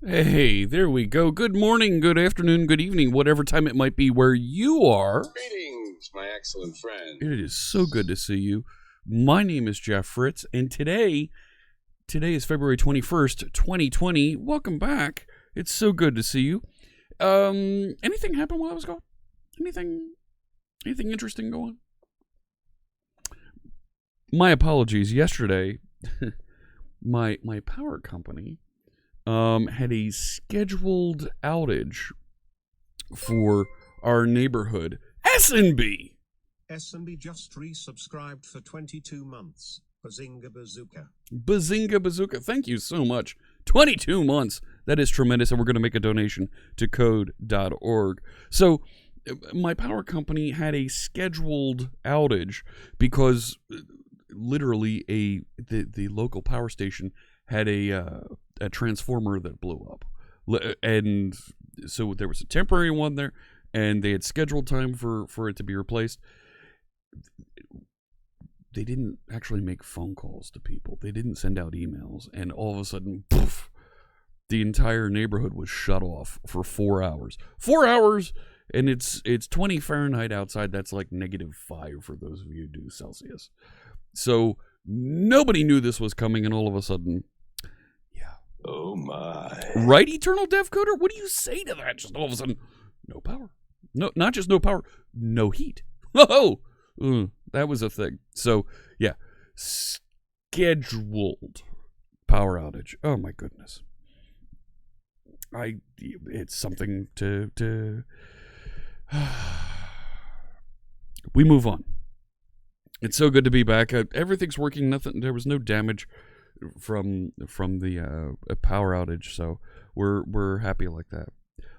Hey, there we go. Good morning, good afternoon, good evening, whatever time it might be where you are. Greetings, my excellent friend. It is so good to see you. My name is Jeff Fritz, and today is February 21st, 2020. Welcome back. It's so good to see you. Anything happen while I was gone? Anything interesting going? My apologies. Yesterday, my power company had a scheduled outage for our neighborhood. S&B just resubscribed for 22 months. Bazinga Bazooka. Bazinga Bazooka. Thank you so much. 22 months. That is tremendous, and we're going to make a donation to code.org. So my power company had a scheduled outage because literally the local power station had a transformer that blew up, and so there was a temporary one there, and they had scheduled time for it to be replaced. They didn't actually make phone calls to people. They didn't send out emails, and all of a sudden, poof, the entire neighborhood was shut off for 4 hours. 4 hours, and it's 20 Fahrenheit outside. That's like -5 for those of you who do Celsius. So nobody knew this was coming, and all of a sudden, Oh my. right, Eternal Dev Coder? What do you say to that? Just all of a sudden, no power. No, not just no power, no heat. Oh, that was a thing. So, yeah, scheduled power outage. Oh my goodness. It's something to we move on. It's so good to be back. Everything's working. There was no damage from the power outage, so we're happy like that.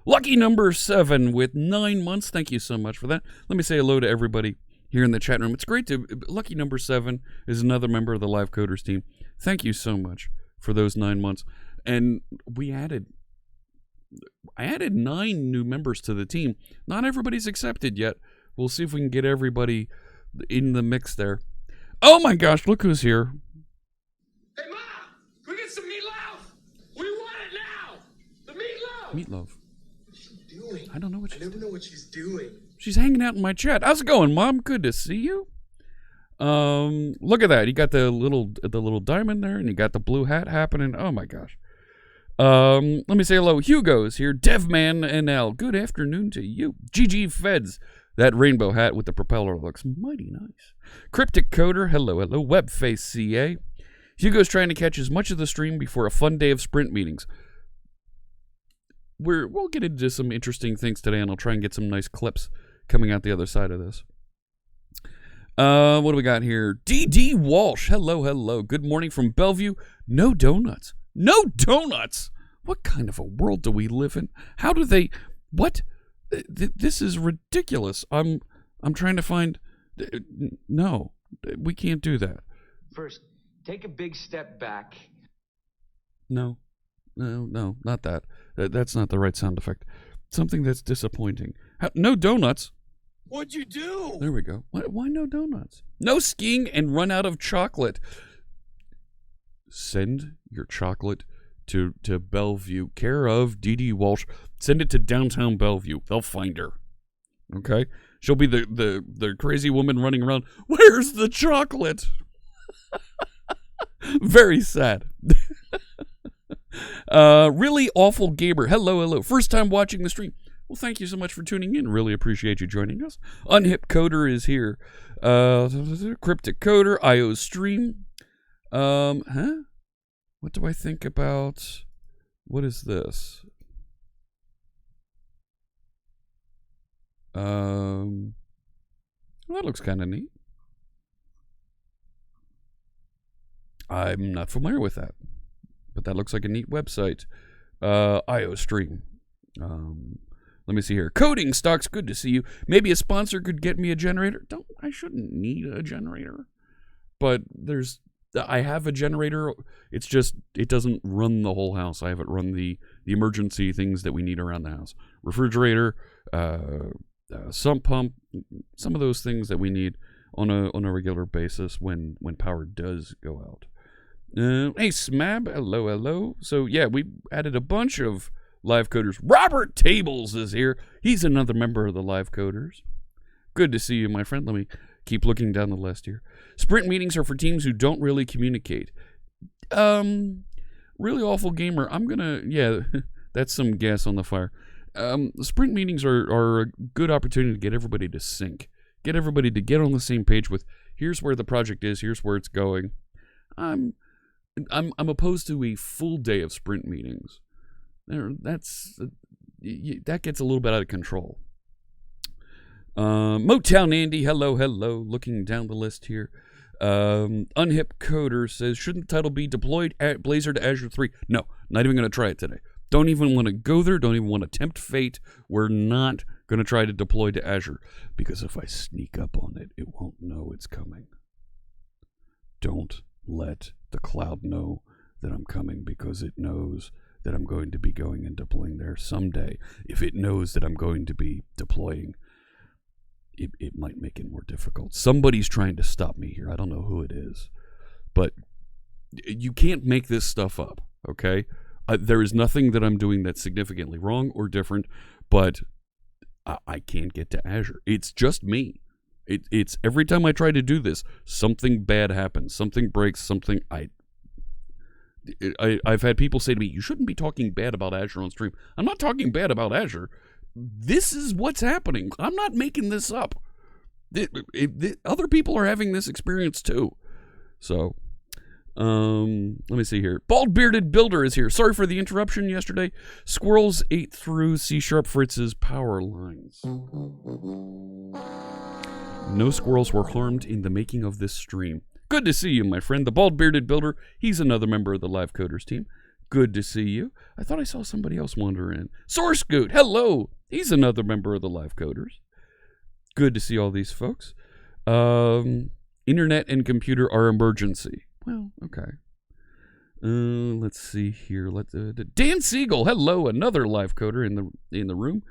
Lucky number 7 with 9 months. Thank you so much for that. Let me say hello to everybody here in the chat room. It's great to Lucky number 7 is another member of the Live Coders team. Thank you so much for those 9 months. And I added 9 new members to the team. Not everybody's accepted yet. We'll see if we can get everybody in the mix there. Oh my gosh, look who's here. Hey, Ma! Can we get some meatloaf? We want it now! The meatloaf! Meatloaf. What's she doing? I don't know what I never know what she's doing. She's hanging out in my chat. How's it going, Mom? Good to see you. Look at that. You got the little diamond there, and you got the blue hat happening. Oh my gosh. Let me say hello. Hugo's here. Devman NL. Good afternoon to you. GG Feds. That rainbow hat with the propeller looks mighty nice. Cryptic Coder. Hello. Webface CA. Hugo's trying to catch as much of the stream before a fun day of sprint meetings. We'll get into some interesting things today, and I'll try and get some nice clips coming out the other side of this. What do we got here? DD Walsh. Hello. Good morning from Bellevue. No donuts. No donuts? What kind of a world do we live in? How do they... What? This is ridiculous. I'm trying to find... No, we can't do that. First, take a big step back. No, not that. That's not the right sound effect. Something that's disappointing. No donuts. What'd you do? There we go. Why no donuts? No skiing and run out of chocolate. Send your chocolate to Bellevue, care of DD Walsh. Send it to downtown Bellevue. They'll find her. Okay? She'll be the crazy woman running around. Where's the chocolate? Very sad. Really awful gamer. Hello. First time watching the stream. Well, thank you so much for tuning in. Really appreciate you joining us. Unhip Coder is here. Cryptic Coder, IO Stream. What do I think about... What is this? Well, that looks kind of neat. I'm not familiar with that, but that looks like a neat website. IO Stream. Let me see here. Coding Stocks, good to see you. Maybe a sponsor could get me a generator. I shouldn't need a generator, but I have a generator. It's just, it doesn't run the whole house. I have it run the emergency things that we need around the house. Refrigerator, sump pump, some of those things that we need on a regular basis when power does go out. Hey, Smab. Hello, hello. So, yeah, we added a bunch of live coders. Robert Tables is here. He's another member of the live coders. Good to see you, my friend. Let me keep looking down the list here. Sprint meetings are for teams who don't really communicate. Really awful gamer. I'm going to, yeah, that's some gas on the fire. Sprint meetings are a good opportunity to get everybody to sync. Get everybody to get on the same page with, here's where the project is, here's where it's going. I'm opposed to a full day of sprint meetings. That gets a little bit out of control. Motown Andy, hello. Looking down the list here. Unhip Coder says, shouldn't the title be deployed at Blazor to Azure 3? No, not even going to try it today. Don't even want to go there. Don't even want to tempt fate. We're not going to try to deploy to Azure, because if I sneak up on it, it won't know it's coming. Don't let the cloud know that I'm coming, because it knows that I'm going to be going and deploying there someday. If it knows that I'm going to be deploying, it might make it more difficult. Somebody's trying to stop me here. I don't know who it is. But you can't make this stuff up, okay? There is nothing that I'm doing that's significantly wrong or different, but I can't get to Azure. It's just me. It's every time I try to do this, something bad happens. Something breaks, something... I've had people say to me, you shouldn't be talking bad about Azure on stream. I'm not talking bad about Azure. This is what's happening. I'm not making this up. Other people are having this experience too. So, let me see here. Bald Bearded Builder is here. Sorry for the interruption yesterday. Squirrels ate through C# Fritz's power lines. No squirrels were harmed in the making of this stream. Good to see you, my friend. The Bald Bearded Builder, he's another member of the Live Coders team. Good to see you. I thought I saw somebody else wander in. Source Scoot, hello. He's another member of the Live Coders. Good to see all these folks. Internet and computer are emergency. Well, okay. Let's see here. Dan Siegel, hello, another Live Coder in the room.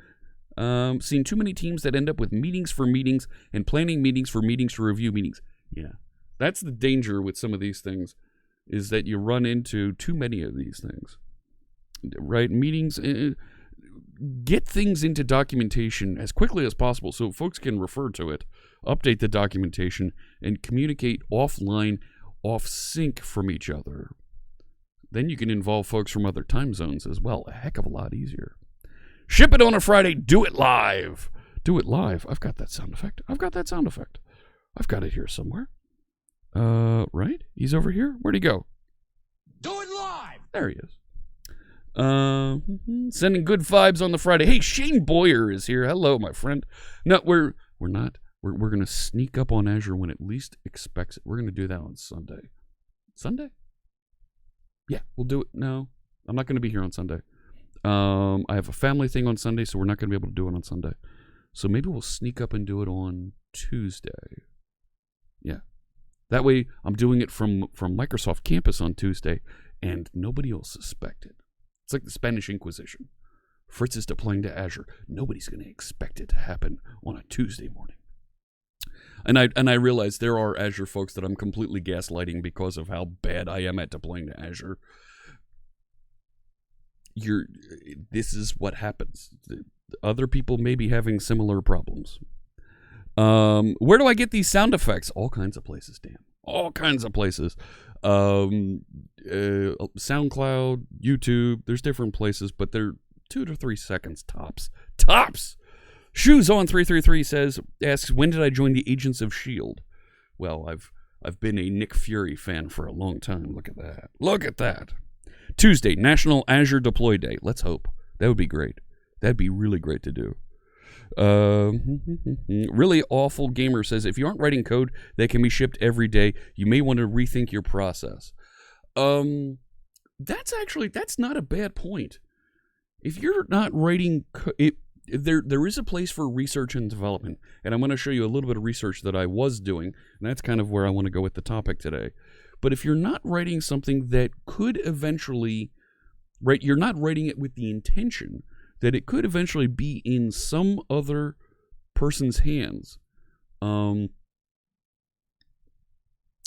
Seen too many teams that end up with meetings for meetings and planning meetings for meetings to review meetings. Yeah, that's the danger with some of these things, is that you run into too many of these things. Right? Meetings, get things into documentation as quickly as possible so folks can refer to it, update the documentation, and communicate offline, off sync from each other. Then you can involve folks from other time zones as well. A heck of a lot easier. Ship it on a Friday. Do it live. Do it live. I've got that sound effect. I've got it here somewhere. Right? He's over here. Where'd he go? Do it live! There he is. Sending good vibes on the Friday. Hey, Shane Boyer is here. Hello, my friend. No, we're not. We're going to sneak up on Azure when it least expects it. We're going to do that on Sunday. Sunday? Yeah, we'll do it. No, I'm not going to be here on Sunday. I have a family thing on Sunday, so we're not going to be able to do it on Sunday. So maybe we'll sneak up and do it on Tuesday. Yeah. That way, I'm doing it from Microsoft Campus on Tuesday, and nobody will suspect it. It's like the Spanish Inquisition. Fritz is deploying to Azure. Nobody's going to expect it to happen on a Tuesday morning. And I realize there are Azure folks that I'm completely gaslighting because of how bad I am at deploying to Azure. This is what happens. Other people may be having similar problems. Where do I get these sound effects? All kinds of places, Dan. All kinds of places. SoundCloud, YouTube, there's different places, but they're 2 to 3 seconds tops. Tops! Shoes on 333 asks, when did I join the Agents of S.H.I.E.L.D.? Well, I've been a Nick Fury fan for a long time. Look at that. Look at that. Tuesday, National Azure Deploy Day. Let's hope. That would be great. That'd be really great to do. Really Awful Gamer says, if you aren't writing code that can be shipped every day, you may want to rethink your process. That's not a bad point. If you're not writing there is a place for research and development, and I'm going to show you a little bit of research that I was doing, and that's kind of where I want to go with the topic today. But if you're not writing something that could eventually, right, you're not writing it with the intention that it could eventually be in some other person's hands,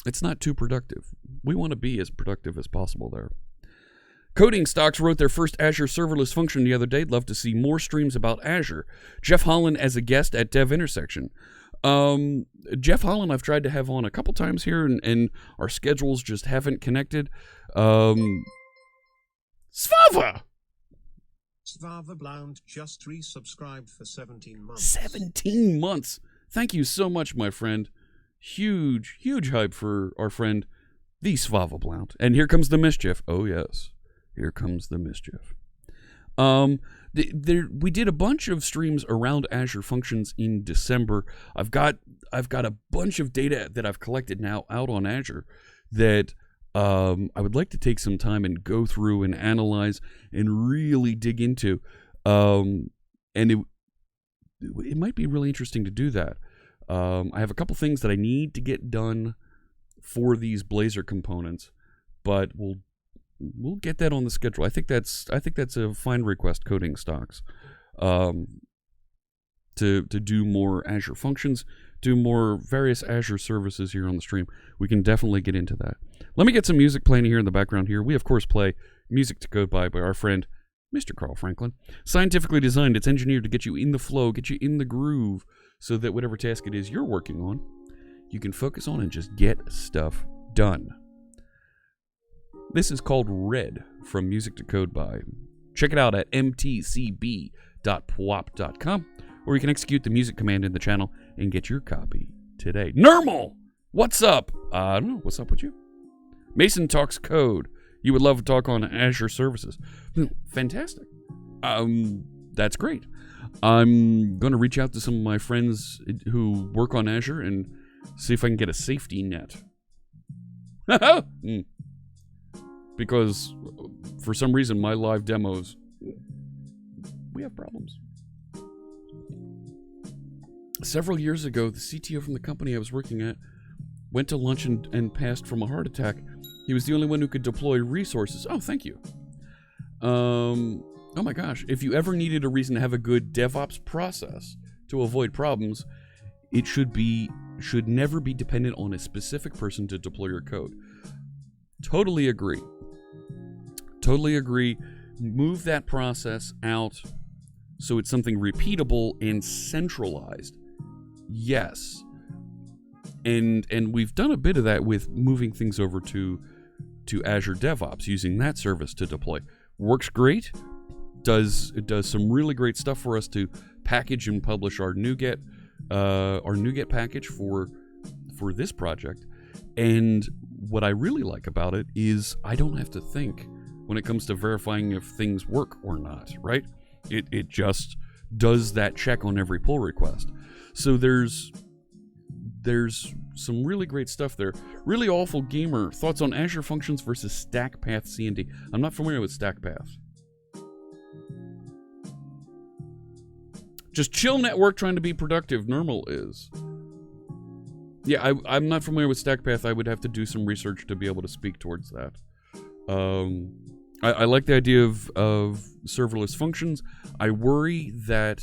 It's not too productive. We want to be as productive as possible there. Coding Stocks wrote their first Azure serverless function the other day. Love to see more streams about Azure. Jeff Holland as a guest at Dev Intersection. Jeff Holland I've tried to have on a couple times here, and our schedules just haven't connected. Svava! Svava Blount just resubscribed for 17 months. 17 months. Thank you so much, my friend. Huge, huge hype for our friend, the Svava Blount. And here comes the mischief. Oh, yes. Here comes the mischief. We did a bunch of streams around Azure Functions in December. I've got a bunch of data that I've collected now out on Azure that I would like to take some time and go through and analyze and really dig into. And it might be really interesting to do that. I have a couple things that I need to get done for these Blazor components, but we'll get that on the schedule. I think that's a fine request, Coding Stocks, to do more Azure Functions, do more various Azure services here on the stream. We can definitely get into that. Let me get some music playing here in the background here. We, of course, play Music to Code by our friend, Mr. Carl Franklin. Scientifically designed, it's engineered to get you in the flow, get you in the groove, so that whatever task it is you're working on, you can focus on and just get stuff done. This is called Red from Music to Code by. Check it out at mtcb.pwop.com, or you can execute the music command in the channel and get your copy today. Normal! What's up? I don't know. What's up with you? Mason talks code. You would love to talk on Azure services. Fantastic. That's great. I'm going to reach out to some of my friends who work on Azure and see if I can get a safety net. Because for some reason, my live demos, we have problems. Several years ago, the CTO from the company I was working at went to lunch and passed from a heart attack. He was the only one who could deploy resources. Oh, thank you. Oh my gosh. If you ever needed a reason to have a good DevOps process to avoid problems, it should never be dependent on a specific person to deploy your code. Totally agree. Totally agree. Move that process out so it's something repeatable and centralized. Yes. And we've done a bit of that with moving things over to Azure DevOps, using that service to deploy. Works great. It does some really great stuff for us to package and publish our NuGet package for this project. And what I really like about it is I don't have to think when it comes to verifying if things work or not, right? It just does that check on every pull request. So there's some really great stuff there. Really Awful Gamer, thoughts on Azure Functions versus StackPath CND. I'm not familiar with StackPath. Just chill network trying to be productive. Normal is. Yeah, I'm not familiar with StackPath. I would have to do some research to be able to speak towards that. I like the idea of serverless functions. I worry that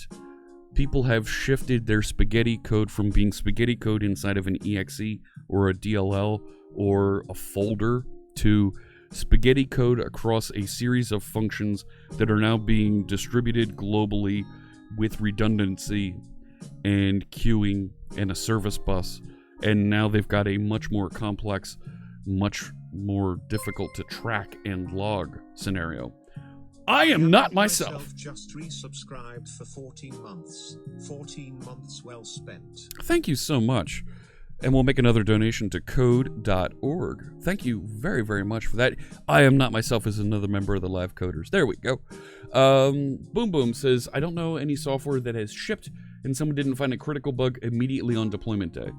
people have shifted their spaghetti code from being spaghetti code inside of an exe or a DLL or a folder to spaghetti code across a series of functions that are now being distributed globally with redundancy and queuing and a service bus. And now they've got a much more complex, much more difficult to track and log scenario. I am not myself. Just resubscribed for 14 months. 14 months well spent. Thank you so much. And we'll make another donation to code.org. Thank you very, very much for that. I am not myself as another member of the Live Coders. There we go. Boom Boom says, I don't know any software that has shipped and someone didn't find a critical bug immediately on deployment day.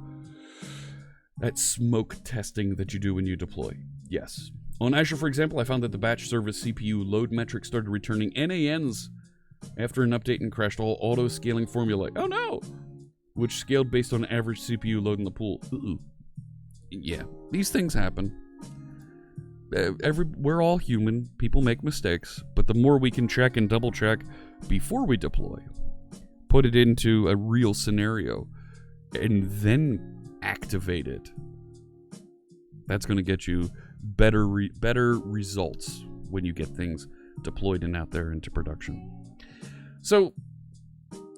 That smoke testing that you do when you deploy. Yes. On Azure, for example, I found that the batch service CPU load metric started returning NANs after an update and crashed all auto-scaling formulae. Oh no! Which scaled based on average CPU load in the pool. Ooh. Yeah, these things happen. We're all human. People make mistakes. But the more we can check and double check before we deploy, put it into a real scenario, and then activate it, That's going to get you better results when you get things deployed and out there into production. So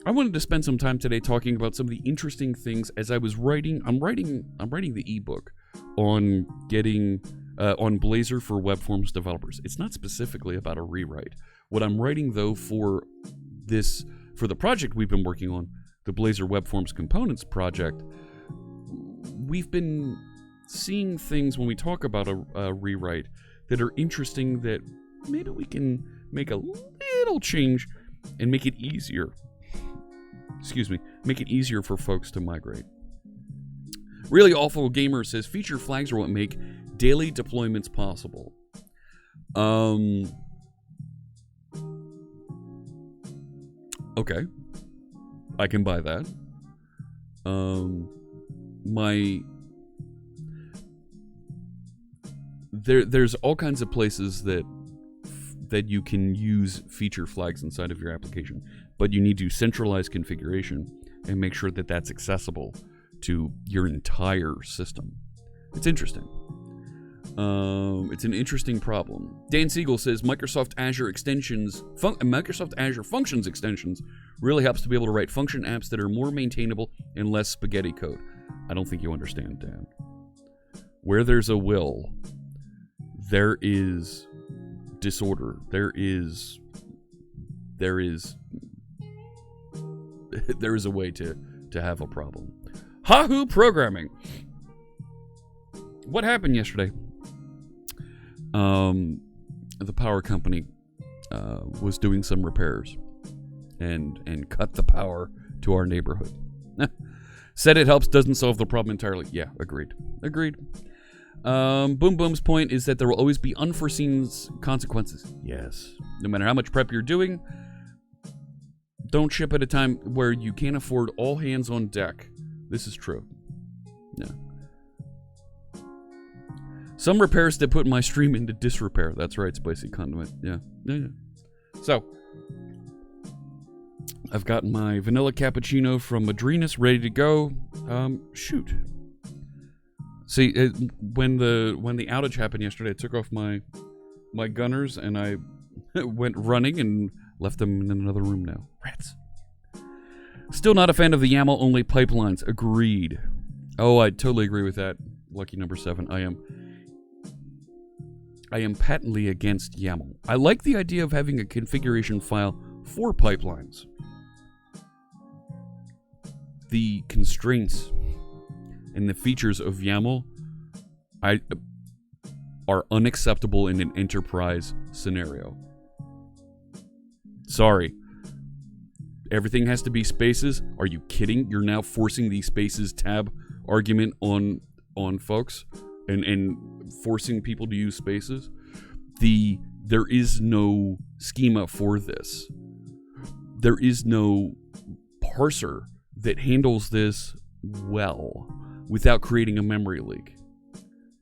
I wanted to spend some time today talking about some of the interesting things as I was writing. I'm writing the ebook on getting on Blazor for web forms developers. It's not specifically about a rewrite. What I'm writing though for the project we've been working on, the Blazor Web Forms Components project, we've been seeing things when we talk about a rewrite that are interesting that maybe we can make a little change and make it easier. Make it easier for folks to migrate. Really Awful Gamer says feature flags are what make daily deployments possible. Okay, I can buy that. There's all kinds of places that you can use feature flags inside of your application, but you need to centralize configuration and make sure that that's accessible to your entire system. It's interesting. It's an interesting problem. Dan Siegel says Microsoft Azure Functions extensions really helps to be able to write function apps that are more maintainable and less spaghetti code. I don't think you understand, Dan. Where there's a will, there is disorder. There is a way to have a problem. Hahoo programming. What happened yesterday? The power company was doing some repairs and cut the power to our neighborhood. Said it helps, doesn't solve the problem entirely. Yeah, agreed. Boom Boom's point is that there will always be unforeseen consequences. Yes. No matter how much prep you're doing, don't ship at a time where you can't afford all hands on deck. This is true. Yeah. Some repairs that put my stream into disrepair. That's right, Spicy Conduit. Yeah. So, I've got my vanilla cappuccino from Madrinas ready to go. Shoot. See, when the outage happened yesterday, I took off my gunners and I went running and left them in another room now. Rats. Still not a fan of the YAML only pipelines. Agreed. Oh, I totally agree with that. Lucky number 7. I am patently against YAML. I like the idea of having a configuration file for pipelines. The constraints and the features of YAML are unacceptable in an enterprise scenario. Sorry. Everything has to be spaces. Are you kidding? You're now forcing the spaces tab argument on folks and forcing people to use spaces. There is no schema for this. There is no parser that handles this well without creating a memory leak.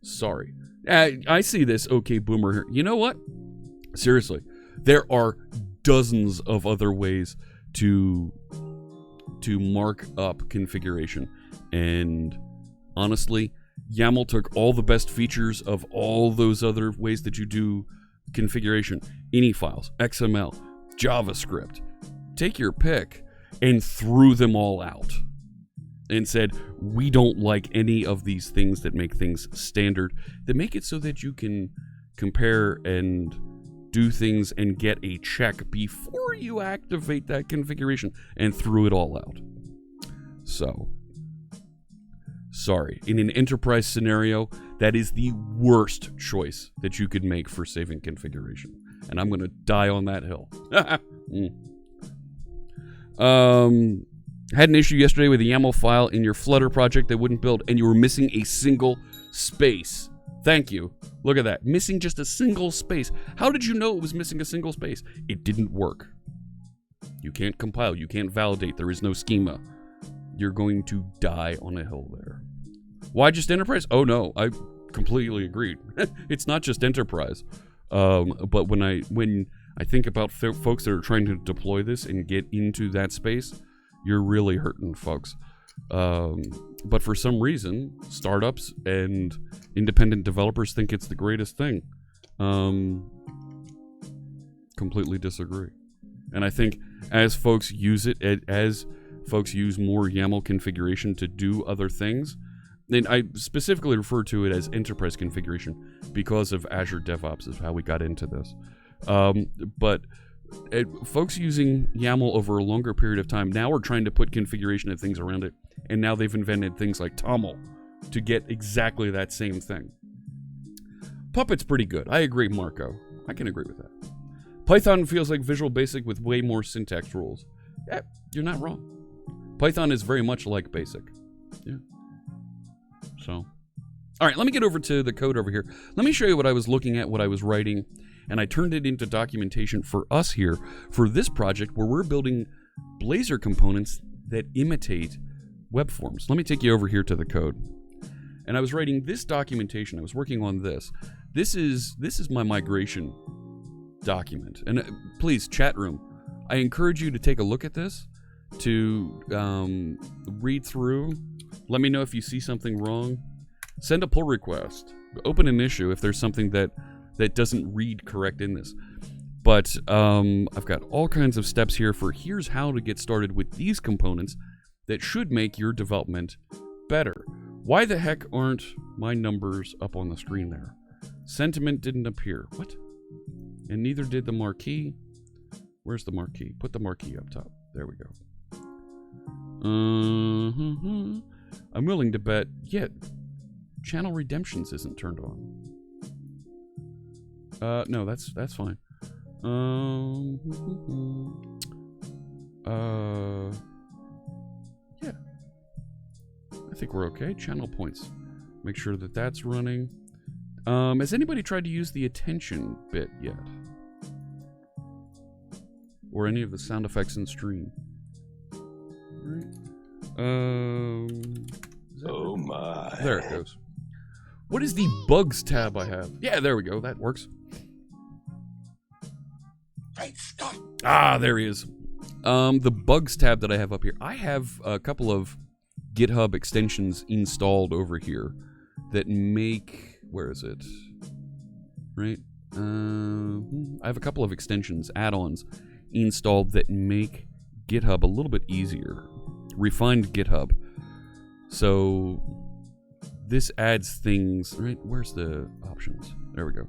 Sorry. I see this, okay, boomer here. You know what? Seriously, there are dozens of other ways to mark up configuration. And honestly, YAML took all the best features of all those other ways that you do configuration. Ini files, XML, JavaScript. Take your pick and threw them all out. And said, we don't like any of these things that make things standard, that make it so that you can compare and do things and get a check before you activate that configuration, and threw it all out. So, sorry. In an enterprise scenario, that is the worst choice that you could make for saving configuration. And I'm going to die on that hill. Had an issue yesterday with a YAML file in your Flutter project that wouldn't build, and you were missing a single space. Thank you. Look at that. Missing just a single space. How did you know it was missing a single space? It didn't work. You can't compile. You can't validate. There is no schema. You're going to die on a hill there. Why just enterprise? Oh, no. I completely agreed. It's not just enterprise. But when I think about folks that are trying to deploy this and get into that space, you're really hurting folks. But for some reason, startups and independent developers think it's the greatest thing. Completely disagree. And I think as folks use it, as folks use more YAML configuration to do other things, and I specifically refer to it as enterprise configuration because of Azure DevOps is how we got into this. But folks using YAML over a longer period of time now are trying to put configuration and things around it, and now they've invented things like TOML to get exactly that same thing. Puppet's pretty good. I agree, Marco. I can agree with that. Python feels like Visual Basic with way more syntax rules. Yeah, you're not wrong. Python is very much like Basic. Yeah. So, all right, let me get over to the code over here. Let me show you what I was looking at, what I was writing, and I turned it into documentation for us here for this project where we're building Blazor components that imitate web forms. Let me take you over here to the code. And I was writing this documentation. I was working on this. This is my migration document. And please, chat room, I encourage you to take a look at this, to read through. Let me know if you see something wrong. Send a pull request. Open an issue if there's something that doesn't read correct in this. But I've got all kinds of steps here for here's how to get started with these components that should make your development better. Why the heck aren't my numbers up on the screen there? Sentiment didn't appear. What? And neither did the marquee. Where's the marquee? Put the marquee up top. There we go. I'm willing to bet, channel redemptions isn't turned on. No, that's fine. Yeah. I think we're okay. Channel points. Make sure that that's running. Has anybody tried to use the attention bit yet? Or any of the sound effects in stream? Right. Oh my. There it goes. What is the bugs tab I have? Yeah, there we go. That works. Right, stop. Ah, there he is. The bugs tab that I have up here. I have a couple of GitHub extensions installed over here that make... Where is it? Right? I have a couple of extensions, add-ons, installed that make GitHub a little bit easier. Refined GitHub. So this adds things, right? Where's the options? There we go.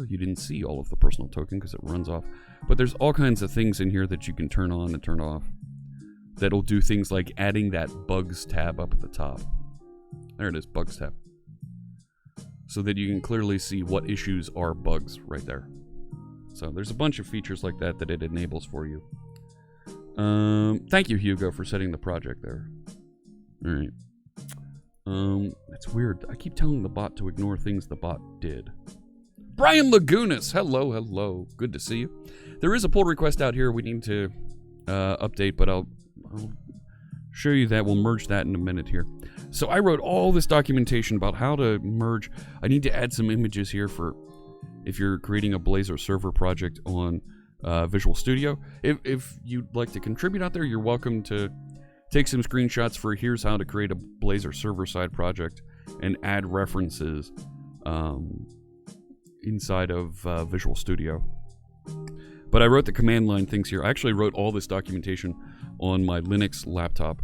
You didn't see all of the personal token because it runs off. But there's all kinds of things in here that you can turn on and turn off that'll do things like adding that bugs tab up at the top. There it is, bugs tab. So that you can clearly see what issues are bugs right there. So there's a bunch of features like that that it enables for you. Thank you, Hugo, for setting the project there. All right. That's weird. I keep telling the bot to ignore things the bot did. Brian Lagunas, hello, hello. Good to see you. There is a pull request out here we need to update, but I'll show you that. We'll merge that in a minute here. So I wrote all this documentation about how to merge. I need to add some images here for if you're creating a Blazor server project on Visual Studio. If you'd like to contribute out there, you're welcome to take some screenshots for here's how to create a Blazor server-side project and add references inside of Visual Studio. But I wrote the command line things here. I actually wrote all this documentation on my Linux laptop.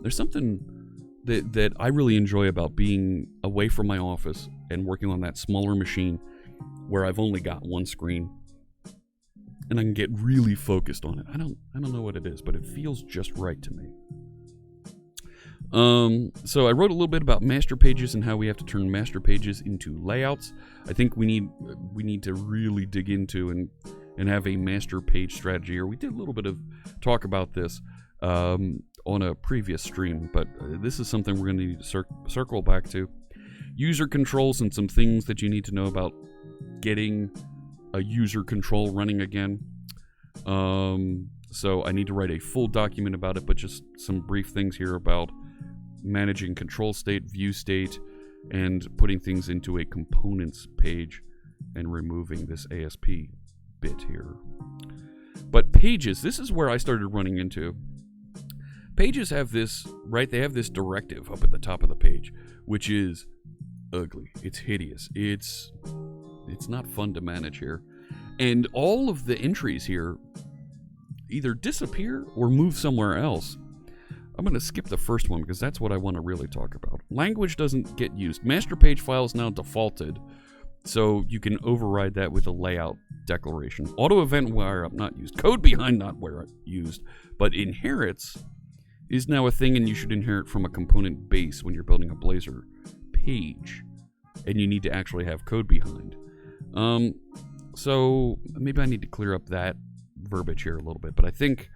There's something that I really enjoy about being away from my office and working on that smaller machine where I've only got one screen and I can get really focused on it. I don't know what it is, but it feels just right to me. So I wrote a little bit about master pages and how we have to turn master pages into layouts. I think we need to really dig into and have a master page strategy, or we did a little bit of talk about this on a previous stream, but this is something we're going to need to circle back to. User controls and some things that you need to know about getting a user control running again. So I need to write a full document about it, but just some brief things here about managing control state, view state, and putting things into a components page and removing this ASP bit here. But pages, this is where I started running into. Pages have this, right? They have this directive up at the top of the page, which is ugly. It's hideous. It's not fun to manage here. And all of the entries here either disappear or move somewhere else. I'm going to skip the first one because that's what I want to really talk about. Language doesn't get used. Master page file is now defaulted, so you can override that with a layout declaration. Auto event wire up not used. Code behind not where used. But inherits is now a thing, and you should inherit from a component base when you're building a Blazor page. And you need to actually have code behind. So maybe I need to clear up that verbiage here a little bit. But I think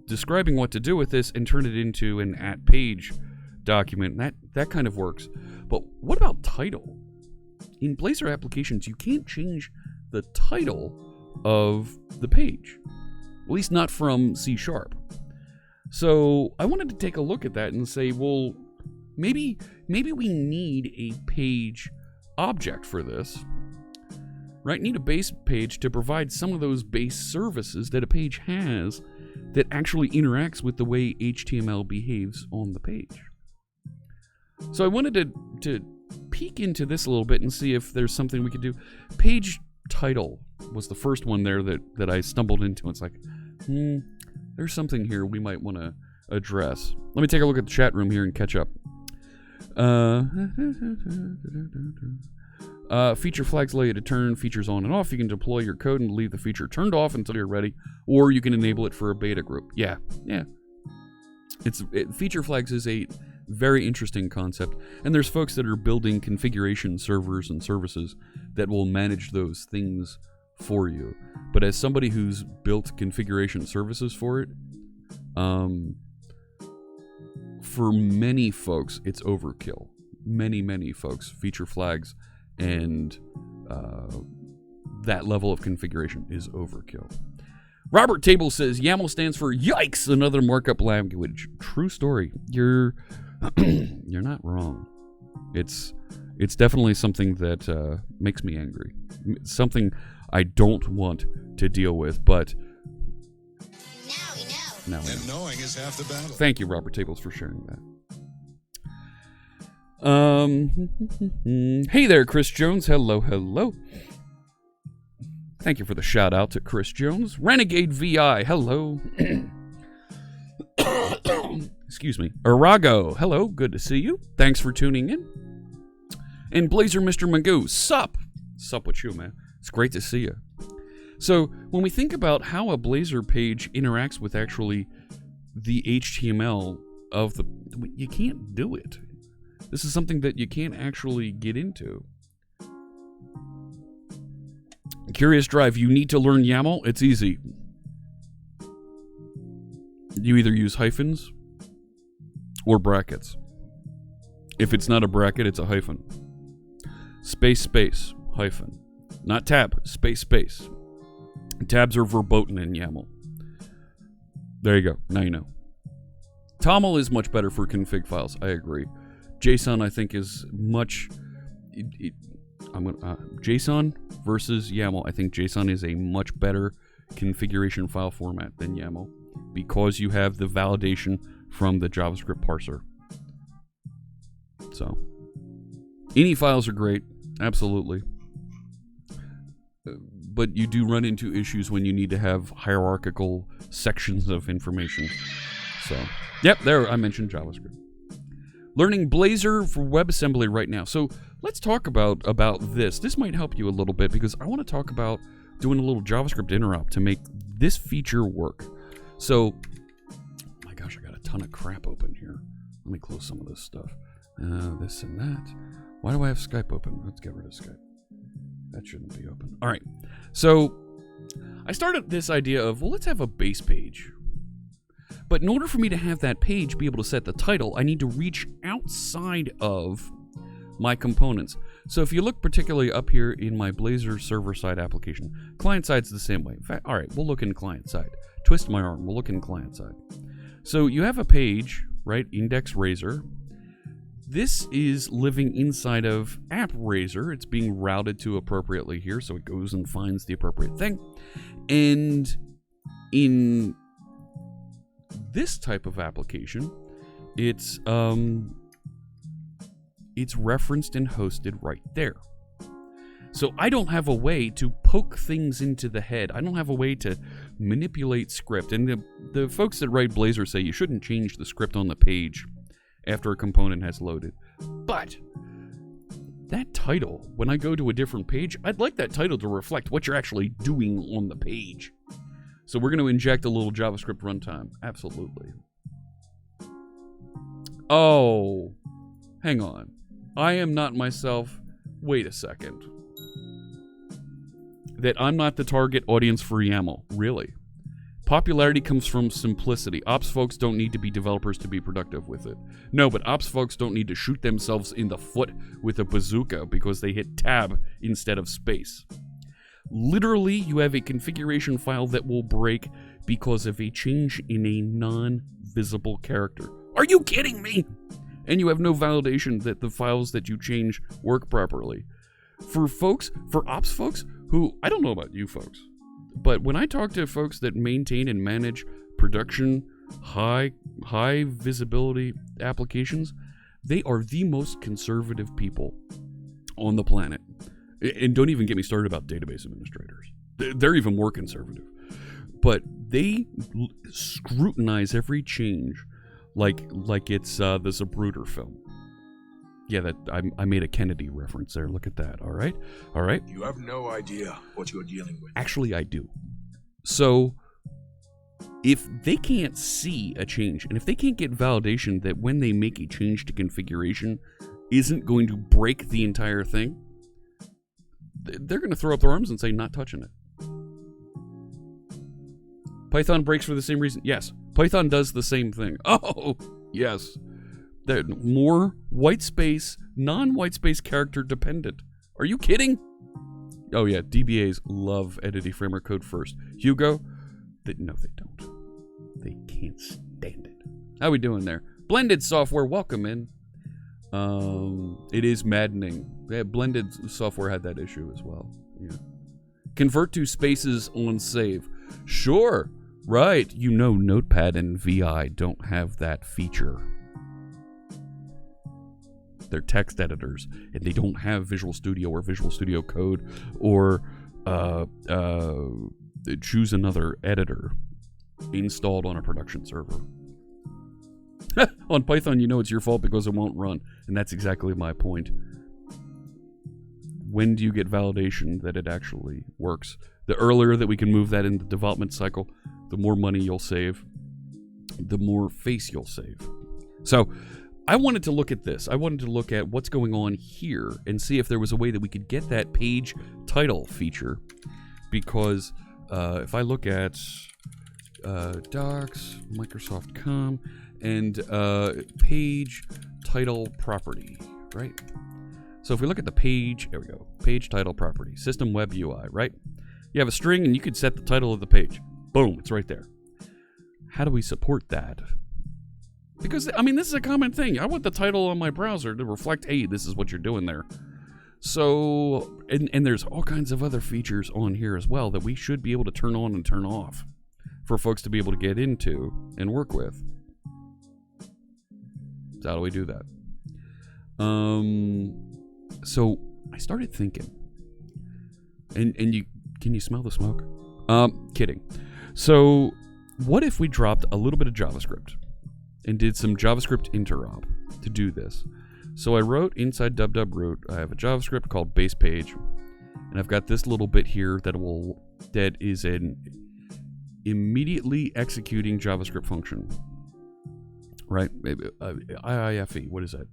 describing what to do with this and turn it into an @page document, that kind of works. But what about title? In Blazor applications, you can't change the title of the page, at least not from C#. So I wanted to take a look at that and say, well, maybe we need a page object for this, right? Need a base page to provide some of those base services that a page has that actually interacts with the way HTML behaves on the page. So I wanted to peek into this a little bit and see if there's something we could do. Page title was the first one there that I stumbled into. It's like, there's something here we might want to address. Let me take a look at the chat room here and catch up. Feature flags allow you to turn features on and off. You can deploy your code and leave the feature turned off until you're ready, or you can enable it for a beta group. Yeah. Feature flags is a very interesting concept, and there's folks that are building configuration servers and services that will manage those things for you. But as somebody who's built configuration services for it, for many folks, it's overkill. Many folks, feature flags and that level of configuration is overkill. Robert Table says YAML stands for yikes, another markup language. True story. You're not wrong. It's definitely something that makes me angry. Something I don't want to deal with, but now we know. Now we know. And knowing is half the battle. Thank you, Robert Tables, for sharing that. Hey there, Chris Jones. Hello. Thank you for the shout out to Chris Jones. Renegade VI, hello. Excuse me. Arago, hello. Good to see you. Thanks for tuning in. And Blazor Mr. Magoo, sup? Sup with you, man. It's great to see you. So, when we think about how a Blazor page interacts with actually the HTML of the... You can't do it. This is something that you can't actually get into. Curious Drive, you need to learn YAML. It's easy. You either use hyphens or brackets. If it's not a bracket, it's a hyphen. Space, hyphen. Not tab, space. Tabs are verboten in YAML. There you go. Now you know. TOML is much better for config files. I agree. JSON, I think, is much... JSON versus YAML. I think JSON is a much better configuration file format than YAML because you have the validation from the JavaScript parser. So, any files are great, absolutely. But you do run into issues when you need to have hierarchical sections of information. So, yep, there, I mentioned JavaScript. Learning Blazor for WebAssembly right now. So let's talk about this. This might help you a little bit because I want to talk about doing a little JavaScript interop to make this feature work. So, my gosh, I got a ton of crap open here. Let me close some of this stuff. This and that. Why do I have Skype open? Let's get rid of Skype. That shouldn't be open. All right. So I started this idea of, well, let's have a base page. But in order for me to have that page be able to set the title, I need to reach outside of my components. So if you look particularly up here in my Blazor server-side application, client-side's the same way. In fact, all right, we'll look in client-side. Twist my arm, we'll look in client-side. So you have a page, right, index razor. This is living inside of app razor. It's being routed to appropriately here, so it goes and finds the appropriate thing. And in this type of application, it's referenced and hosted right there. So I don't have a way to poke things into the head. I don't have a way to manipulate script. And the folks that write Blazor say you shouldn't change the script on the page after a component has loaded. But that title, when I go to a different page, I'd like that title to reflect what you're actually doing on the page. So we're going to inject a little JavaScript runtime. Absolutely. Oh, hang on. I am not myself. Wait a second. That I'm not the target audience for YAML. Really? Popularity comes from simplicity. Ops folks don't need to be developers to be productive with it. No, but ops folks don't need to shoot themselves in the foot with a bazooka because they hit tab instead of space. Literally, you have a configuration file that will break because of a change in a non-visible character. Are you kidding me? And you have no validation that the files that you change work properly. For ops folks who, I don't know about you folks, but when I talk to folks that maintain and manage production, high visibility applications, they are the most conservative people on the planet. And don't even get me started about database administrators. They're even more conservative. But they scrutinize every change like it's the Zapruder film. Yeah, that I made a Kennedy reference there. Look at that. All right. You have no idea what you're dealing with. Actually, I do. So, if they can't see a change, and if they can't get validation that when they make a change to configuration isn't going to break the entire thing, they're going to throw up their arms and say, not touching it. Python breaks for the same reason. Yes, Python does the same thing. Oh, yes. They're more white space, non-white space character dependent. Are you kidding? Oh yeah, DBAs love Entity Framework code first. Hugo? No, they don't. They can't stand it. How we doing there? Blended software, welcome in. It is maddening. Yeah, blended software had that issue as well. Yeah. Convert to spaces on save. Sure, right. You know Notepad and VI don't have that feature. They're text editors, and they don't have Visual Studio or Visual Studio Code or choose another editor installed on a production server. On Python, you know it's your fault because it won't run, and that's exactly my point. When do you get validation that it actually works? The earlier that we can move that in the development cycle, the more money you'll save, the more face you'll save. So, I wanted to look at this. I wanted to look at what's going on here and see if there was a way that we could get that page title feature. Because if I look at docs, Microsoft Com, and page title property, right? So if we look at the page, there we go, page title property, system web UI, right? You have a string and you could set the title of the page. Boom, it's right there. How do we support that? Because, I mean, this is a common thing. I want the title on my browser to reflect, hey, this is what you're doing there. So, and there's all kinds of other features on here as well that we should be able to turn on and turn off for folks to be able to get into and work with. So how do we do that? So I started thinking, and can you smell the smoke? Kidding. So what if we dropped a little bit of JavaScript and did some JavaScript interop to do this? So I wrote inside www.root, I have a JavaScript called base page, and I've got this little bit here that is an immediately executing JavaScript function. Right? IIFE, what is that?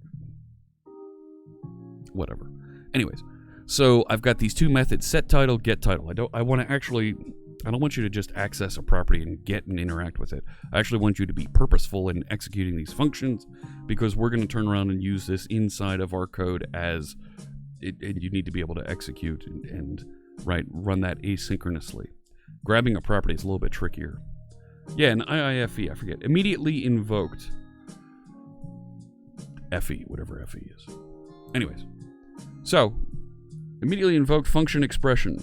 Whatever. Anyways, so I've got these two methods, set title, get title. I don't want you to just access a property and get and interact with it. I actually want you to be purposeful in executing these functions, because we're going to turn around and use this inside of our code as it, and you need to be able to execute and run that asynchronously. Grabbing a property is a little bit trickier. Yeah, an IIFE, I forget. Immediately invoked FE, whatever FE is. Anyways, so immediately invoked function expression.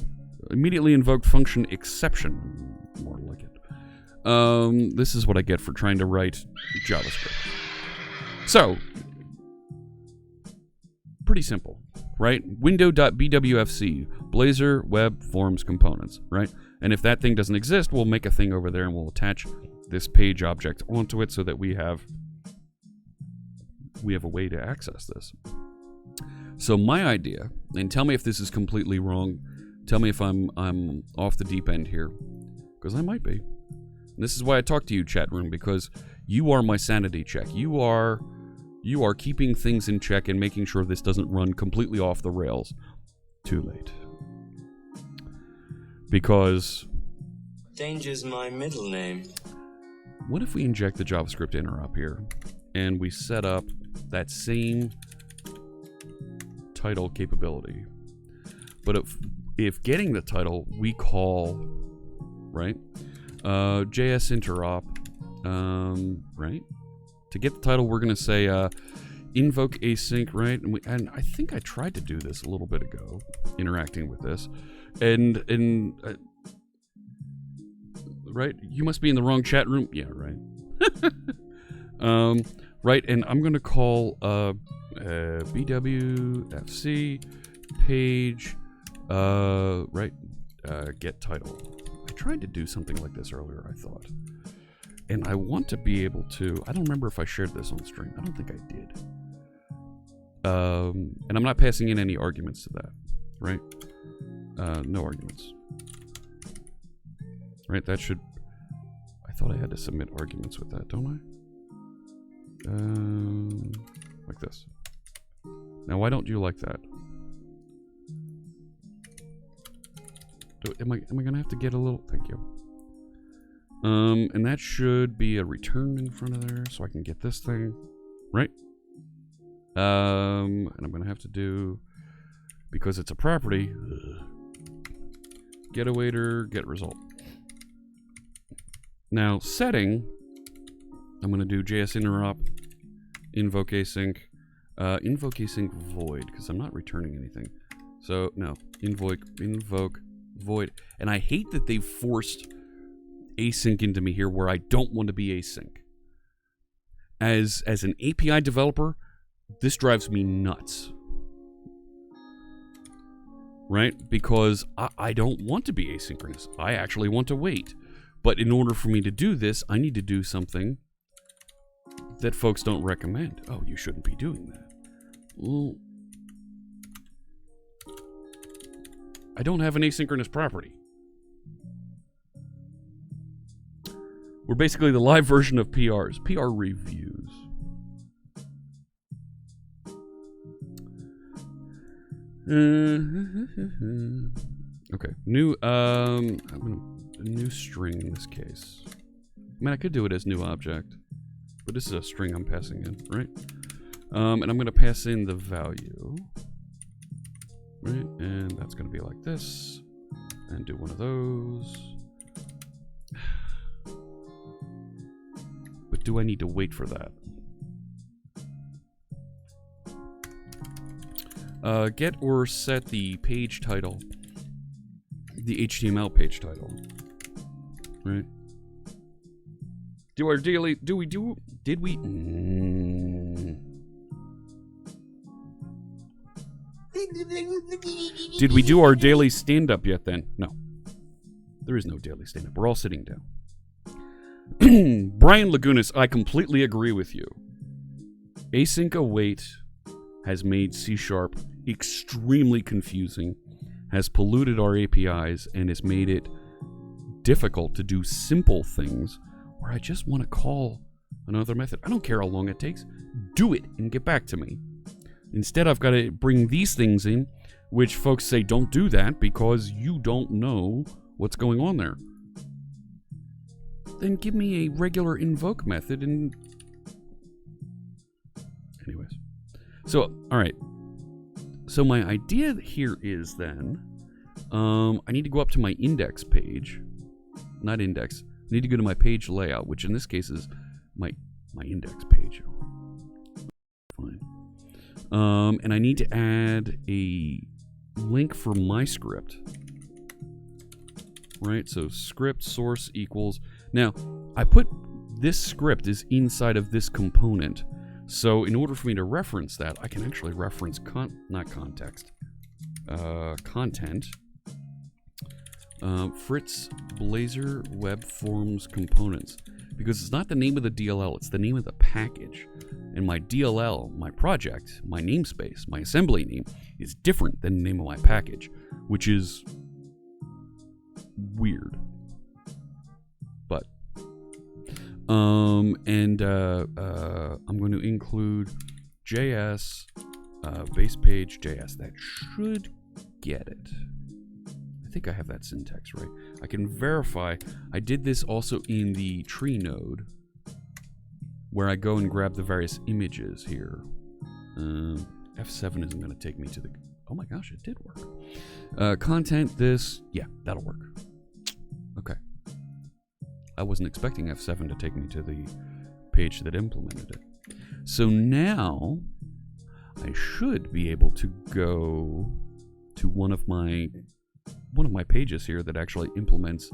Immediately invoked function exception, more like it. This is what I get for trying to write JavaScript. So, pretty simple, right? Window.bwfc, Blazor Web Forms Components, right? And if that thing doesn't exist, we'll make a thing over there and we'll attach this page object onto it so that we have a way to access this. So my idea, and tell me if this is completely wrong, tell me if I'm off the deep end here, because I might be. And this is why I talk to you, chat room, because you are my sanity check. You are keeping things in check and making sure this doesn't run completely off the rails. Too late. Because Danger's my middle name. what if we inject the JavaScript interop here and we set up that same title capability? But if getting the title we call, right, JS interop, right? To get the title, we're going to say invoke async, right? And I think I tried to do this a little bit ago, interacting with this. And right? You must be in the wrong chat room. Yeah, right. Right, and I'm going to call BWFC page, right, get title. I tried to do something like this earlier, I thought. And I want to be able to, I don't remember if I shared this on stream. I don't think I did. And I'm not passing in any arguments to that, right? No arguments. Right, that should, I thought I had to submit arguments with that, don't I? Like this. Now, why don't you like that? Am I gonna have to get a little, thank you. And that should be a return in front of there, so I can get this thing, right? And I'm gonna have to do, because it's a property, get awaiter, get result. Now, setting, I'm gonna do JS interop, invoke async void, because I'm not returning anything. So, no, invoke void. And I hate that they've forced async into me here where I don't want to be async. As an API developer, this drives me nuts. Right? Because I don't want to be asynchronous. I actually want to wait. But in order for me to do this, I need to do something that folks don't recommend. Oh, you shouldn't be doing that. Well, I don't have an asynchronous property. We're basically the live version of PRs. PR reviews. Okay. New new string in this case. I mean, I could do it as new object, but this is a string I'm passing in, right? And I'm going to pass in the value, right? And that's going to be like this, and do one of those. But do I need to wait for that? Get or set the page title, the HTML page title, right? Did we do our daily stand-up yet then? No. There is no daily stand-up. We're all sitting down. Brian Lagunas, I completely agree with you. Async await has made C# extremely confusing, has polluted our APIs, and has made it difficult to do simple things where I just want to call another method. I don't care how long it takes. Do it and get back to me. Instead, I've got to bring these things in, which folks say don't do that because you don't know what's going on there. Then give me a regular invoke method and... Anyways. So, alright. So my idea here is then, I need to go up to my index page. Not index. I need to go to my page layout, which in this case is my index page. Fine. And I need to add a link for my script. Right, so script source equals, Now, I put this script is inside of this component. So in order for me to reference that, I can actually reference content. Fritz Blazor Web Forms Components. Because it's not the name of the DLL, it's the name of the package. And my DLL, my project, my namespace, my assembly name is different than the name of my package, which is weird. But I'm going to include JS, base page JS. That should get it. I think I have that syntax right. I can verify. I did this also in the tree node, where I go and grab the various images here. F7 isn't going to take me to the... Oh my gosh, it did work. Content, this... Yeah, that'll work. Okay. I wasn't expecting F7 to take me to the page that implemented it. So now, I should be able to go to one of my pages here that actually implements,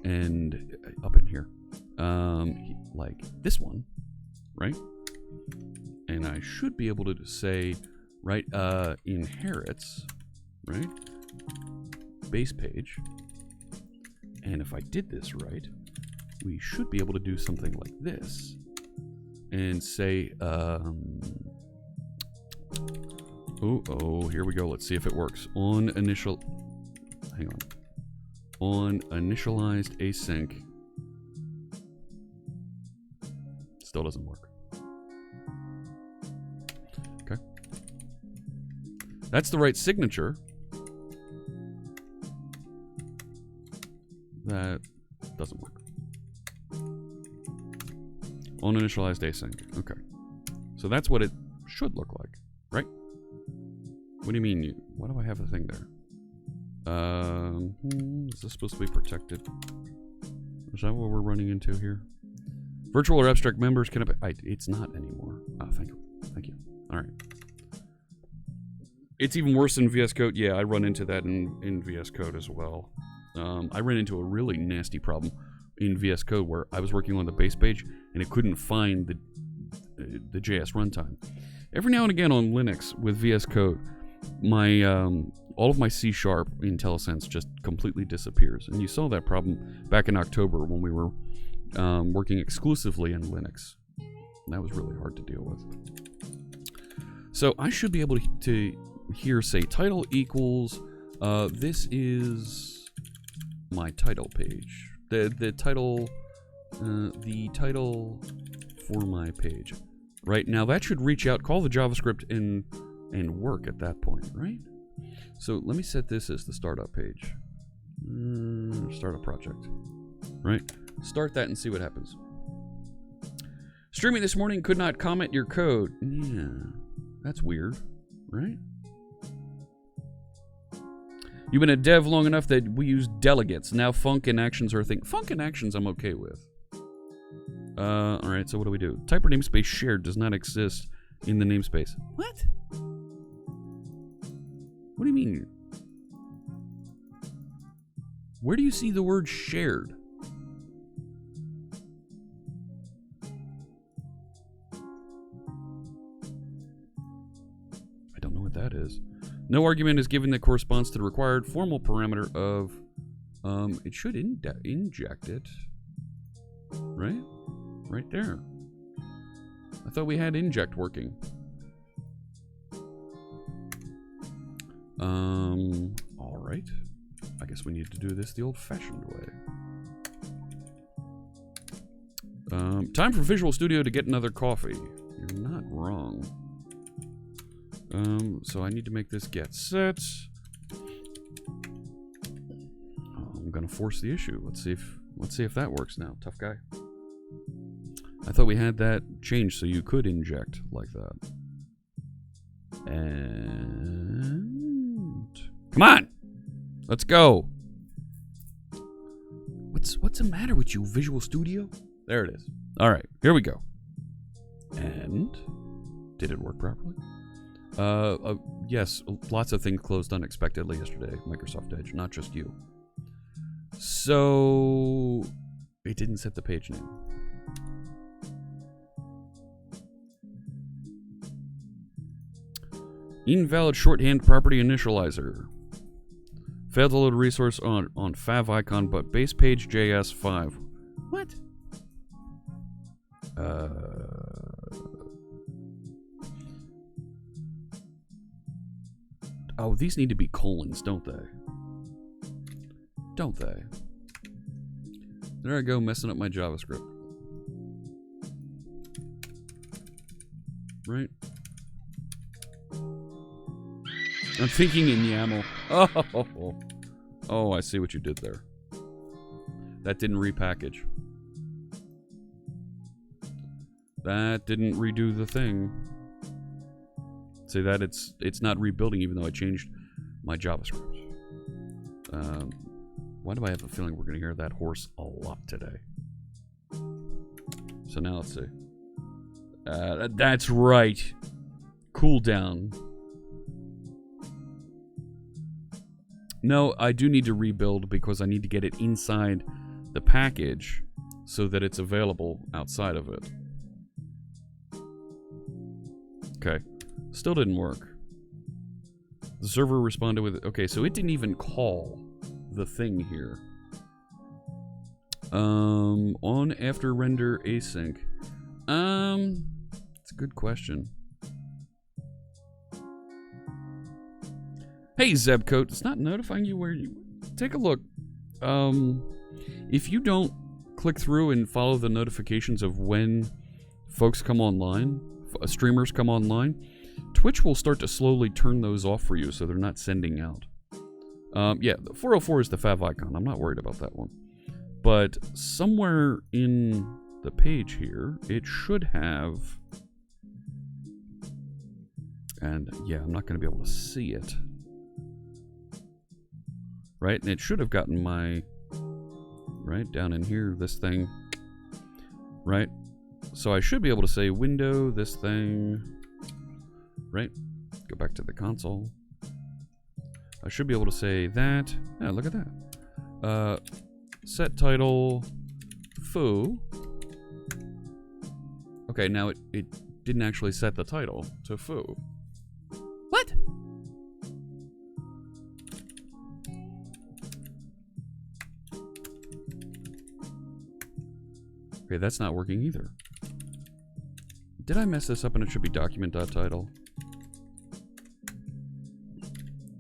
and up in here, like this one, right? And I should be able to say, right, inherits, right, base page. And if I did this right, we should be able to do something like this and say, here we go. Let's see if it works. On initialized async. Still doesn't work. Okay. That's the right signature. That doesn't work. On initialized async. Okay. So that's what it should look like, right? What do you mean? Why do I have a thing there? Is this supposed to be protected? Is that what we're running into here? Virtual or abstract members can... it's not anymore. Oh, thank you. Thank you. All right. It's even worse in VS Code. Yeah, I run into that in VS Code as well. I ran into a really nasty problem in VS Code where I was working on the base page and it couldn't find the JS runtime. Every now and again on Linux with VS Code, my all of my C# in IntelliSense just completely disappears. And you saw that problem back in October when we were working exclusively in Linux. And that was really hard to deal with. So I should be able to here say title equals, this is my title page. The title for my page. Right, now that should reach out, call the JavaScript and work at that point, right? So let me set this as the startup page. Start a project, right? Start that and see what happens. Streaming this morning, could not comment your code. Yeah, that's weird, right? You've been a dev long enough that we use delegates. Now func and actions are a thing. Func and actions I'm okay with. Alright, so what do we do? Typer namespace shared does not exist in the namespace. What? What do you mean? Where do you see the word shared? I don't know what that is. No argument is given that corresponds to the required formal parameter of, it should inject it. Right? Right there. I thought we had inject working. Alright. I guess we need to do this the old-fashioned way. Time for Visual Studio to get another coffee. You're not wrong. So I need to make this get set. I'm gonna force the issue. Let's see if that works now. Tough guy. I thought we had that changed so you could inject like that. And come on, let's go. What's the matter with you, Visual Studio? There it is. All right, here we go. And did it work properly? Yes, lots of things closed unexpectedly yesterday. Microsoft Edge, not just you. So It didn't set the page name. Invalid shorthand property initializer. Failed to load resource on favicon, but base page JS 5. What? Oh, these need to be colons, don't they? Don't they? There I go, messing up my JavaScript. Right? I'm thinking in YAML. Oh, I see what you did there. That didn't repackage. That didn't redo the thing. Say that it's not rebuilding even though I changed my JavaScript. Why do I have a feeling we're going to hear that horse a lot today? So now let's see. That's right. Cooldown. No, I do need to rebuild because I need to get it inside the package so that it's available outside of it. Okay. Still didn't work. The server responded with... Okay, so it didn't even call the thing here. On after render async. It's a good question. Hey, Zebcoat, it's not notifying you where you... Take a look. If you don't click through and follow the notifications of when folks come online, streamers come online, Twitch will start to slowly turn those off for you so they're not sending out. Yeah, the 404 is the favicon. I'm not worried about that one. But somewhere in the page here, it should have... And yeah, I'm not going to be able to see it. Right? And it should have gotten my... Right? Down in here, this thing. Right? So I should be able to say window, this thing. Right? Go back to the console. I should be able to say that. Yeah, look at that. Set title foo. Okay, now it didn't actually set the title to foo. What? Okay, that's not working either. Did I mess this up and it should be document.title?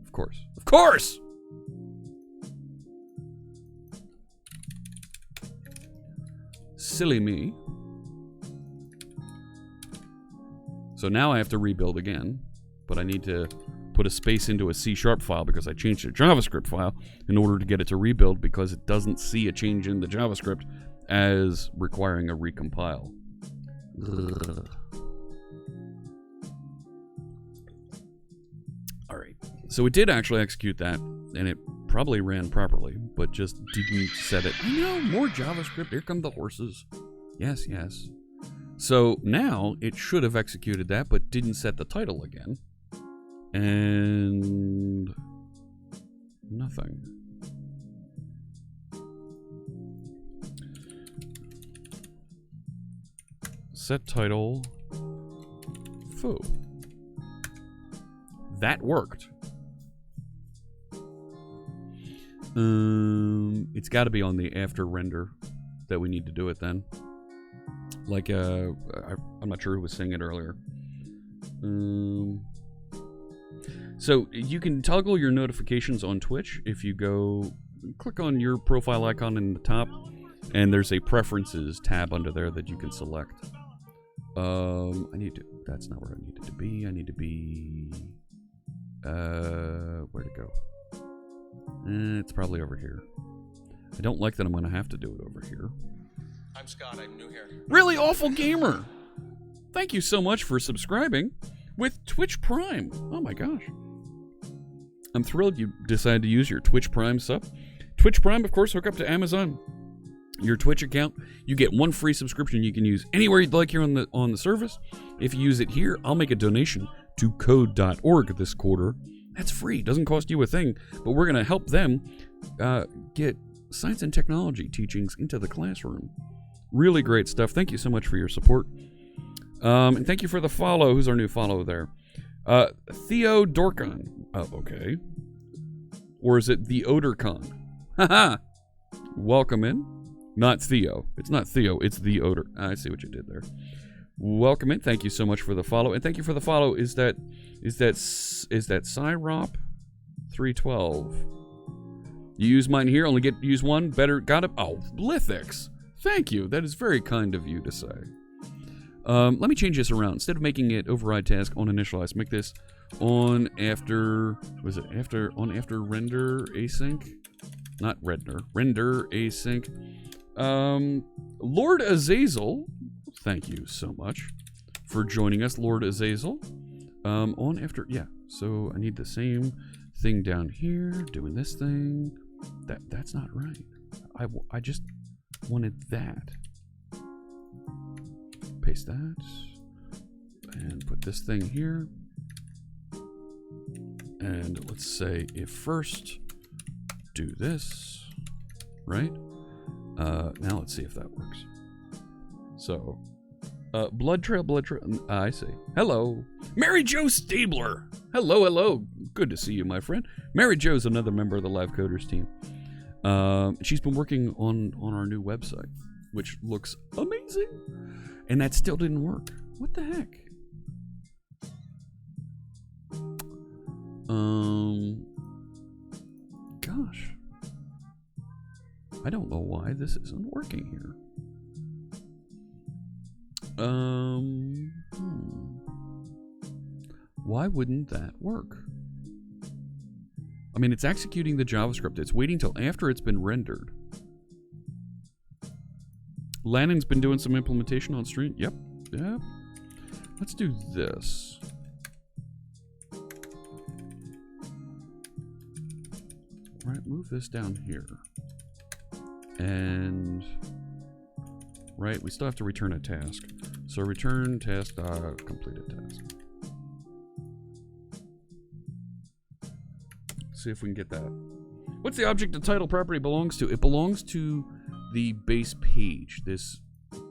Of course. Of course! Silly me. So now I have to rebuild again, but I need to put a space into a C# file because I changed the JavaScript file in order to get it to rebuild because it doesn't see a change in the JavaScript as requiring a recompile. Ugh. Alright, so it did actually execute that, and it probably ran properly, but just didn't set it. I know, more JavaScript, here come the horses. Yes, yes. So now it should have executed that, but didn't set the title again. And... nothing. Set title foo. That worked. It's got to be on the after render that we need to do it then. Like I'm not sure who was saying it earlier. So you can toggle your notifications on Twitch if you go click on your profile icon in the top, and there's a preferences tab under there that you can select. That's not where I needed to be. I need to be, where'd it go? It's probably over here. I don't like that I'm going to have to do it over here. I'm Scott, I'm new here. Really Awful Gamer! Thank you so much for subscribing with Twitch Prime. Oh my gosh. I'm thrilled you decided to use your Twitch Prime sub. Twitch Prime, of course, hook up to Amazon. Your Twitch account, you get one free subscription you can use anywhere you'd like here on the service. If you use it here, I'll make a donation to code.org this quarter. That's free, doesn't cost you a thing, but we're going to help them get science and technology teachings into the classroom. Really great stuff. Thank you so much for your support. And thank you for the follow. Who's our new follow there? Theo Dorcon. Oh, okay. Or is it the Odorcon? Haha. Welcome in. Not Theo. It's not Theo. It's the Odor. I see what you did there. Welcome in. Thank you so much for the follow. And thank you for the follow. Is that Cyrop 312? You use mine here. Only get use one. Better. Got it. Oh, Lithix. Thank you. That is very kind of you to say. Let me change this around. Instead of making it override task on initialize, make this on after. Was it after on after render async? Not render. Render async. Lord Azazel, thank you so much for joining us, Lord Azazel. On after, yeah. So I need the same thing down here, doing this thing. That's not right. I just wanted that. Paste that and put this thing here. And let's say if first do this, right? Now let's see if that works. So, blood trail. I see. Hello, Mary Jo Stabler. Hello. Good to see you, my friend. Mary Jo's another member of the Live Coders team. She's been working on our new website, which looks amazing. And that still didn't work. What the heck? Gosh. I don't know why this isn't working here. Why wouldn't that work? I mean, it's executing the JavaScript. It's waiting till after it's been rendered. Lannon's been doing some implementation on stream. Yep. Let's do this. All right, move this down here. And right, we still have to return a task. So return task completed task. See if we can get that. What's the object the title property belongs to? It belongs to the base page, this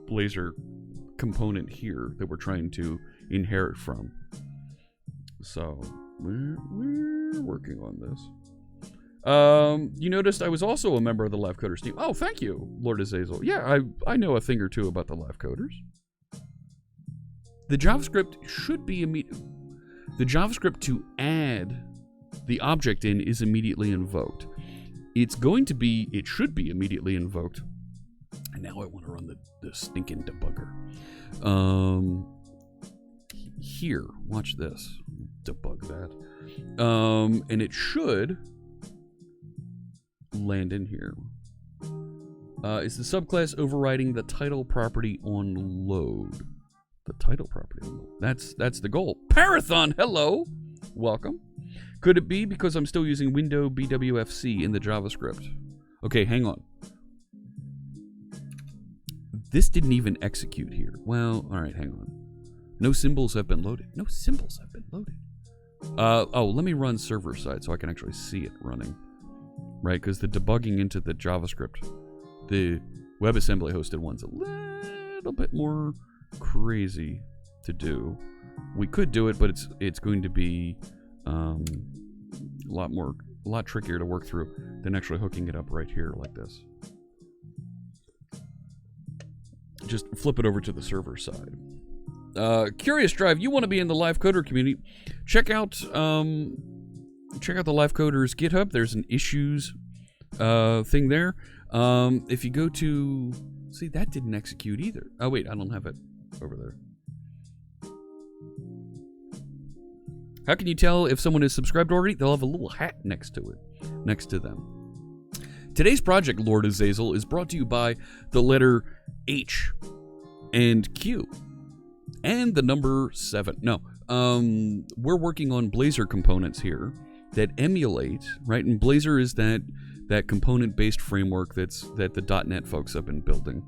Blazor component here that we're trying to inherit from. So we're working on this. You noticed I was also a member of the Live Coders team. Oh, thank you, Lord Azazel. Yeah, I know a thing or two about the Live Coders. The JavaScript should be the JavaScript to add the object in is immediately invoked. It should be immediately invoked. And now I want to run the stinking debugger. Here, watch this. Debug that. And it should land in here. Is the subclass overriding the title property on load? The title property on load. That's the goal. Parathon, hello! Welcome. Could it be because I'm still using window BWFC in the JavaScript? Okay, hang on. This didn't even execute here. Well, alright, hang on. No symbols have been loaded. No symbols have been loaded. Oh, let me run server side so I can actually see it running. Right, because the debugging into the JavaScript, the WebAssembly hosted one's a little bit more crazy to do. We could do it, but it's going to be a lot trickier to work through than actually hooking it up right here like this. Just flip it over to the server side. Curious Drive, you want to be in the Live Coder community? Check out the Live Coders GitHub. There's an issues thing there. If you go to, see, that didn't execute either. Oh wait, I don't have it over there. How can you tell if someone is subscribed already? They'll have a little hat next to it, next to them. Today's project, Lord Azazel, is brought to you by the letter H and Q and the number 7. No, we're working on Blazor components here that emulate, right? And Blazor is that component-based framework that the .NET folks have been building.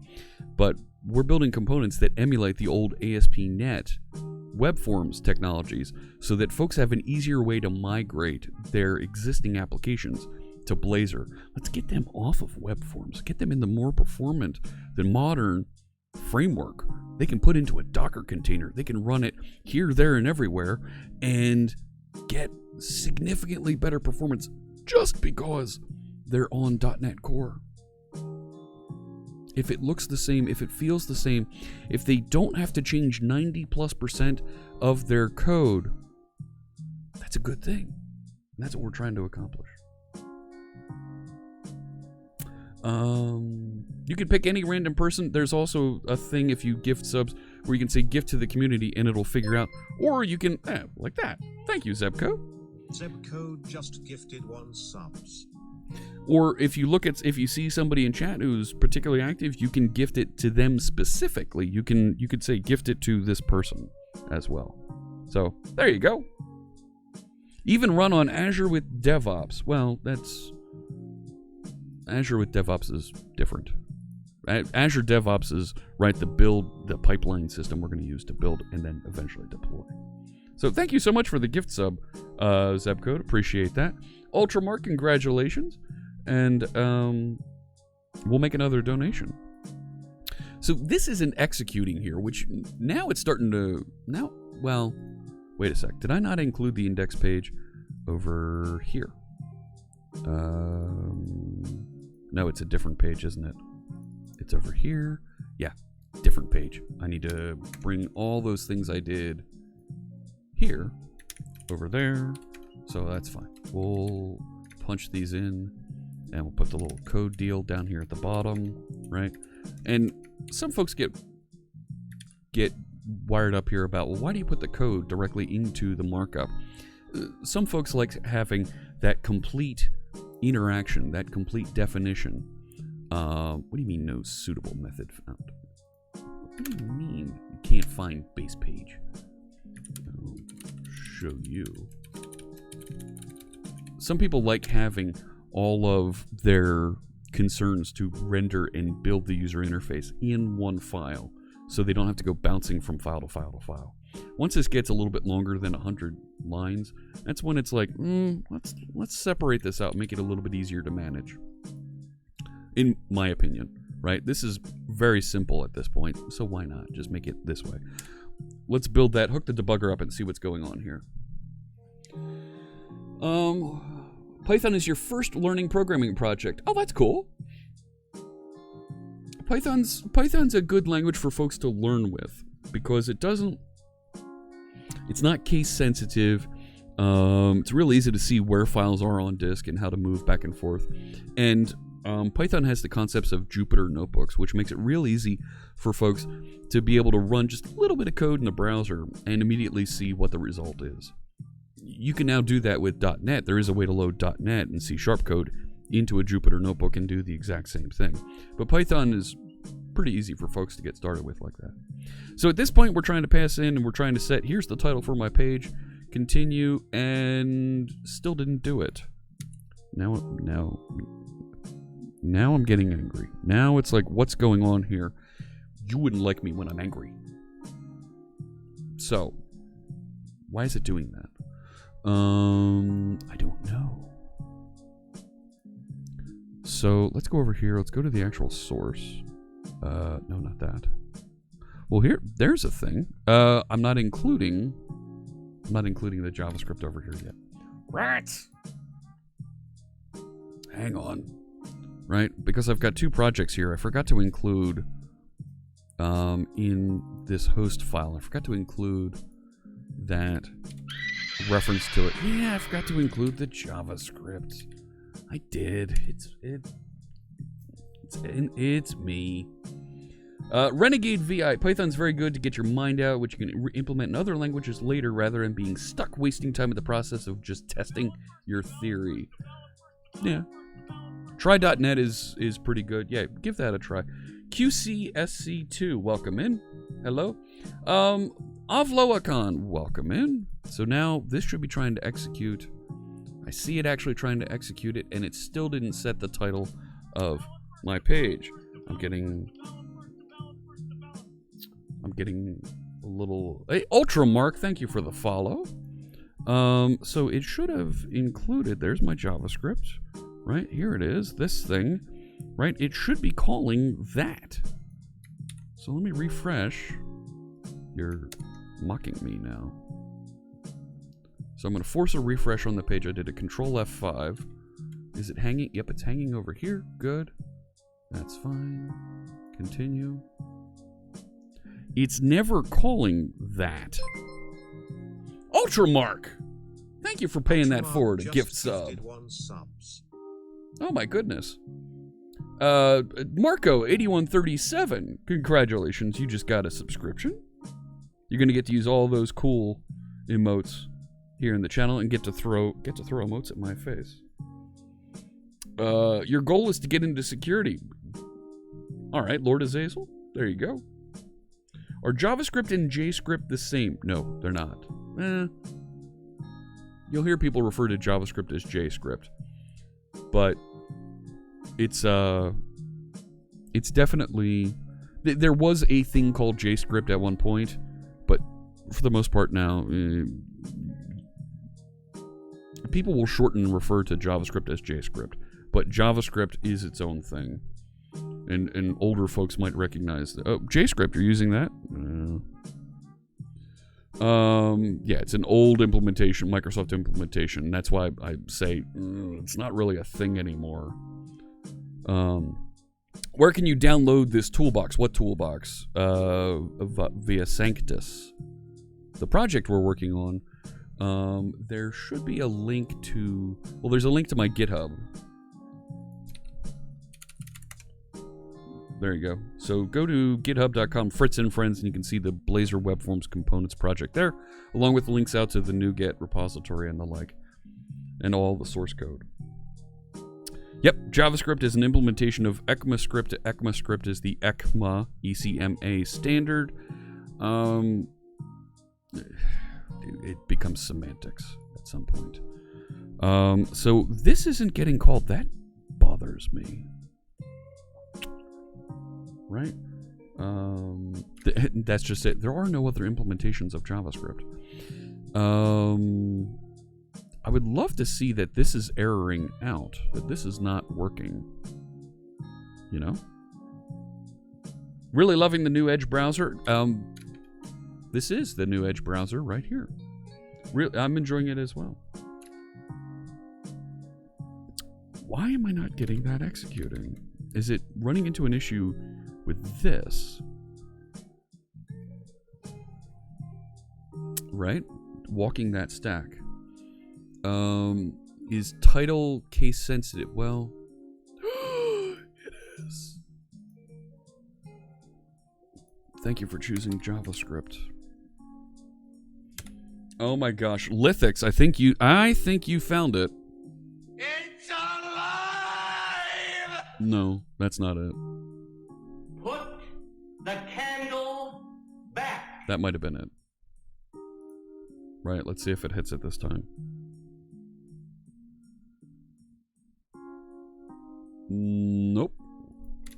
But we're building components that emulate the old ASP.NET web forms technologies so that folks have an easier way to migrate their existing applications to Blazor. Let's get them off of web forms. Get them in the more performant than modern framework. They can put into a Docker container. They can run it here, there, and everywhere and get significantly better performance just because they're on .NET Core. If it looks the same, if it feels the same, if they don't have to change 90+% of their code, that's a good thing. And that's what we're trying to accomplish. You can pick any random person. There's also a thing if you gift subs where you can say gift to the community and it'll figure out. Or you can, like that. Thank you, Zebco. Zebco just gifted 1 subs. Or if you see somebody in chat who's particularly active, you can gift it to them specifically. You could say gift it to this person as well. So there you go. Even run on Azure with DevOps. Well, that's Azure with DevOps is different. Azure DevOps is the pipeline system we're going to use to build and then eventually deploy. So thank you so much for the gift sub, Zebcode. Appreciate that. Ultramark, congratulations. And we'll make another donation. So this isn't executing here, which now it's starting to... Well, wait a sec. Did I not include the index page over here? No, it's a different page, isn't it? It's over here. Yeah, different page. I need to bring all those things I did here over there. So that's fine. We'll punch these in and we'll put the little code deal down here at the bottom, right? And some folks get wired up here about, well, why do you put the code directly into the markup? Some folks like having that complete interaction, that complete definition. What do you mean no suitable method found? What do you mean you can't find base page? I'll show you. Some people like having all of their concerns to render and build the user interface in one file so they don't have to go bouncing from file to file to file. Once this gets a little bit longer than 100 lines, that's when it's like, let's separate this out and make it a little bit easier to manage. In my opinion, right? This is very simple at this point, so why not just make it this way? Let's build that, hook the debugger up, and see what's going on here. Python is your first learning programming project. Oh, that's cool. Python's a good language for folks to learn with because it's not case sensitive. It's real easy to see where files are on disk and how to move back and forth. And Python has the concepts of Jupyter notebooks, which makes it real easy for folks to be able to run just a little bit of code in the browser and immediately see what the result is. You can now do that with .NET. There is a way to load .NET and C# code into a Jupyter notebook and do the exact same thing. But Python is pretty easy for folks to get started with like that. So at this point, we're trying to pass in and we're trying to set, here's the title for my page, continue, and still didn't do it. Now I'm getting angry. Now it's like, what's going on here? You wouldn't like me when I'm angry. So, why is it doing that? I don't know. So let's go over here. Let's go to the actual source. No, not that. Well, there's a thing. I'm not including the JavaScript over here yet. Rats. Hang on. Right? Because I've got two projects here. I forgot to include in this host file. I forgot to include that reference to it. Yeah, I forgot to include the JavaScript. I did. It's me. Renegade VI. Python's very good to get your mind out, which you can implement in other languages later rather than being stuck wasting time in the process of just testing your theory. Yeah. Try.net is pretty good. Yeah, give that a try. QCSC2, welcome in. Hello. Avloacon, welcome in. So now this should be trying to execute. I see it actually trying to execute it, and it still didn't set the title of my page. I'm getting a little... Hey, Ultramark, thank you for the follow. So it should have included... There's my JavaScript. right? Here it is, this thing, right? It should be calling that. So let me refresh. You're mocking me now. So I'm going to force a refresh on the page. I did a Control F5. Is it hanging? Yep, it's hanging over here. Good. That's fine. Continue. It's never calling that. Ultramark! Thank you for paying that forward, a gift sub. Oh my goodness. Marco8137, congratulations, you just got a subscription. You're gonna get to use all those cool emotes here in the channel and get to throw emotes at my face. Your goal is to get into security. Alright, Lord Azazel, there you go. Are JavaScript and JScript the same? No, they're not. You'll hear people refer to JavaScript as JScript, but it's definitely, there was a thing called JScript at one point, but for the most part now, people will shorten and refer to JavaScript as JScript, but JavaScript is its own thing, and older folks might recognize that. Oh, JScript, you're using that? Yeah, it's an old implementation, Microsoft implementation. That's why I say it's not really a thing anymore. Where can you download this toolbox? What toolbox? Via Sanctus, the project we're working on. There should be a link to, well, there's a link to my GitHub. There you go. So go to github.com, Fritz and Friends, and you can see the Blazor Web Forms Components project there, along with the links out to the NuGet repository and the like, and all the source code. Yep, JavaScript is an implementation of ECMAScript. ECMAScript is the ECMA, E-C-M-A standard. It becomes semantics at some point. So this isn't getting called. That bothers me. Right? That's just it. There are no other implementations of JavaScript. I would love to see that this is erroring out, that this is not working. You know? Really loving the new Edge browser. This is the new Edge browser right here. I'm enjoying it as well. Why am I not getting that executing? Is it running into an issue with this? Right? Walking that stack. Is title case sensitive? Well, it is. Thank you for choosing JavaScript. Oh my gosh, Lithics, I think you found it. It's alive! No, that's not it. Put the candle back. That might have been it. Right, let's see if it hits it this time. Nope.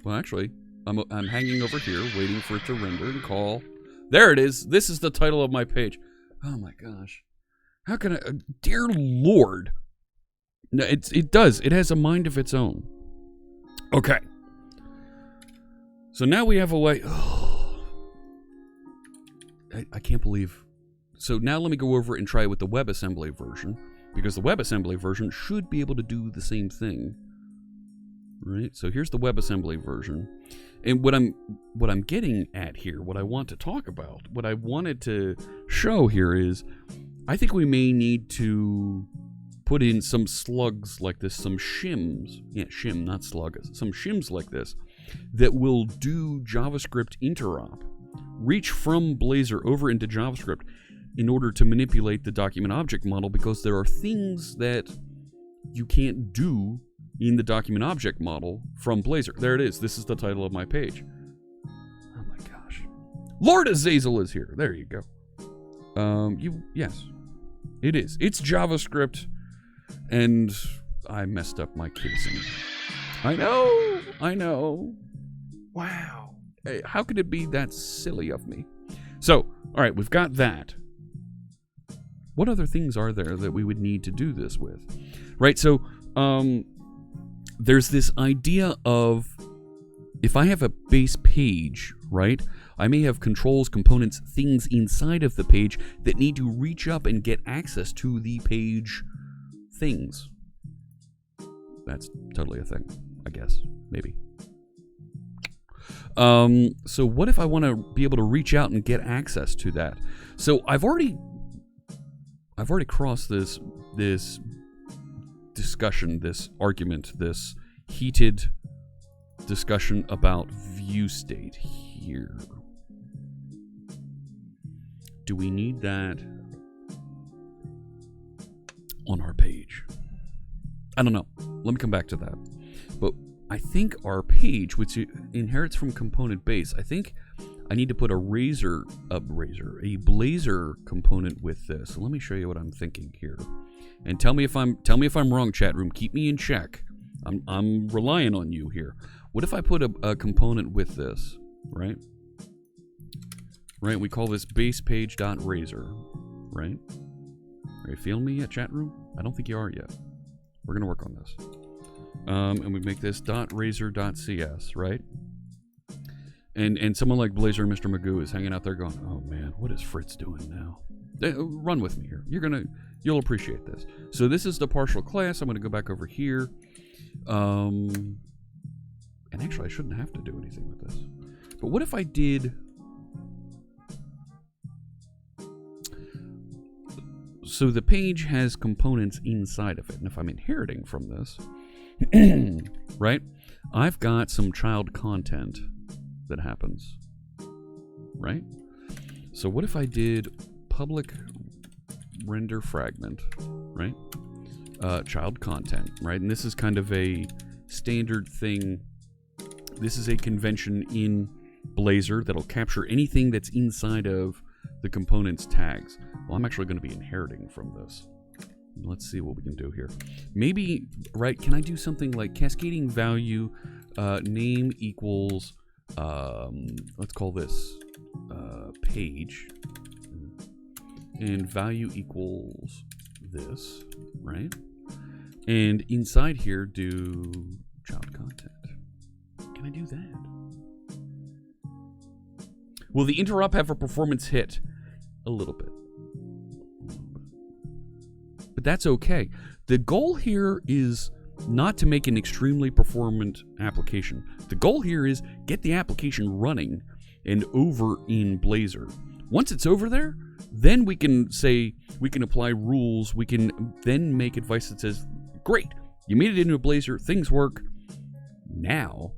Well, actually, I'm hanging over here, waiting for it to render and call. There it is. This is the title of my page. Oh my gosh. How can I... dear Lord. No, it does. It has a mind of its own. Okay. So now we have a way... I can't believe... So now let me go over and try it with the WebAssembly version, because the WebAssembly version should be able to do the same thing. Right? So here's the WebAssembly version. And what I'm getting at here, what I want to talk about, what I wanted to show here is, I think we may need to put in some slugs like this, some shims. Yeah, shim, not slug. Some shims like this that will do JavaScript interop, reach from Blazor over into JavaScript in order to manipulate the document object model, because there are things that you can't do in the document object model from Blazor. There it is. This is the title of my page. Oh my gosh. Lord Azazel is here. There you go. Yes. It is. It's JavaScript, and I messed up my casing. I know. Wow. Hey, how could it be that silly of me? So, all right, we've got that. What other things are there that we would need to do this with? Right, so, there's this idea of, if I have a base page, right, I may have controls, components, things inside of the page that need to reach up and get access to the page things. That's totally a thing, I guess. Maybe. So what if I want to be able to reach out and get access to that? So I've already crossed this discussion, this argument, this heated discussion about view state here. Do we need that on our page? I don't know. Let me come back to that. But I think our page, which inherits from component base, I think I need to put a Blazor component with this. So let me show you what I'm thinking here, and tell me if I'm wrong. Chat room, keep me in check. I'm relying on you here. What if I put a component with this, right? Right. We call this base page.razor, right? Are you feeling me yet, chat room? I don't think you are yet. We're gonna work on this. And we make this .razor.cs, right? And someone like Blazor and Mr. Magoo is hanging out there going, oh man, what is Fritz doing now? Run with me here. You'll appreciate this. So this is the partial class. I'm gonna go back over here. And actually I shouldn't have to do anything with this. But what if I did... So the page has components inside of it, and if I'm inheriting from this, right, I've got some child content that happens, right? So what if I did public render fragment, right? Child content, right? And this is kind of a standard thing. This is a convention in Blazor that'll capture anything that's inside of the components tags. Well, I'm actually going to be inheriting from this. Let's see what we can do here. Maybe, right, can I do something like cascading value, name equals, let's call this page, and value equals this, right? And inside here, do child content. Can I do that? Will the interrupt have a performance hit? A little bit. But that's okay. The goal here is not to make an extremely performant application. The goal here is get the application running and over in Blazor. Once it's over there, then we can apply rules. We can then make advice that says, great, you made it into Blazor, things work. Now,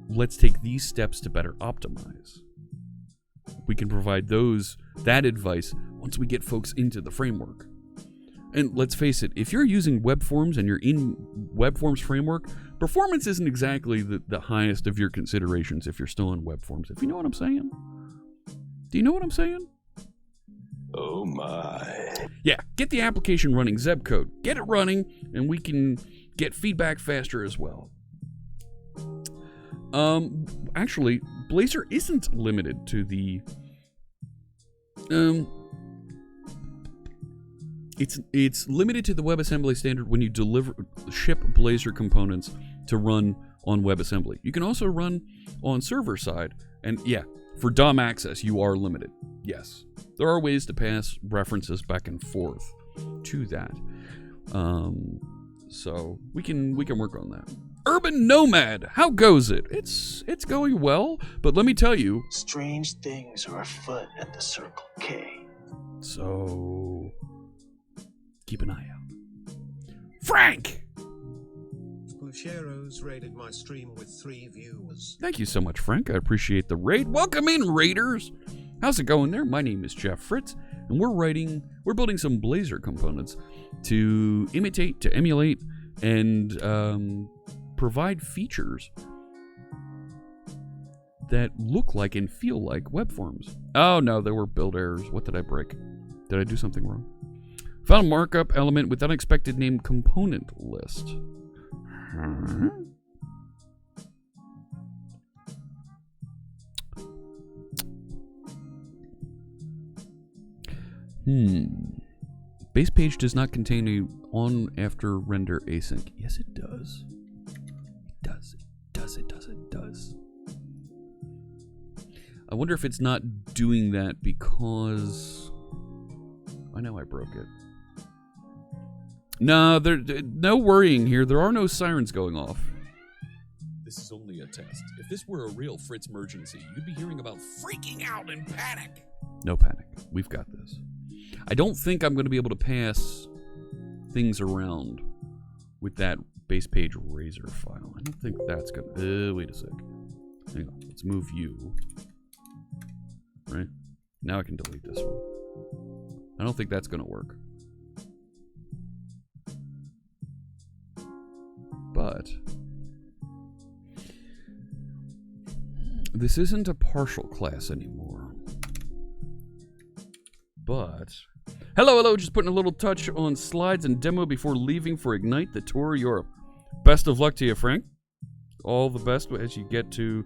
let's take these steps to better optimize. We can provide that advice once we get folks into the framework. And let's face it, if you're using web forms and you're in web forms framework, performance isn't exactly the highest of your considerations if you're still in web forms. If you know what I'm saying. Do you know what I'm saying? Oh my. Yeah, get the application running, Zeb code. Get it running, and we can get feedback faster as well. Actually, Blazor isn't limited to the... It's limited to the WebAssembly standard when you ship Blazor components to run on WebAssembly. You can also run on server side, and yeah, for DOM access, you are limited. Yes, there are ways to pass references back and forth to that. So we can work on that. Urban Nomad, how goes it? It's going well, but let me tell you, strange things are afoot at the Circle K. So keep an eye out. Frank! Bushero's raided my stream with 3 viewers. Thank you so much, Frank. I appreciate the raid. Welcome in, raiders! How's it going there? My name is Jeff Fritz, and we're building some Blazor components to imitate, to emulate, and provide features that look like and feel like web forms. Oh no, there were build errors. What did I break? Did I do something wrong? Found a markup element with unexpected name component list. Huh? Base page does not contain a on after render async. Yes, it does. It does. I wonder if it's not doing that because I know I broke it. No, no worrying here. There are no sirens going off. This is only a test. If this were a real Fritz emergency, you'd be hearing about freaking out and panic. No panic. We've got this. I don't think I'm going to be able to pass things around with that base page razor file. I don't think that's going to... wait a sec. Hang on. Let's move you. Right? Now I can delete this one. I don't think that's going to work. But... this isn't a partial class anymore. But... hello, just putting a little touch on slides and demo before leaving for Ignite the Tour Europe. Best of luck to you, Frank. All the best as you head to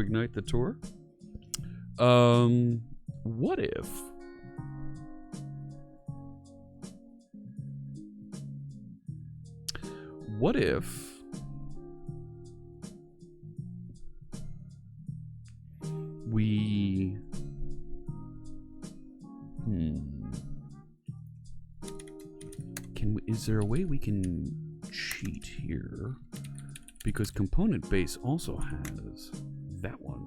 Ignite the Tour. What if... we... is there a way we can cheat here? Because component base also has that one.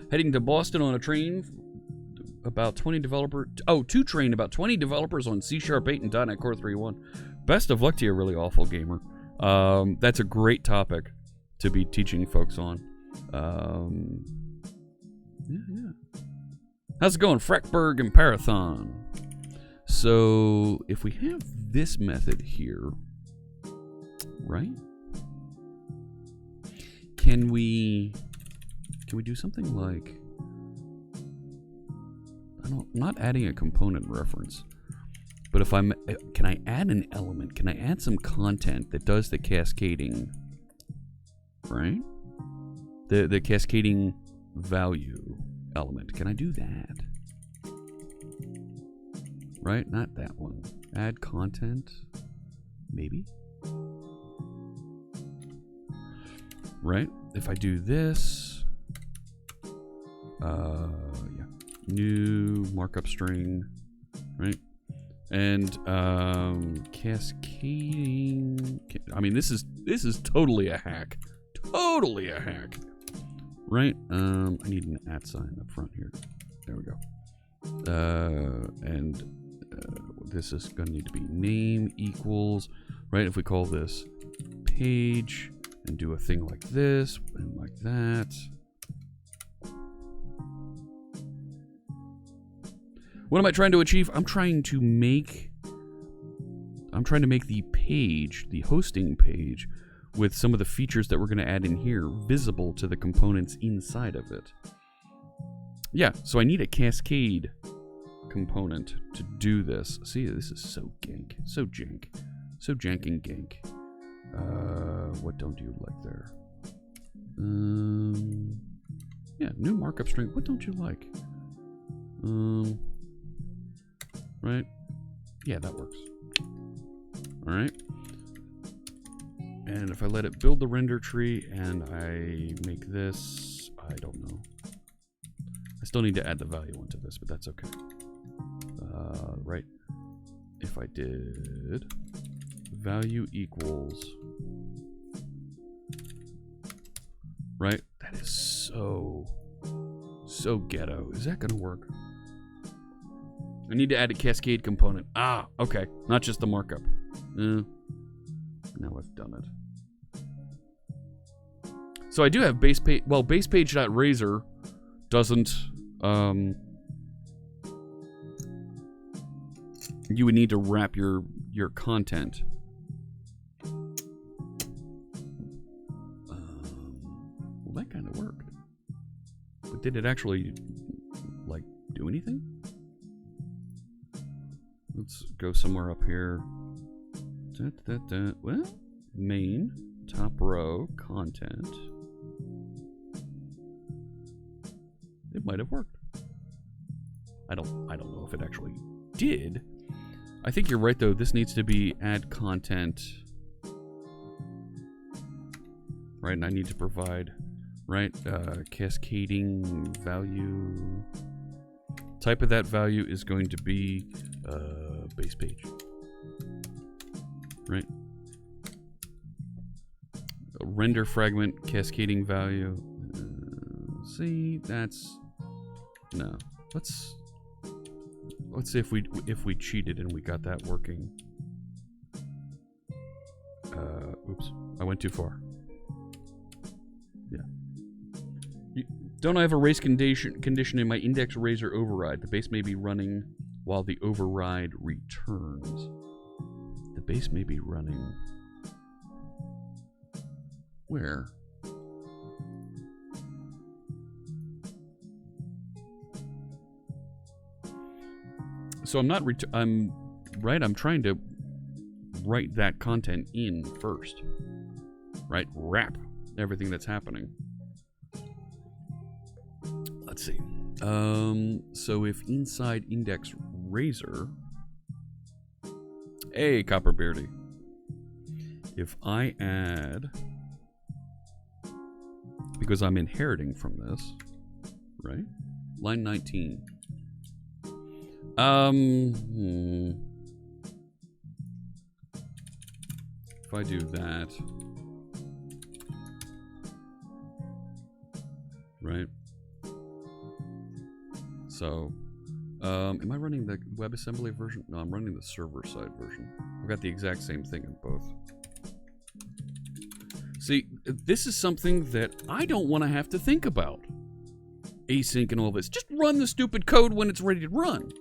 Heading to Boston on a train about 20 developers. Oh, to train about 20 developers on C# 8 and .NET Core 3.1. Best of luck to you, really awful gamer. That's a great topic to be teaching folks on. Yeah. How's it going, Freckberg and Parathon? So, if we have this method here, right? Can we do something like... I'm not adding a component reference, but if can I add an element? Can I add some content that does the cascading, right? The cascading value element. Can I do that? Right? Not that one. Add content. Maybe? Right? If I do this, yeah. New markup string, right? And cascading. I mean, this is totally a hack. Totally a hack. Right? I need an @ sign up front here. There we go. And this is going to need to be name equals, right? If we call this page and do a thing like this and like that. What am I trying to achieve? I'm trying to make the page, the hosting page, with some of the features that we're going to add in here visible to the components inside of it. Yeah, so I need a cascade component to do this. See, this is so gank, so jank, so jank and gank. What don't you like there? Yeah, new markup string. What don't you like? Right? Yeah, that works. All right. And if I let it build the render tree and I make this, I don't know. I still need to add the value onto this, but that's okay. Right. If I did value equals, right? That is so ghetto. Is that gonna work? I need to add a cascade component. Ah, okay. Not just the markup. Now I've done it. So I do have base page. Well, basepage.razor doesn't. You would need to wrap your content. Well, that kind of worked. But did it actually, like, do anything? Let's go somewhere up here. Well, main, top row, content. It might have worked. I don't know if it actually did. I think you're right though. This needs to be add content, right? And I need to provide, right, cascading value. Type of that value is going to be base page, right? A render fragment cascading value. See, that's no. Let's see if we cheated and we got that working. Oops, I went too far. Yeah. Don't I have a race condition in my index razor override? The base may be running while the override returns. The base may be running. Where? So I'm not. I'm right. I'm trying to write that content in first. Right. Wrap everything that's happening. Let's see. So if inside index razor, hey Copperbeardy, if I add, because I'm inheriting from this, right? Line 19. If I do that, right? So, am I running the WebAssembly version? No, I'm running the server-side version. I've got the exact same thing in both. See, this is something that I don't want to have to think about. Async and all this. Just run the stupid code when it's ready to run.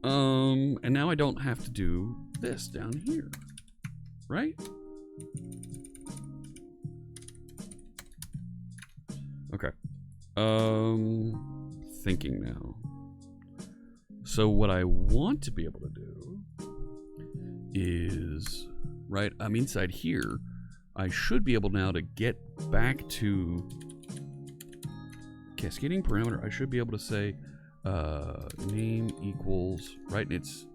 And now I don't have to do this down here. Right? Okay. Thinking now. So what I want to be able to do is, right, I'm inside here. I should be able now to get back to cascading parameter. I should be able to say name equals, right, and it's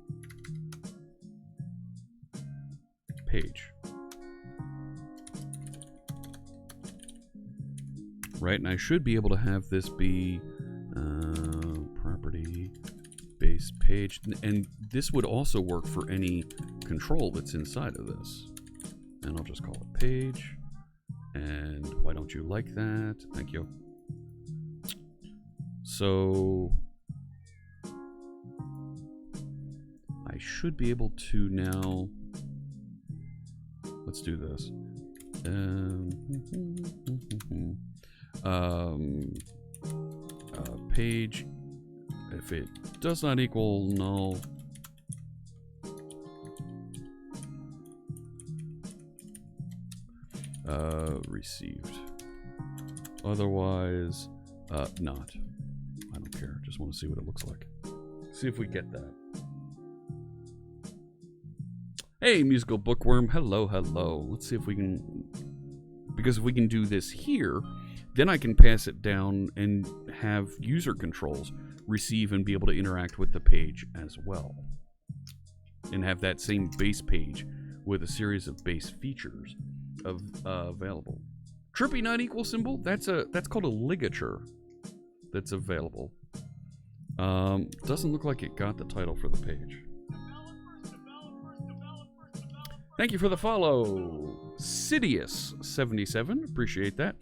page. Right, and I should be able to have this be property base page, and this would also work for any control that's inside of this. And I'll just call it page. And why don't you like that? Thank you. So I should be able to now. Let's do this. Page, if it does not equal null, received. Otherwise, not. I don't care. Just want to see what it looks like. See if we get that. Hey, musical bookworm. Hello, hello. Let's see if we can. Because if we can do this here, then I can pass it down and have user controls receive and be able to interact with the page as well. And have that same base page with a series of base features available. Trippy not equal symbol, that's called a ligature that's available. Doesn't look like it got the title for the page. Thank you for the follow, Sidious77. Appreciate that.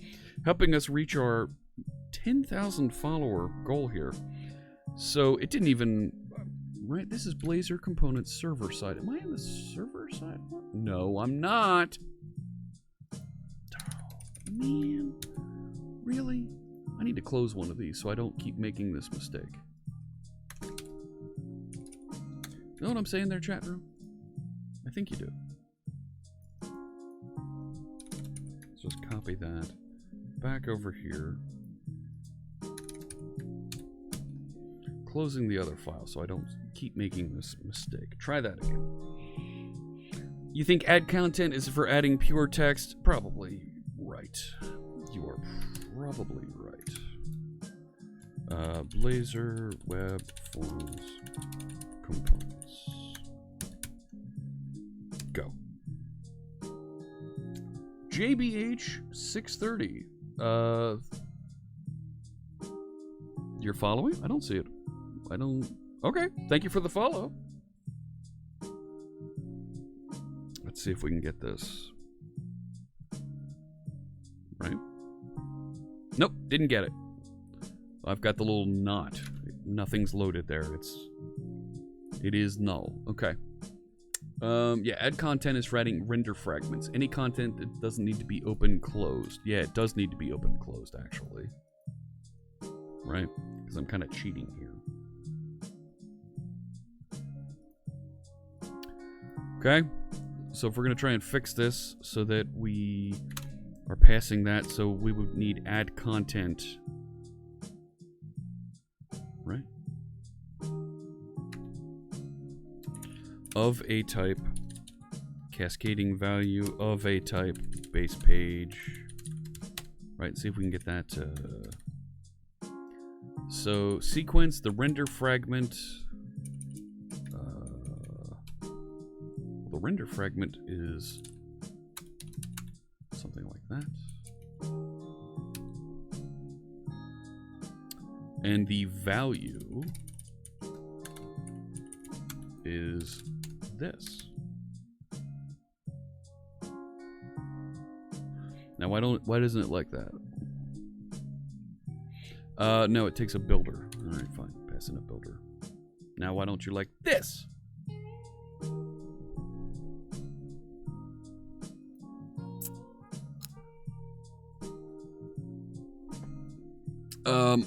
Helping us reach our 10,000 follower goal here. So it didn't even, right? This is Blazor components server side. Am I on the server side? No, I'm not. Oh, man, really? I need to close one of these so I don't keep making this mistake. You know what I'm saying there, chat room? I think you do. Let's just copy that back over here. Closing the other file so I don't keep making this mistake. Try that again. You think add content is for adding pure text? Probably right. You are probably right. Blazor web forms components. Go. JBH 630. You're following? I don't see it. I don't. Okay. Thank you for the follow. Let's see if we can get this. Right? Nope, didn't get it. I've got the little knot. Nothing's loaded there. It is null. Okay. Yeah, add content is writing render fragments. Any content that doesn't need to be open closed. Yeah, it does need to be open closed actually. Right? Because I'm kind of cheating here. Okay. So if we're going to try and fix this so that we are passing that, so we would need add content. Right? Of a type, cascading value of a type, base page. Right, see if we can get that. So sequence, the render fragment. The render fragment is something like that. And the value is this. Now why doesn't it like that? No, it takes a builder. Alright, fine. Pass in a builder. Now why don't you like this?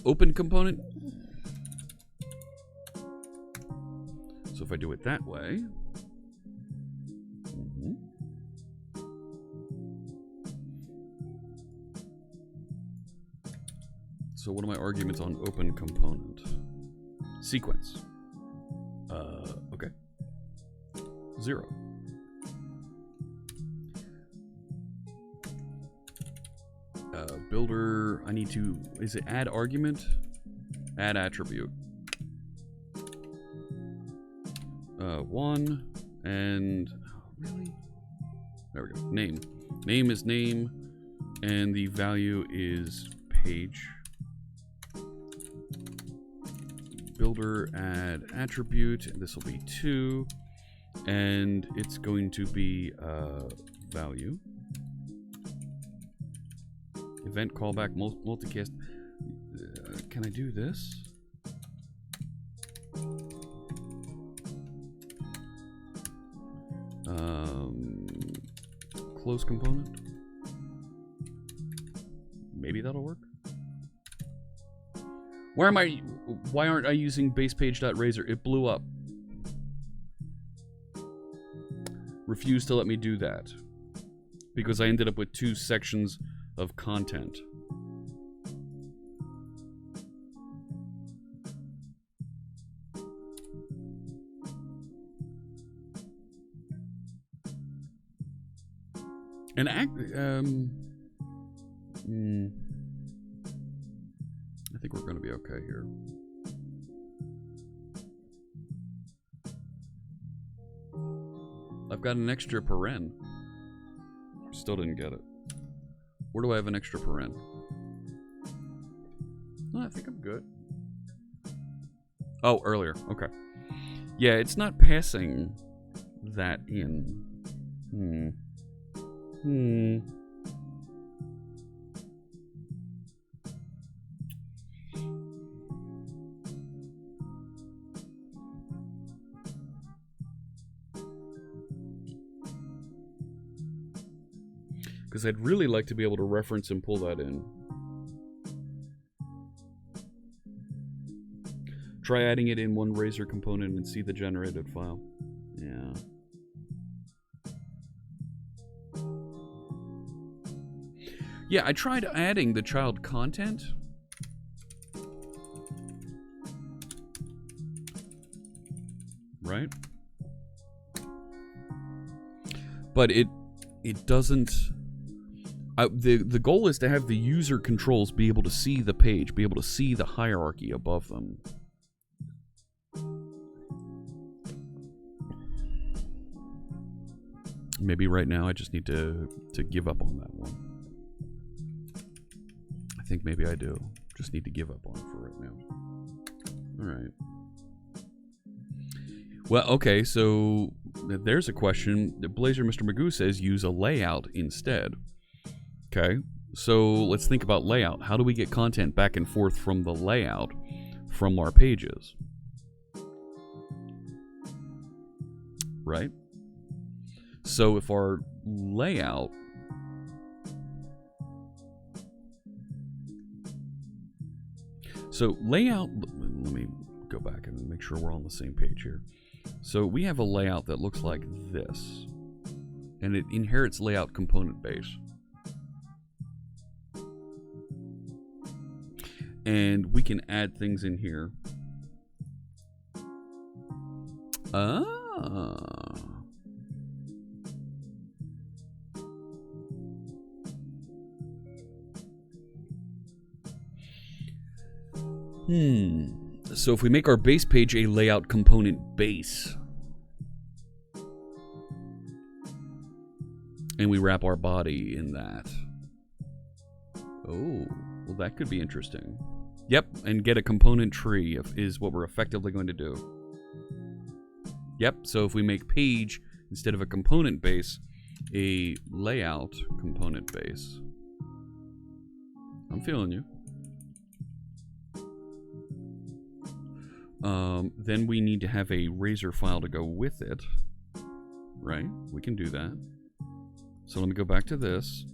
Open component. So if I do it that way. So what are my arguments on open component? Sequence. Okay. 0. Builder, I need to, is it add argument? Add attribute. 1, and, oh, really? There we go, name. Name is name, and the value is page. Builder, add attribute, and this will be 2, and it's going to be value. Event callback multicast. Can I do this? Close component. Maybe that'll work. Why aren't I using basepage.razor? It blew up. Refused to let me do that because I ended up with 2 sections of content. And I think we're going to be okay here. I've got an extra paren. Still didn't get it. Where do I have an extra paren? Oh, I think I'm good. Oh, earlier. Okay. Yeah, it's not passing that in. Because I'd really like to be able to reference and pull that in. Try adding it in one Razor component and see the generated file. Yeah. Yeah, I tried adding the child content. Right? But it doesn't... the goal is to have the user controls be able to see the page, be able to see the hierarchy above them. Maybe right now I just need to give up on that one. I think maybe I do. Just need to give up on it for right now. Alright. Well, okay, so there's a question. Blazor Mr. Magoo says use a layout instead. Okay, so let's think about layout. How do we get content back and forth from the layout from our pages? Right? So if our layout... So layout... Let me go back and make sure we're on the same page here. So we have a layout that looks like this. And it inherits layout component base. And we can add things in here. So if we make our base page a layout component base, and we wrap our body in that. Oh, well that could be interesting. Yep, and get a component tree is what we're effectively going to do. Yep, so if we make page instead of a component base, a layout component base. I'm feeling you. Then we need to have a Razor file to go with it. Right? We can do that. So let me go back to this.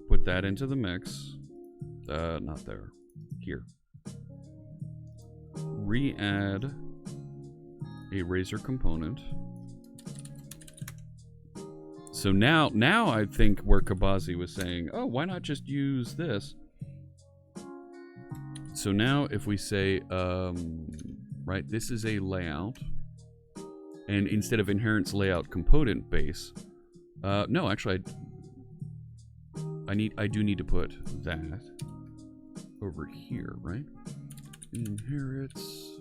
Put that into the mix. Not there. Here. Re-add a Razor component. So now I think where Kabazi was saying, oh, why not just use this? So now if we say, right, this is a layout, and instead of inherits layout component base, no, actually, I do need to put that over here, right? Inherits,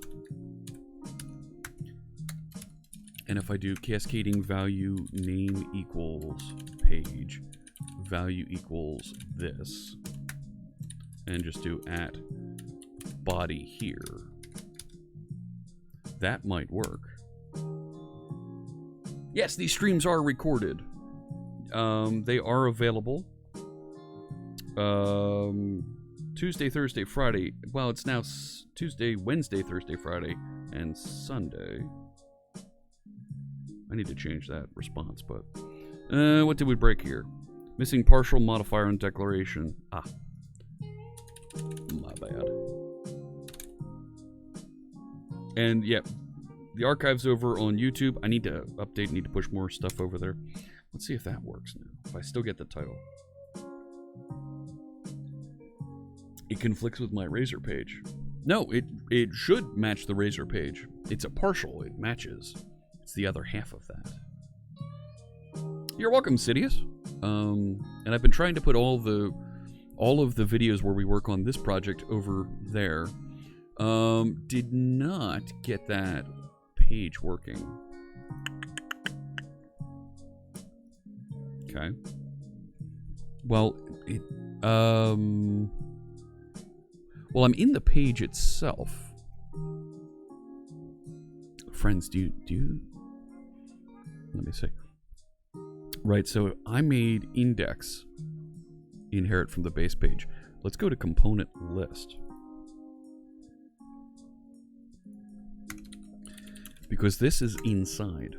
and if I do cascading value name equals page, value equals this, and just do at body here, that might work. Yes, these streams are recorded. They are available. Tuesday, Thursday, Friday. Well, it's now Tuesday, Wednesday, Thursday, Friday, and Sunday. I need to change that response, but... what did we break here? Missing partial modifier and declaration. Ah. My bad. And, yeah, the archive's over on YouTube. I need to update, need to push more stuff over there. Let's see if that works now. If I still get the title. It conflicts with my Razor page. No, it should match the Razor page. It's a partial. It matches. It's the other half of that. You're welcome, Sidious. And I've been trying to put all of the videos where we work on this project over there. Did not get that page working. Okay. Well, well, I'm in the page itself. Friends, do you let me see. Right, so I made index inherit from the base page. Let's go to component list. Because this is inside.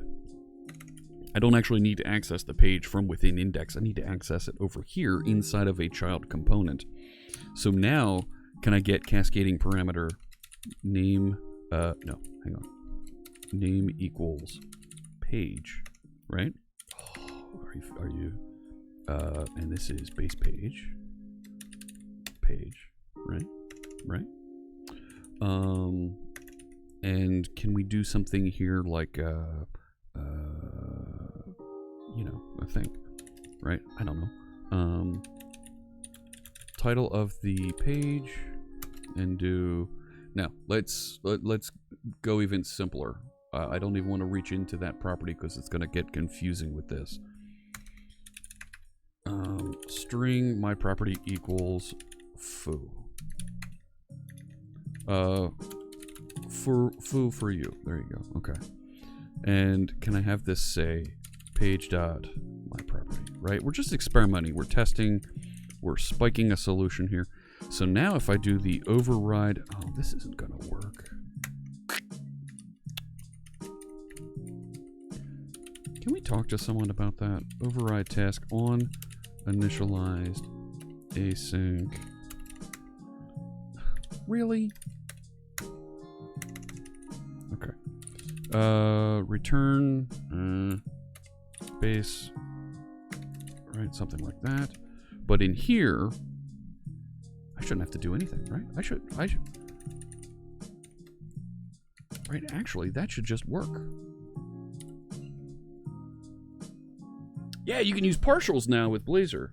I don't actually need to access the page from within index. I need to access it over here inside of a child component. So now, can I get cascading parameter name, no, hang on. Name equals page, right? Oh, are you, and this is base page, right? Right? And can we do something here like, you know, I think. right? I don't know. Title of the page, and do. Now let's go even simpler. I don't even want to reach into that property because it's going to get confusing with this. String my property equals foo. For you. There you go. Okay. And can I have this say page dot my property? Right. We're just experimenting. We're testing. We're spiking a solution here. So now if I do the override, oh, this isn't gonna work. Can we talk to someone about that? Override task on initialized async. Really? Okay. Return base, right? Something like that. But in here, I shouldn't have to do anything, right? I should. Right, actually, that should just work. Yeah, you can use partials now with Blazor.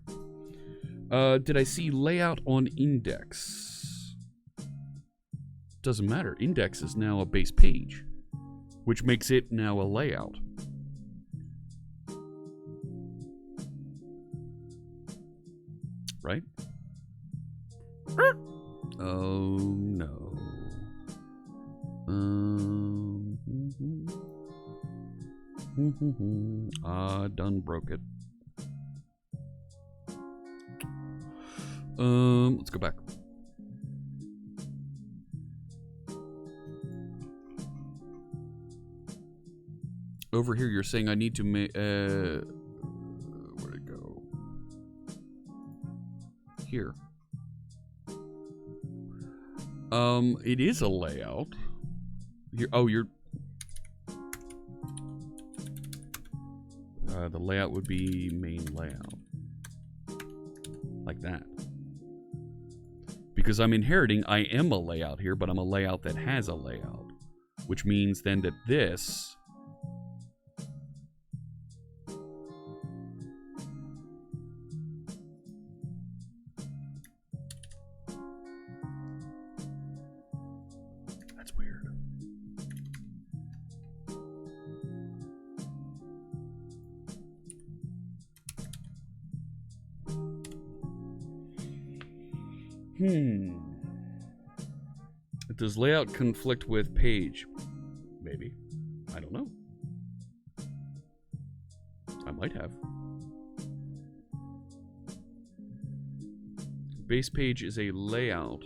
Did I see layout on index? Doesn't matter. Index is now a base page, which makes it now a layout. Right? Oh no. Done broke it. Let's go back. Over here, you're saying I need to make. Where'd it go? Here. It is a layout. Here, oh, you're. The layout would be main layout. Like that. Because I'm inheriting, I am a layout here, but I'm a layout that has a layout. Which means then that this. That's weird. Does layout conflict with page? Maybe. I don't know. I might have. Base page is a layout.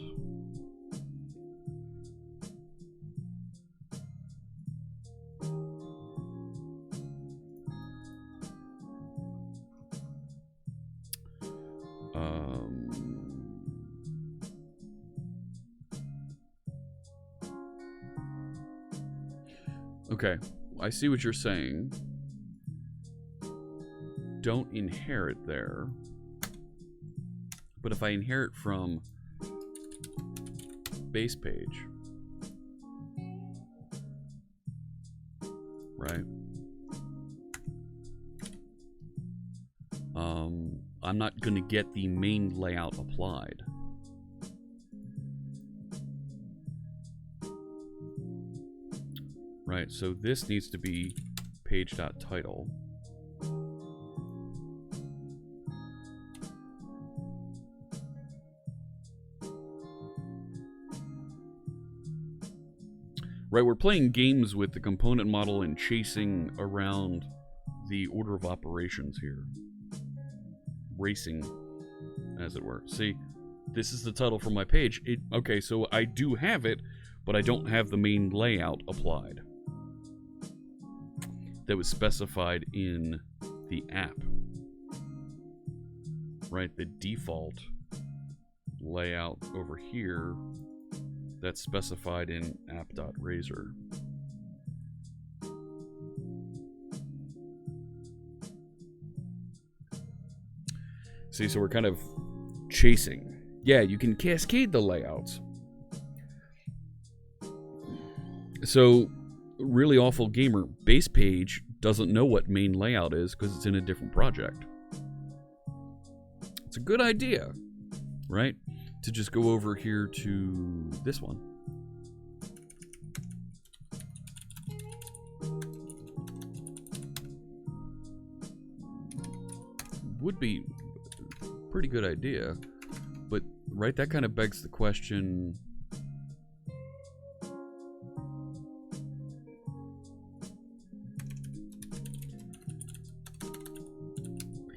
Okay, I see what you're saying. Don't inherit there. But if I inherit from base page, right? I'm not going to get the main layout applied. Right, so this needs to be page.title. Right, we're playing games with the component model and chasing around the order of operations here. Racing, as it were. See, this is the title for my page. Okay, so I do have it, but I don't have the main layout applied. That was specified in the app. Right, the default layout over here, that's specified in app.razor. See, so we're kind of chasing. Yeah, you can cascade the layouts. So, really awful gamer, base page doesn't know what main layout is because it's in a different project. It's a good idea, right? To just go over here to this one. Would be a pretty good idea, but right, that kind of begs the question.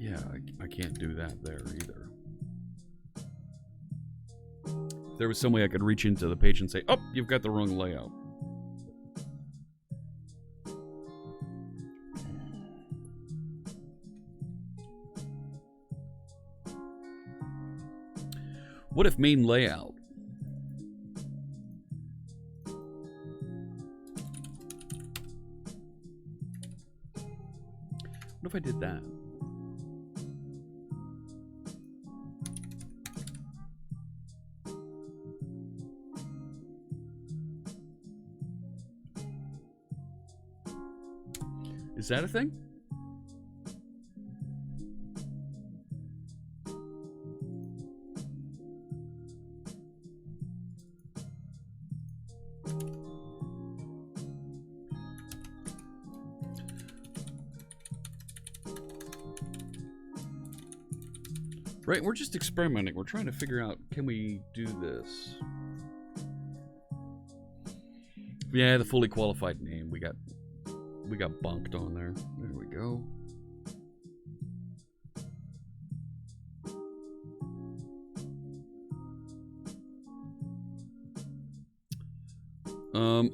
Yeah, I can't do that there either. If there was some way I could reach into the page and say, oh, you've got the wrong layout. What if main layout? What if I did that? Is that a thing? Right, we're just experimenting. We're trying to figure out, can we do this? Yeah, the fully qualified name. We got bonked on there. There we go.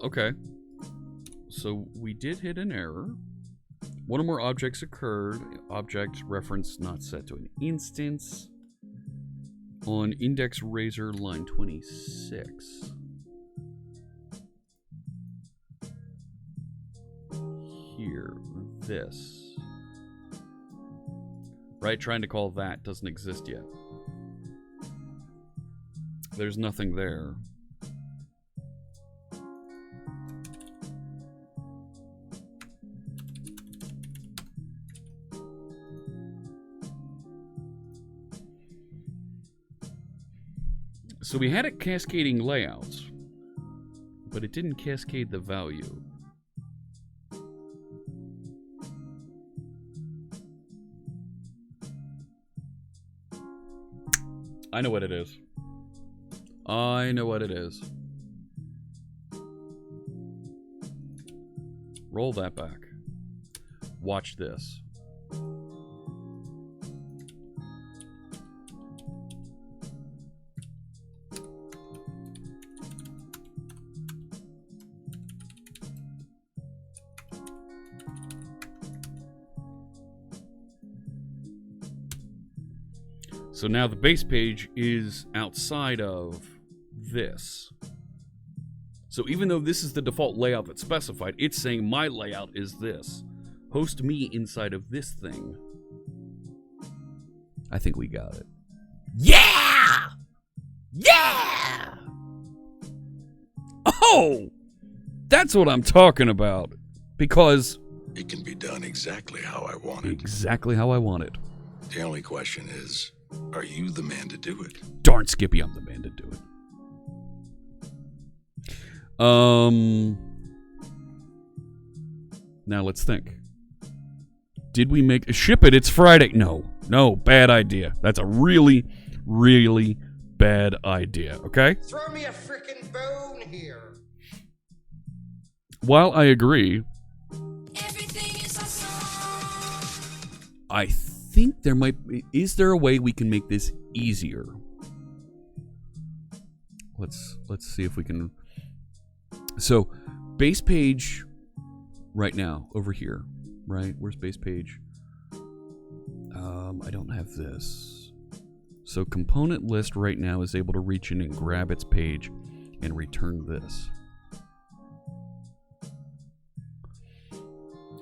Okay. So we did hit an error. One or more objects occurred. Object reference not set to an instance. On index razor line 26. Here, this. Right, trying to call that doesn't exist yet. There's nothing there. So we had it cascading layouts, but it didn't cascade the value. I know what it is. I know what it is. Roll that back. Watch this. So now the base page is outside of this. So even though this is the default layout that's specified, it's saying my layout is this. Host me inside of this thing. I think we got it. Yeah! Yeah! Oh! That's what I'm talking about. Because it can be done exactly how I want it. Exactly how I want it. The only question is, are you the man to do it? Darn Skippy, I'm the man to do it. Now let's think. Did we ship it? It's Friday. No, bad idea. That's a really, really bad idea, okay? Throw me a frickin' bone here. While I agree, Everything is awesome. I think there might be, is there a way we can make this easier? Let's see if we can. So, base page right now over here, right? Where's base page? I don't have this. So component list right now is able to reach in and grab its page and return this.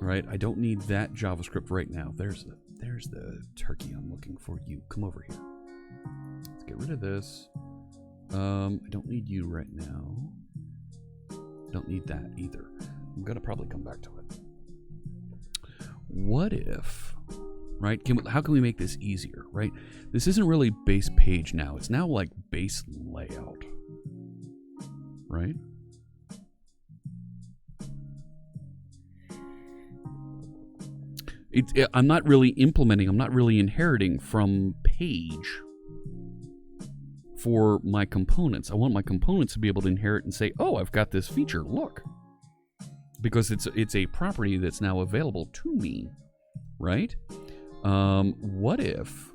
Right? I don't need that JavaScript right now. There's the turkey I'm looking for. You come over here. Let's get rid of this. I don't need you right now. Don't need that either. I'm gonna probably come back to it. What if right? How can we make this easier, right? This isn't really base page now. It's now like base layout, right? I'm not really implementing, I'm not really inheriting from page for my components. I want my components to be able to inherit and say, oh, I've got this feature, look. Because it's a property that's now available to me, right? What if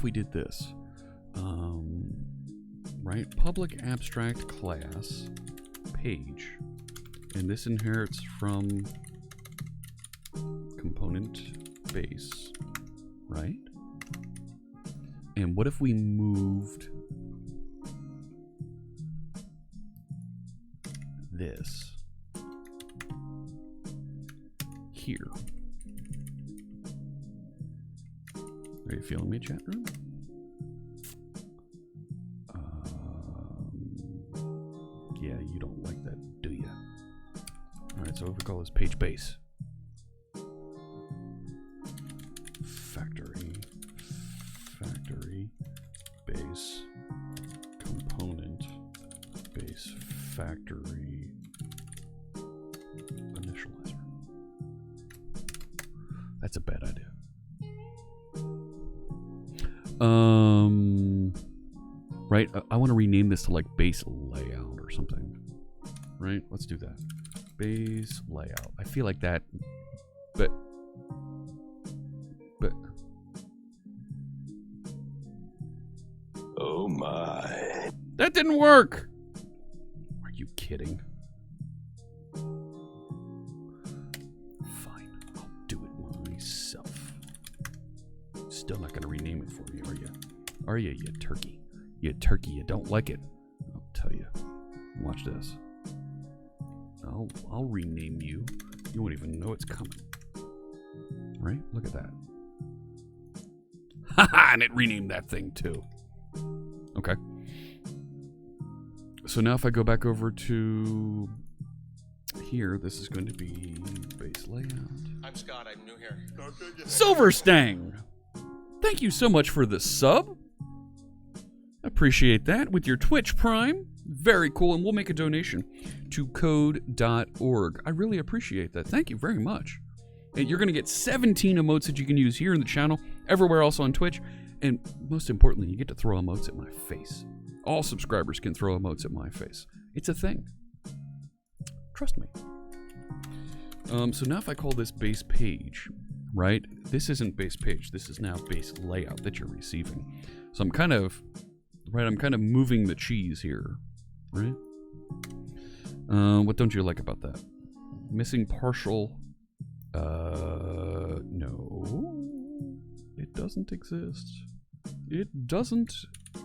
we did this? Right, public abstract class page, and this inherits from component base, right? And what if we moved this here? Are you feeling me, chat room? Yeah, you don't like that, do you? All right, so what we call this page base. Factory base component base factory initializer. That's a bad idea. Right, I want to rename this to like base layout or something. Right, let's do that. Base layout. I feel like that, but Oh my. that didn't work. Are you kidding? Fine, I'll do it myself. Still not gonna rename it for me, are you? Are you, you turkey? You turkey, you don't like it. I'll tell you. Watch this. I'll rename you. You won't even know it's coming. Right? Look at that. Haha, and it renamed that thing too. Okay. So now if I go back over to here, this is going to be base layout. I'm Scott. I'm new here. Silverstang! Thank you so much for the sub. Appreciate that with your Twitch Prime. Very cool, and we'll make a donation to code.org. I really appreciate that. Thank you very much. And you're going to get 17 emotes that you can use here in the channel, everywhere else on Twitch, and most importantly, you get to throw emotes at my face. All subscribers can throw emotes at my face. It's a thing. Trust me. So now if I call this base page, right? This isn't base page. This is now base layout that you're receiving. So I'm kind of moving the cheese here, right? What don't you like about that? Missing partial. No. It doesn't exist. It doesn't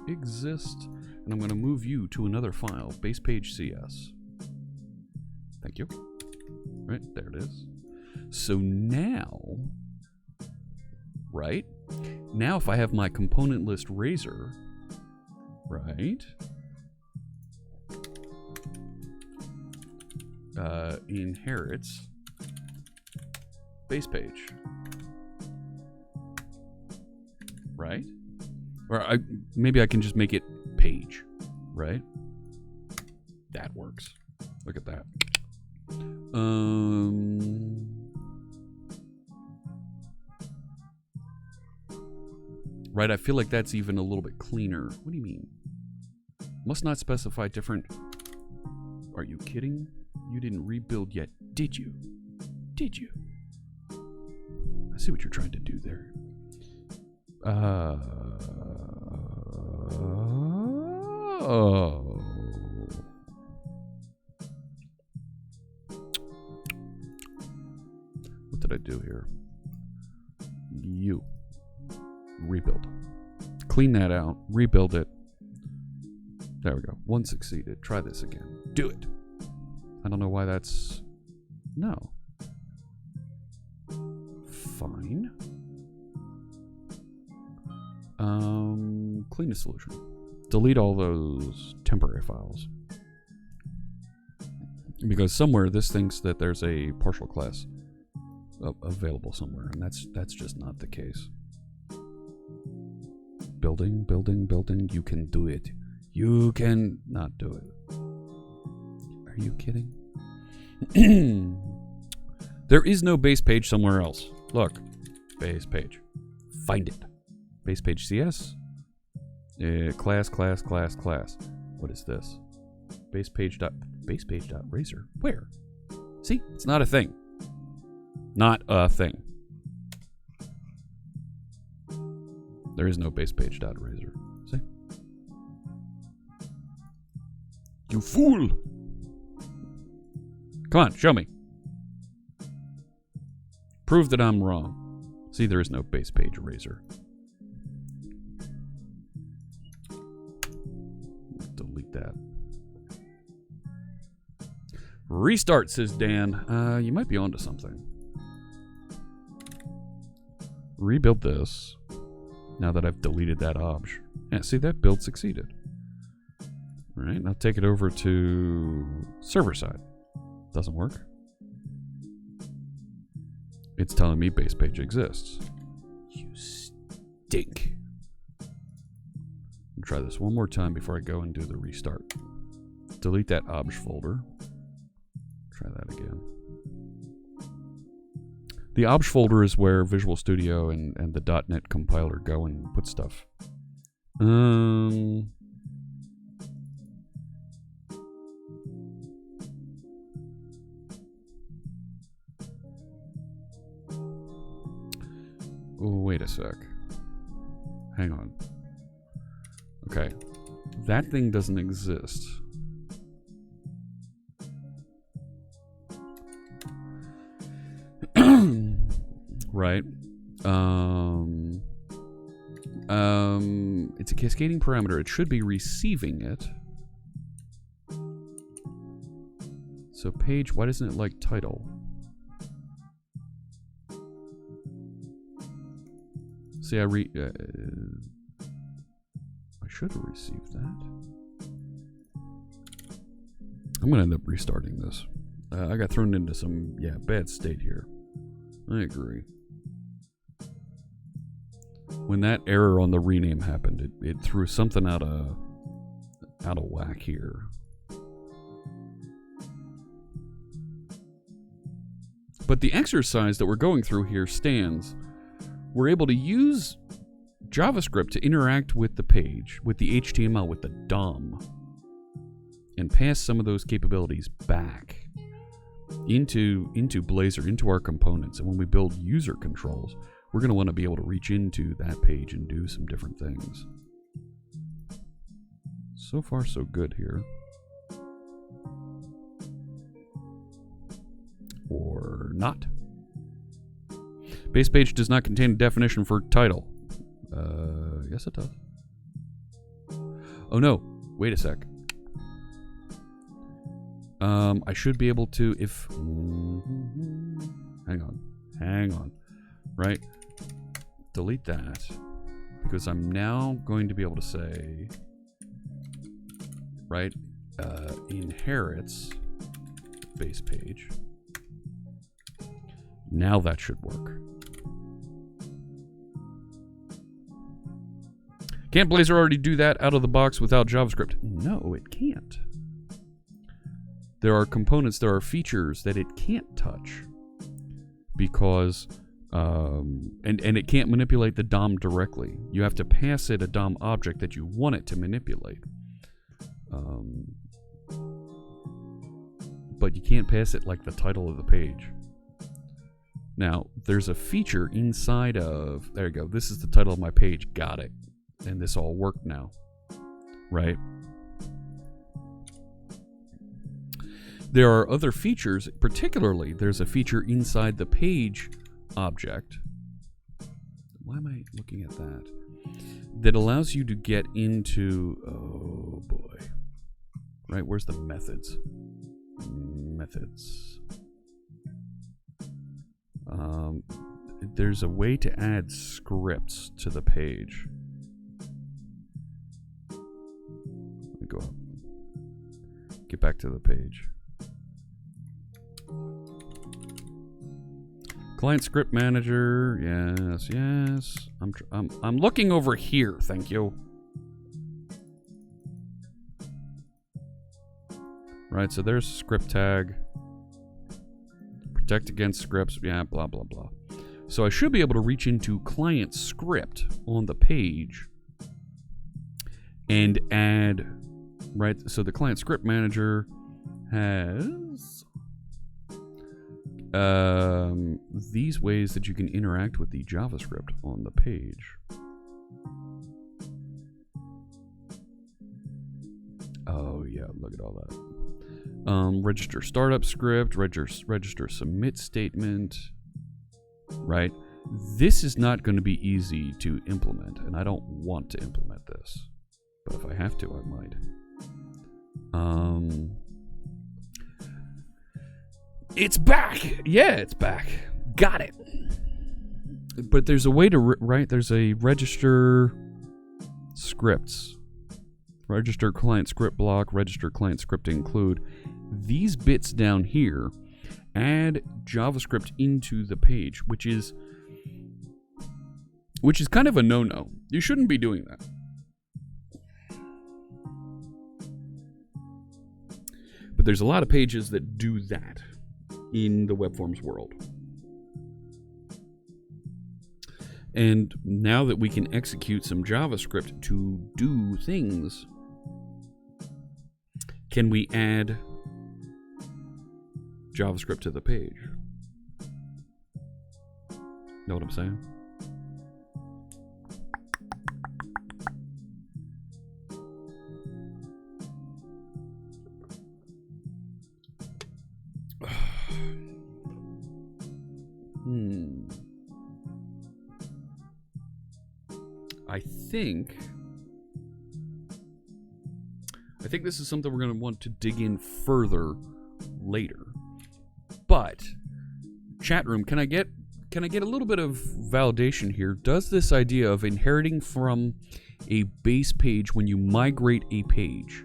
exist. And I'm going to move you to another file, base page CS. Thank you. Right, there it is. So now, right? Now if I have my component list razor, right? Inherits base page. Right? Or maybe I can just make it page, right? That works. Look at that. Right, I feel like that's even a little bit cleaner. What do you mean? Must not specify different. Are you kidding? You didn't rebuild yet, did you? Did you? I see what you're trying to do there. Oh. What did I do here? You. Rebuild. Clean that out. Rebuild it. There we go. One succeeded. Try this again. Do it. I don't know why that's... No. Fine. Clean the solution. Delete all those temporary files. Because somewhere this thinks that there's a partial class available somewhere, and that's just not the case. Building, building, building. You can do it. You can not do it. Are you kidding? There is no base page somewhere else. Look, base page. Find it. Base page CS. Class, class, class, class. What is this? Base page dot Razor. Where? See, it's not a thing. Not a thing. There is no base page dot Razor. See? You fool! Come on, show me. Prove that I'm wrong. See, there is no base page Razor. Delete that. Restart, says Dan. You might be onto something. Rebuild this. Now that I've deleted that obj. Yeah, see, that build succeeded. Alright, now take it over to server side. Doesn't work. It's telling me base page exists. You stink. I'll try this one more time before I go and do the restart. Delete that obj folder. Try that again. The obj folder is where Visual Studio and the .NET compiler go and put stuff. Oh, wait a sec. Hang on. Okay. That thing doesn't exist. Right. It's a cascading parameter. It should be receiving it. So page, why doesn't it like title? See, I should have received that. I'm gonna end up restarting this. I got thrown into some, bad state here. I agree. When that error on the rename happened, it threw something out of whack here. But the exercise that we're going through here stands. We're able to use JavaScript to interact with the page, with the HTML, with the DOM, and pass some of those capabilities back into Blazor, into our components. And when we build user controls, we're going to want to be able to reach into that page and do some different things. So far, so good here. Or not. Base page does not contain a definition for title. Yes, it does. Oh no, wait a sec. I should be able to, if... Hang on. Right? Delete that. Because I'm now going to be able to say... Right? Inherits base page. Now that should work. Can't Blazor already do that out of the box without JavaScript? No, it can't. There are components, there are features that it can't touch because, and it can't manipulate the DOM directly. You have to pass it a DOM object that you want it to manipulate. But you can't pass it like the title of the page. Now, there's a feature inside of, there you go, this is the title of my page, got it. And this all worked now, right? There are other features, particularly there's a feature inside the page object. Why am I looking at that? That allows you to get into, oh boy. Right, where's the methods? Methods. There's a way to add scripts to the page. Let me go up. Get back to the page. Client script manager. Yes, yes. I'm looking over here. Thank you. Right, so there's script tag. Protect against scripts. Yeah, blah, blah, blah. So I should be able to reach into client script on the page and add, right? So the client script manager has these ways that you can interact with the JavaScript on the page. Oh yeah, look at all that. Register startup script, register submit statement, right? This is not going to be easy to implement, and I don't want to implement this. But if I have to, I might. It's back! Yeah, it's back. Got it. But there's a way to, right? There's a register scripts. Register client script block, register client script include. These bits down here add JavaScript into the page, which is kind of a no-no. You shouldn't be doing that. But there's a lot of pages that do that in the web forms world. And now that we can execute some JavaScript to do things, can we add JavaScript to the page? Know what I'm saying? I think this is something we're going to want to dig in further later. But chat room, can I get a little bit of validation here? Does this idea of inheriting from a base page when you migrate a page,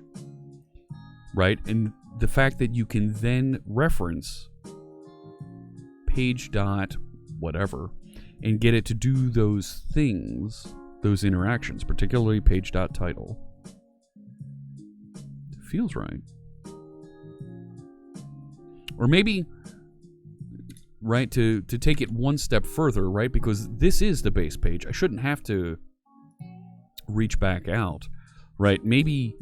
right? And the fact that you can then reference page dot whatever and get it to do those things, those interactions, particularly page dot title. It feels right. Or maybe, right, to take it one step further, right? Because this is the base page. I shouldn't have to reach back out, right? Maybe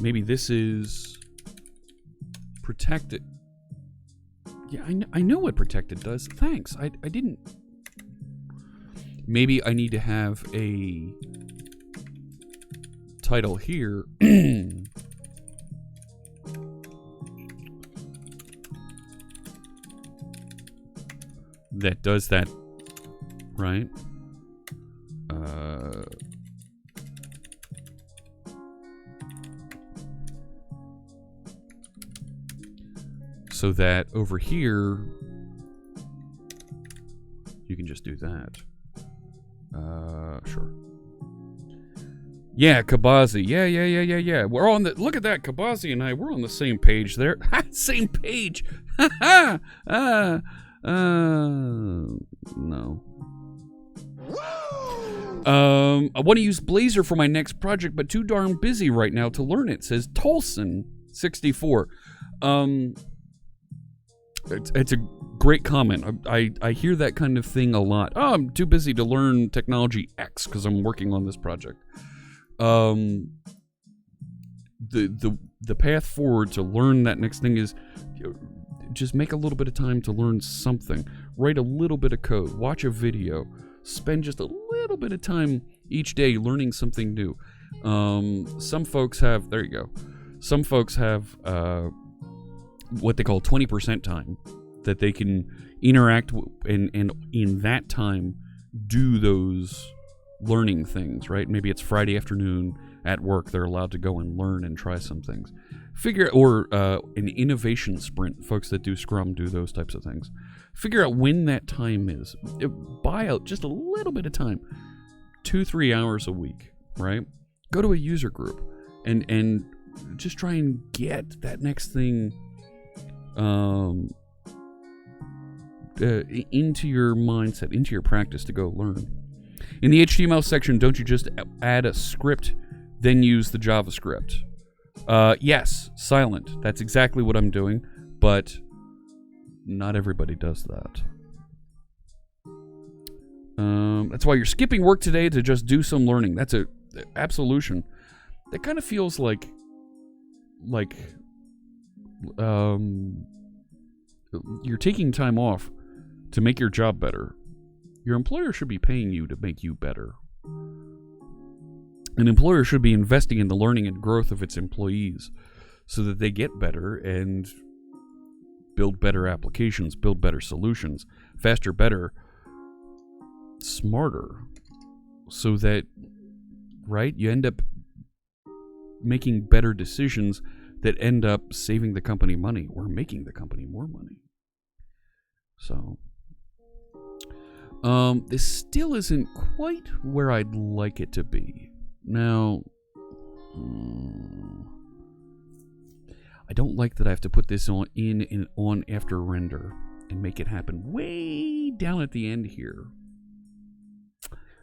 this is protected. Yeah, I know what protected does. Thanks. I didn't. Maybe I need to have a title here. That does that, right? So that over here, you can just do that. Sure. Yeah, Kabazi. Yeah. We're on the, look at that, Kabazi and I, we're on the same page there. Same page. No. I want to use Blazor for my next project, but too darn busy right now to learn it, says Tolson64. It's a great comment. I hear that kind of thing a lot. Oh, I'm too busy to learn technology X because I'm working on this project. The path forward to learn that next thing is just make a little bit of time to learn something. Write a little bit of code. Watch a video. Spend just a little bit of time each day learning something new. Some folks have, there you go. Some folks have what they call 20% time that they can interact and in that time do those learning things, right? Maybe it's Friday afternoon at work. They're allowed to go and learn and try some things. Or an innovation sprint. Folks that do Scrum do those types of things. Figure out when that time is. Buy out just a little bit of time. 2-3 hours a week, right? Go to a user group and just try and get that next thing into your mindset, into your practice to go learn. In the HTML section, don't you just add a script, then use the JavaScript? Yes, silent. That's exactly what I'm doing, but not everybody does that. That's why you're skipping work today to just do some learning. That's a absolution. That kind of feels like you're taking time off to make your job better. Your employer should be paying you to make you better. An employer should be investing in the learning and growth of its employees so that they get better and build better applications, build better solutions, faster, better, smarter, so that, right, you end up making better decisions that end up saving the company money or making the company more money. So, this still isn't quite where I'd like it to be. Now, I don't like that I have to put this on after render and make it happen way down at the end here.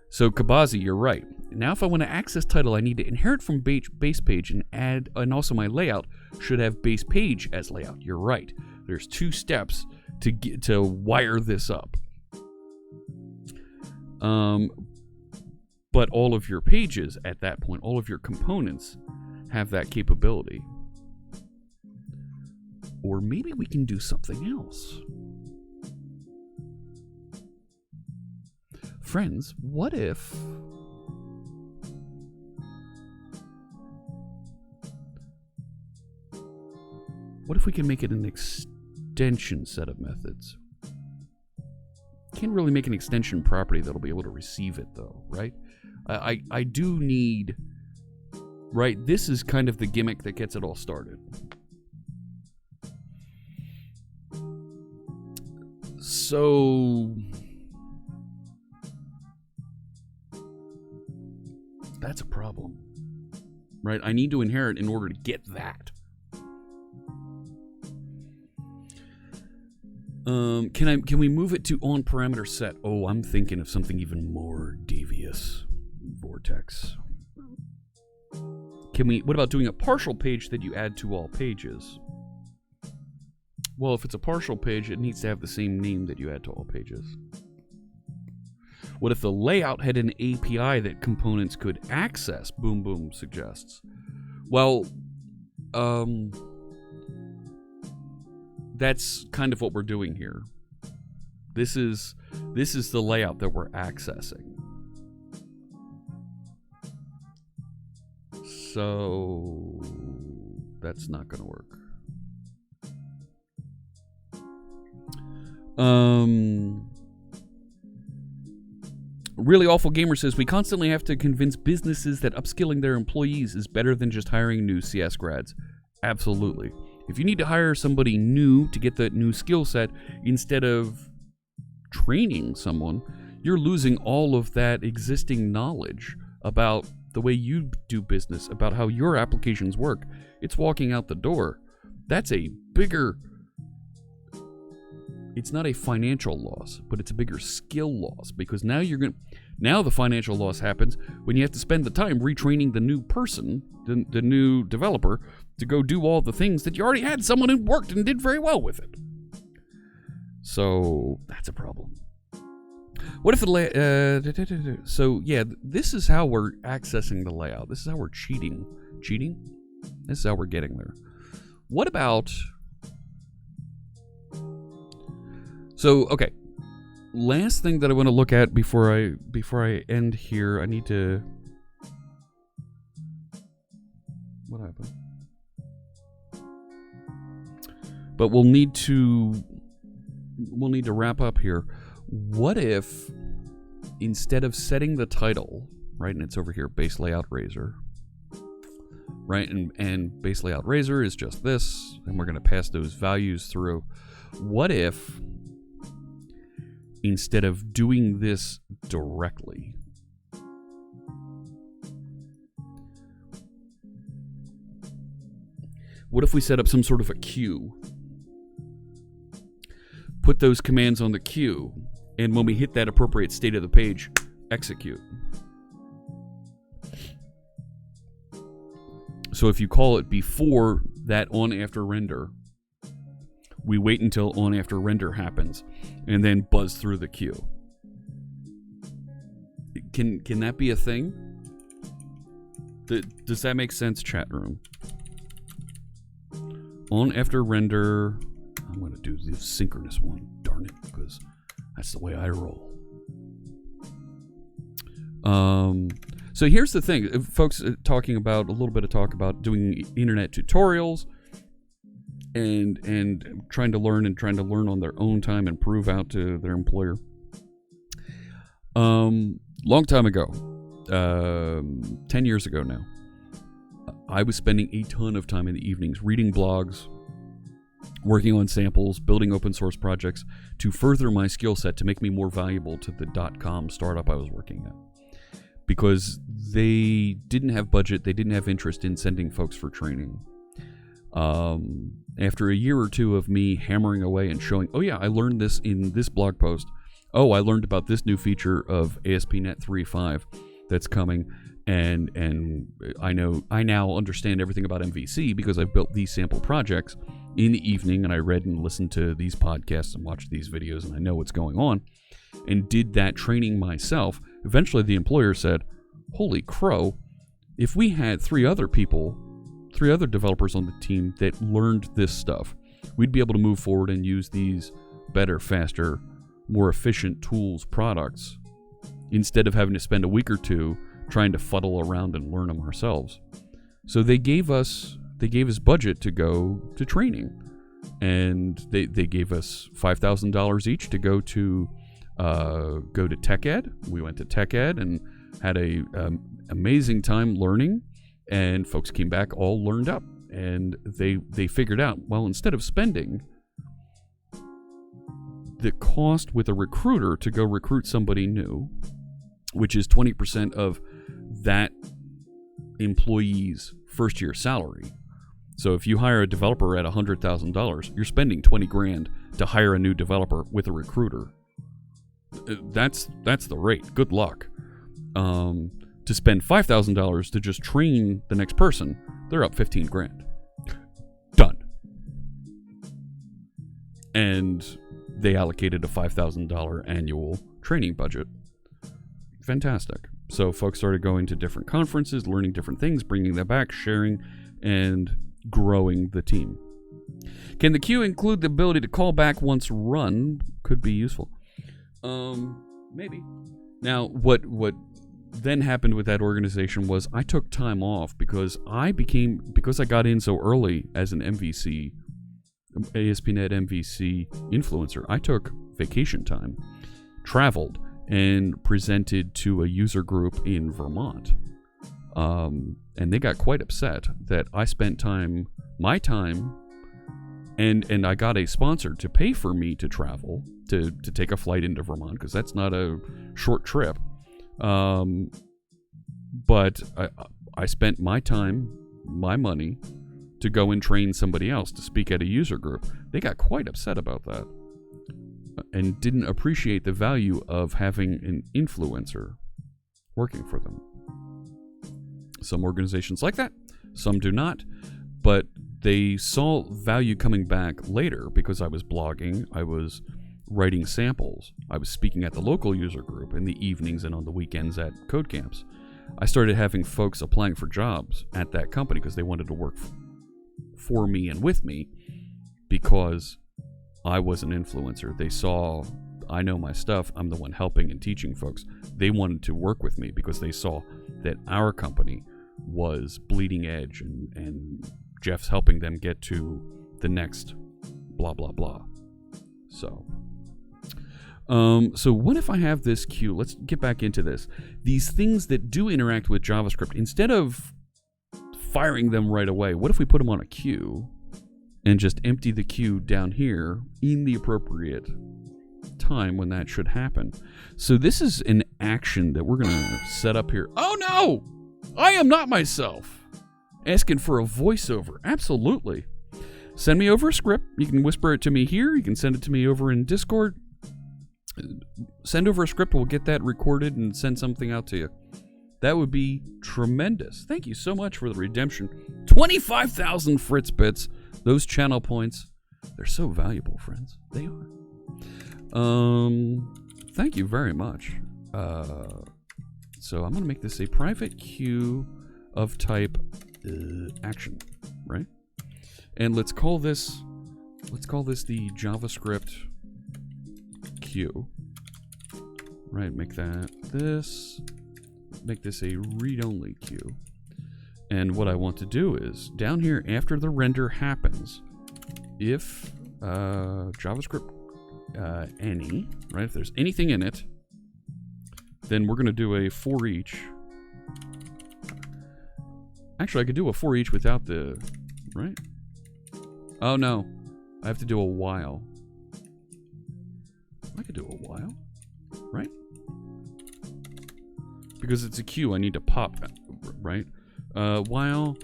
So Kabazi, you're right. Now if I want to access title, I need to inherit from base page and add, and also my layout should have base page as layout. You're right. There's 2 steps to wire this up. But all of your pages at that point, all of your components have that capability. Or maybe we can do something else. Friends, what if we can make it an extension set of methods? Can't really make an extension property that'll be able to receive it though, right? I do need, right, this is kind of the gimmick that gets it all started. So that's a problem, right? I need to inherit in order to get that. Can we move it to on parameter set? Oh, I'm thinking of something even more devious. Vortex. What about doing a partial page that you add to all pages? Well, if it's a partial page, it needs to have the same name that you add to all pages. What if the layout had an API that components could access? Boom Boom suggests. Well, that's kind of what we're doing here. This is the layout that we're accessing. So that's not going to work. Really Awful Gamer says, we constantly have to convince businesses that upskilling their employees is better than just hiring new CS grads. Absolutely. If you need to hire somebody new to get that new skill set, instead of training someone, you're losing all of that existing knowledge about the way you do business, about how your applications work. It's walking out the door. That's a bigger... It's not a financial loss, but it's a bigger skill loss, because now now the financial loss happens when you have to spend the time retraining the new person, the new developer, to go do all the things that you already had someone who worked and did very well with it. So that's a problem. What if the so yeah, this is how we're accessing the layout. This is how we're cheating. Cheating? This is how we're getting there. What about... So, okay. Last thing that I want to look at before I end here, I need to... What happened? But we'll need to wrap up here. What if instead of setting the title, right, and it's over here, base layout razor, right, and base layout razor is just this, and we're going to pass those values through. What if instead of doing this directly, what if we set up some sort of a queue? put those commands on the queue, and when we hit that appropriate state of the page, execute. So if you call it before that on-after render, we wait until on-after render happens, and then buzz through the queue. Can that be a thing? Does that make sense, chat room? On-after render. I'm going to do the synchronous one, darn it, because that's the way I roll. So here's the thing, folks, talking about a little bit of talk about doing internet tutorials and trying to learn on their own time and prove out to their employer. Long time ago, 10 years ago now, I was spending a ton of time in the evenings reading blogs, working on samples, building open source projects to further my skill set to make me more valuable to the .com startup I was working at. Because they didn't have budget, they didn't have interest in sending folks for training. After a year or two of me hammering away and showing, oh yeah, I learned this in this blog post. Oh, I learned about this new feature of ASP.NET 3.5 that's coming, and I now understand everything about MVC because I've built these sample projects in the evening, and I read and listened to these podcasts and watched these videos, and I know what's going on, and did that training myself. Eventually the employer said, holy crow, if we had three other developers on the team that learned this stuff, we'd be able to move forward and use these better, faster, more efficient tools, products, instead of having to spend a week or two trying to fuddle around and learn them ourselves. So they gave us budget to go to training, and they gave us $5,000 each to go to Tech Ed. We went to Tech Ed and had a amazing time learning, and folks came back all learned up, and they figured out, well, instead of spending the cost with a recruiter to go recruit somebody new, which is 20% of that employee's first year salary. So if you hire a developer at $100,000, you're spending $20,000 to hire a new developer with a recruiter. That's the rate. Good luck. To spend $5,000 to just train the next person, they're up $15,000. Done. And they allocated a $5,000 annual training budget. Fantastic. So folks started going to different conferences, learning different things, bringing them back, sharing, and growing the team. Can the queue include the ability to call back once run? Could be useful. Maybe. Now, what then happened with that organization was I took time off because I got in so early as an MVC, ASP.NET MVC influencer. I took vacation time, traveled, and presented to a user group in Vermont. And they got quite upset that I spent my time, and I got a sponsor to pay for me to travel, to take a flight into Vermont, because that's not a short trip. But I spent my time, my money, to go and train somebody else to speak at a user group. They got quite upset about that and didn't appreciate the value of having an influencer working for them. Some organizations like that, some do not, but they saw value coming back later because I was blogging, I was writing samples, I was speaking at the local user group in the evenings and on the weekends at code camps. I started having folks applying for jobs at that company because they wanted to work for me and with me because I was an influencer. They saw I know my stuff. I'm the one helping and teaching folks. They wanted to work with me because they saw that our company was bleeding edge and Jeff's helping them get to the next blah, blah, blah. So what if I have this queue? Let's get back into this. These things that do interact with JavaScript, instead of firing them right away, what if we put them on a queue and just empty the queue down here in the appropriate time when that should happen? So this is an action that we're going to set up here. Oh no! I am not myself. Asking for a voiceover. Absolutely. send me over a script. You can whisper it to me here. You can send it to me over in Discord. Send over a script. We'll get that recorded and send something out to you. That would be tremendous. Thank you so much for the redemption. 25,000 Fritz bits. Those channel points, they're so valuable, friends. They are. Thank you very much. So I'm going to make this a private queue of type action, right? And let's call this the JavaScript queue. Right, make this a read-only queue. And what I want to do is, down here after the render happens, if JavaScript any, right, if there's anything in it, then we're going to do a for each. Actually, I could do a for each without the, right? Oh no, I have to do a while. I could do a while, right? Because it's a queue, I need to pop, right? While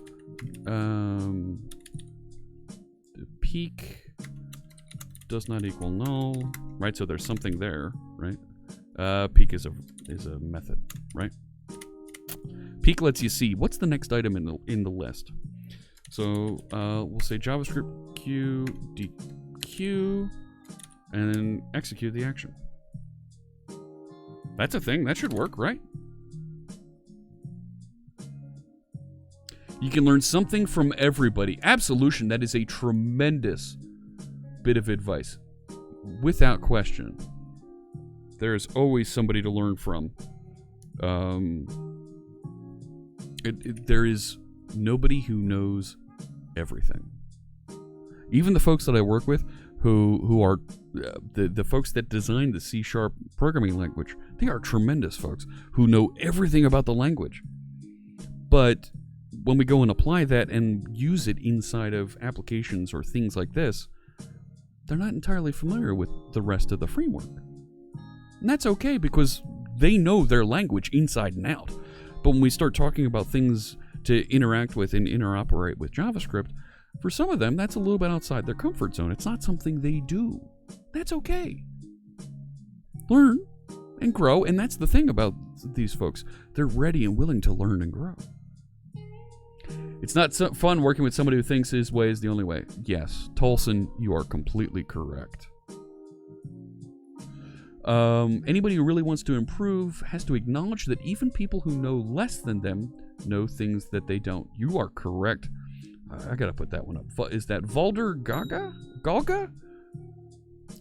the peak does not equal null, right? So there's something there, right? Peak is a method, right? Peak lets you see what's the next item in the list. So we'll say JavaScript queue dequeue, and then execute the action. That's a thing. That should work, right? You can learn something from everybody. Absolution, that is a tremendous bit of advice. Without question. There is always somebody to learn from. There is nobody who knows everything. Even the folks that I work with who are the folks that designed the C# programming language, they are tremendous folks who know everything about the language. But when we go and apply that and use it inside of applications or things like this, they're not entirely familiar with the rest of the framework. And that's okay, because they know their language inside and out. But when we start talking about things to interact with and interoperate with JavaScript, for some of them, that's a little bit outside their comfort zone. It's not something they do. That's okay. Learn and grow, and that's the thing about these folks. They're ready and willing to learn and grow. It's not so fun working with somebody who thinks his way is the only way. Yes, Tolson, you are completely correct. Anybody who really wants to improve has to acknowledge that even people who know less than them know things that they don't. You are correct. I gotta put that one up. Is that Valder Galga?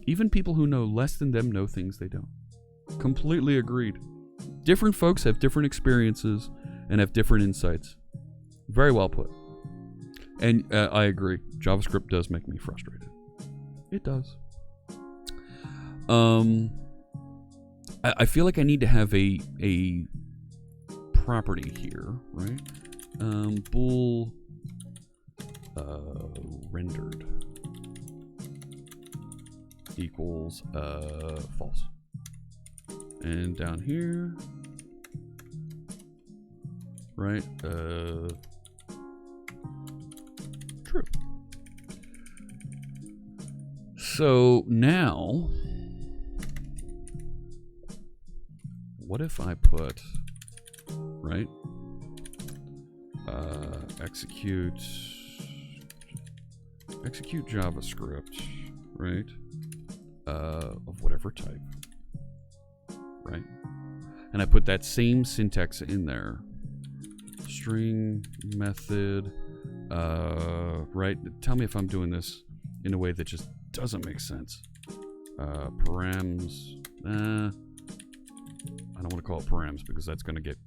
Even people who know less than them know things they don't. Completely agreed. Different folks have different experiences and have different insights. Very well put. And I agree. JavaScript does make me frustrated. It does. I feel like I need to have a property here, right? Bool rendered equals false. And down here, right? True. So now, what if I put, right? Execute JavaScript, right? Of whatever type, right? And I put that same syntax in there. String method, right? Tell me if I'm doing this in a way that just doesn't make sense. Params, I don't want to call it params because that's gonna get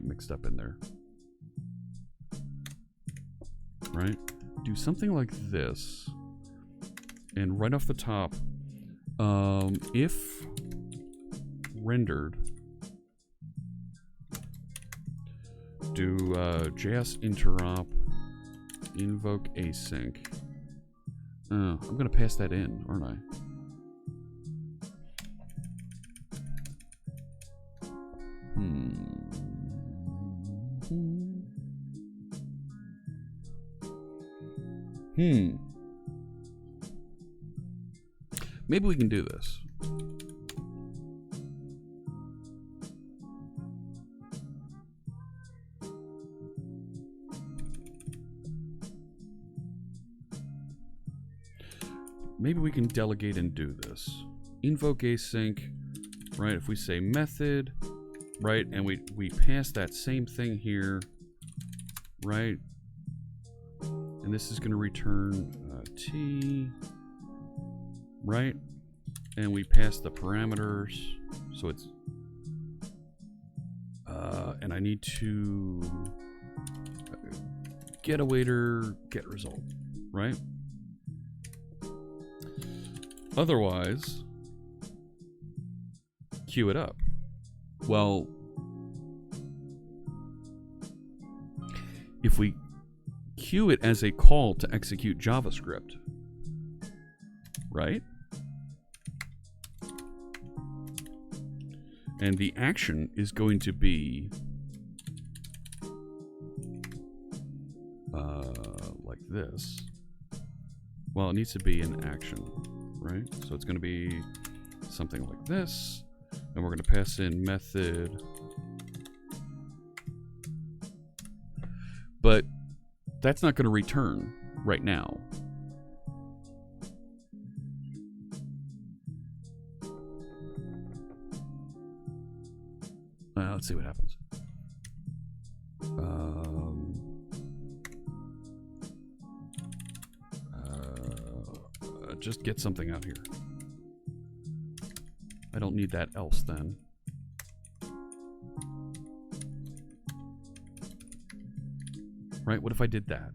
mixed up in there, right? Do something like this, and right off the top, if rendered, do JS interop invoke async. I'm gonna pass that in, aren't I? Maybe we can do this. Maybe we can delegate and do this. Invoke async, right? If we say method, right, and we pass that same thing here, right? And this is going to return t, right? And we pass the parameters, so it's and I need to get awaiter, get result, right? Otherwise, queue it up. Well, if we queue it as a call to execute JavaScript, right? And the action is going to be like this. Well, it needs to be an action, right? So it's going to be something like this, and we're going to pass in method. But that's not going to return right now. Let's see what happens. Just get something out here. I don't need that else then. Right? What if I did that?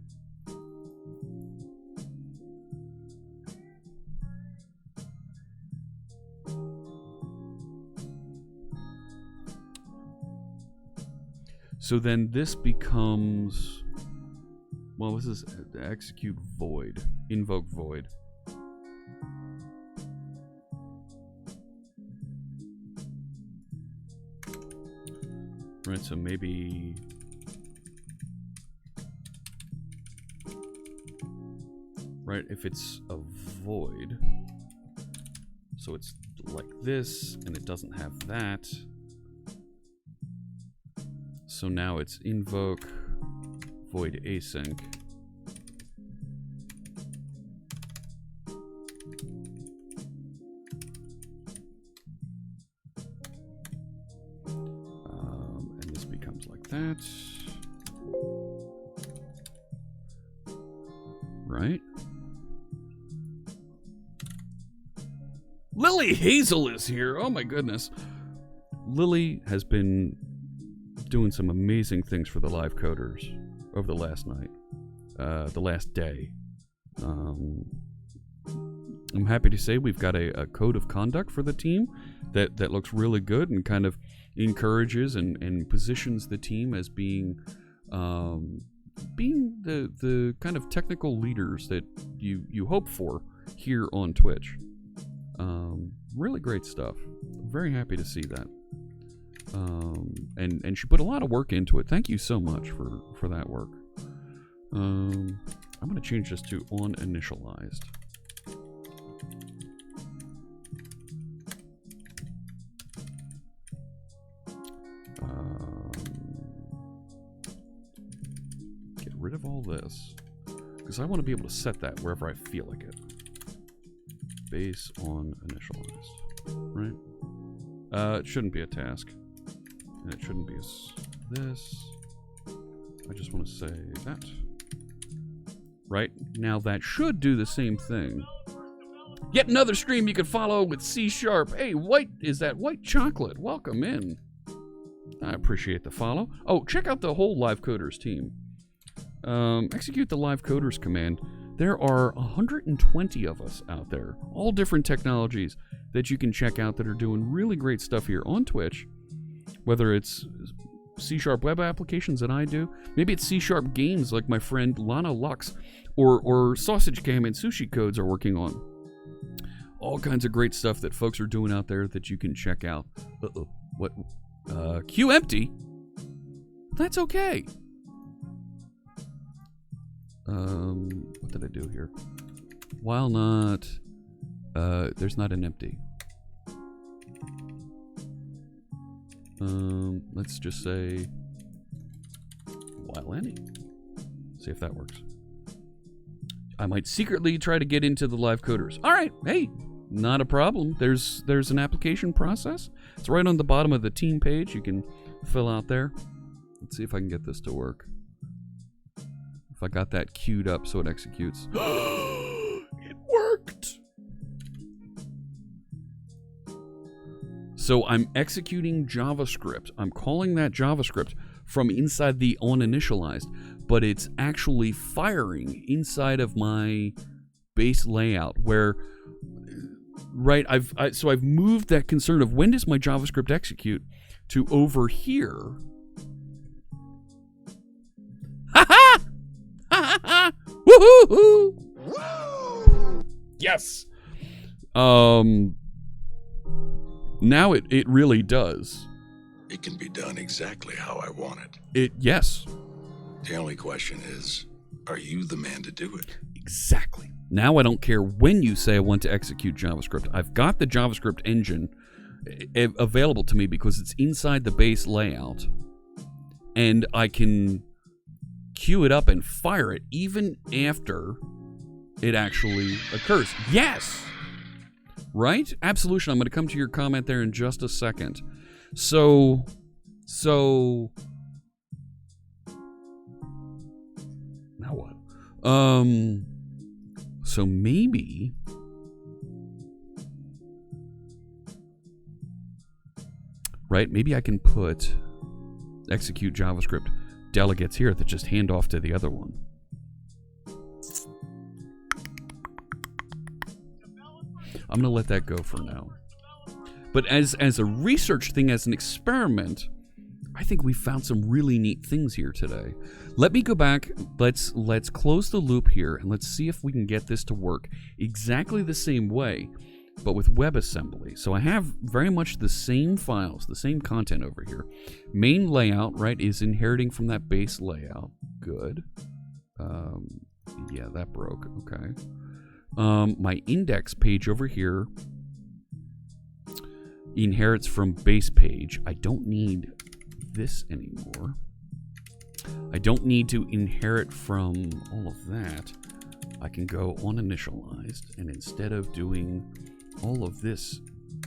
So then this becomes, well, this is execute void, invoke void. Right, so maybe right, if it's a void, so it's like this and it doesn't have that. So now it's invoke void async. And this becomes like that. Right? Lily Hazel is here. Oh my goodness. Lily has been doing some amazing things for the live coders over the last night, the last day. I'm happy to say we've got a code of conduct for the team that looks really good and kind of encourages and positions the team as being the kind of technical leaders that you hope for here on Twitch. Really great stuff. Very happy to see that. And she put a lot of work into it. Thank you so much for that work. I'm going to change this to on initialized. Get rid of all this because I want to be able to set that wherever I feel like it. Base on initialized, right? It shouldn't be a task. And it shouldn't be this. I just want to say that. Right? Now that should do the same thing. Yet another stream you can follow with C#. Hey, is that white chocolate? Welcome in. I appreciate the follow. Oh, check out the whole Live Coders team. Execute the Live Coders command. There are 120 of us out there. All different technologies that you can check out that are doing really great stuff here on Twitch. Whether it's C# web applications that I do, maybe it's C# games like my friend Lana Lux, or Sausage Cam and Sushi Codes are working on. All kinds of great stuff that folks are doing out there that you can check out. What? Queue empty? That's okay. What did I do here? While not, there's not an empty. Let's just say while any. See if that works. I might secretly try to get into the live coders. All right, hey, not a problem. There's an application process. It's right on the bottom of the team page. You can fill out there. Let's see if I can get this to work. If I got that queued up so it executes. It worked! So I'm executing JavaScript. I'm calling that JavaScript from inside the onInitialized, but it's actually firing inside of my base layout where, right, so I've moved that concern of when does my JavaScript execute to over here. Ha ha! Ha ha ha! Woohoo! Woo! Yes! Now it really does. It can be done exactly how I want it. Yes. The only question is, are you the man to do it? Exactly. Now I don't care when you say I want to execute JavaScript. I've got the JavaScript engine available to me because it's inside the base layout. And I can queue it up and fire it even after it actually occurs. Yes! Right? Absolution. I'm going to come to your comment there in just a second. So now what? So maybe right, maybe I can put execute JavaScript delegates here that just hand off to the other one. I'm going to let that go for now. But as a research thing, as an experiment, I think we found some really neat things here today. Let me go back. Let's close the loop here and let's see if we can get this to work exactly the same way, but with WebAssembly. So I have very much the same files, the same content over here. Main layout, right, is inheriting from that base layout. Good. Yeah, that broke. Okay. My index page over here inherits from base page. I don't need this anymore. I don't need to inherit from all of that. I can go onInitialized, and instead of doing all of this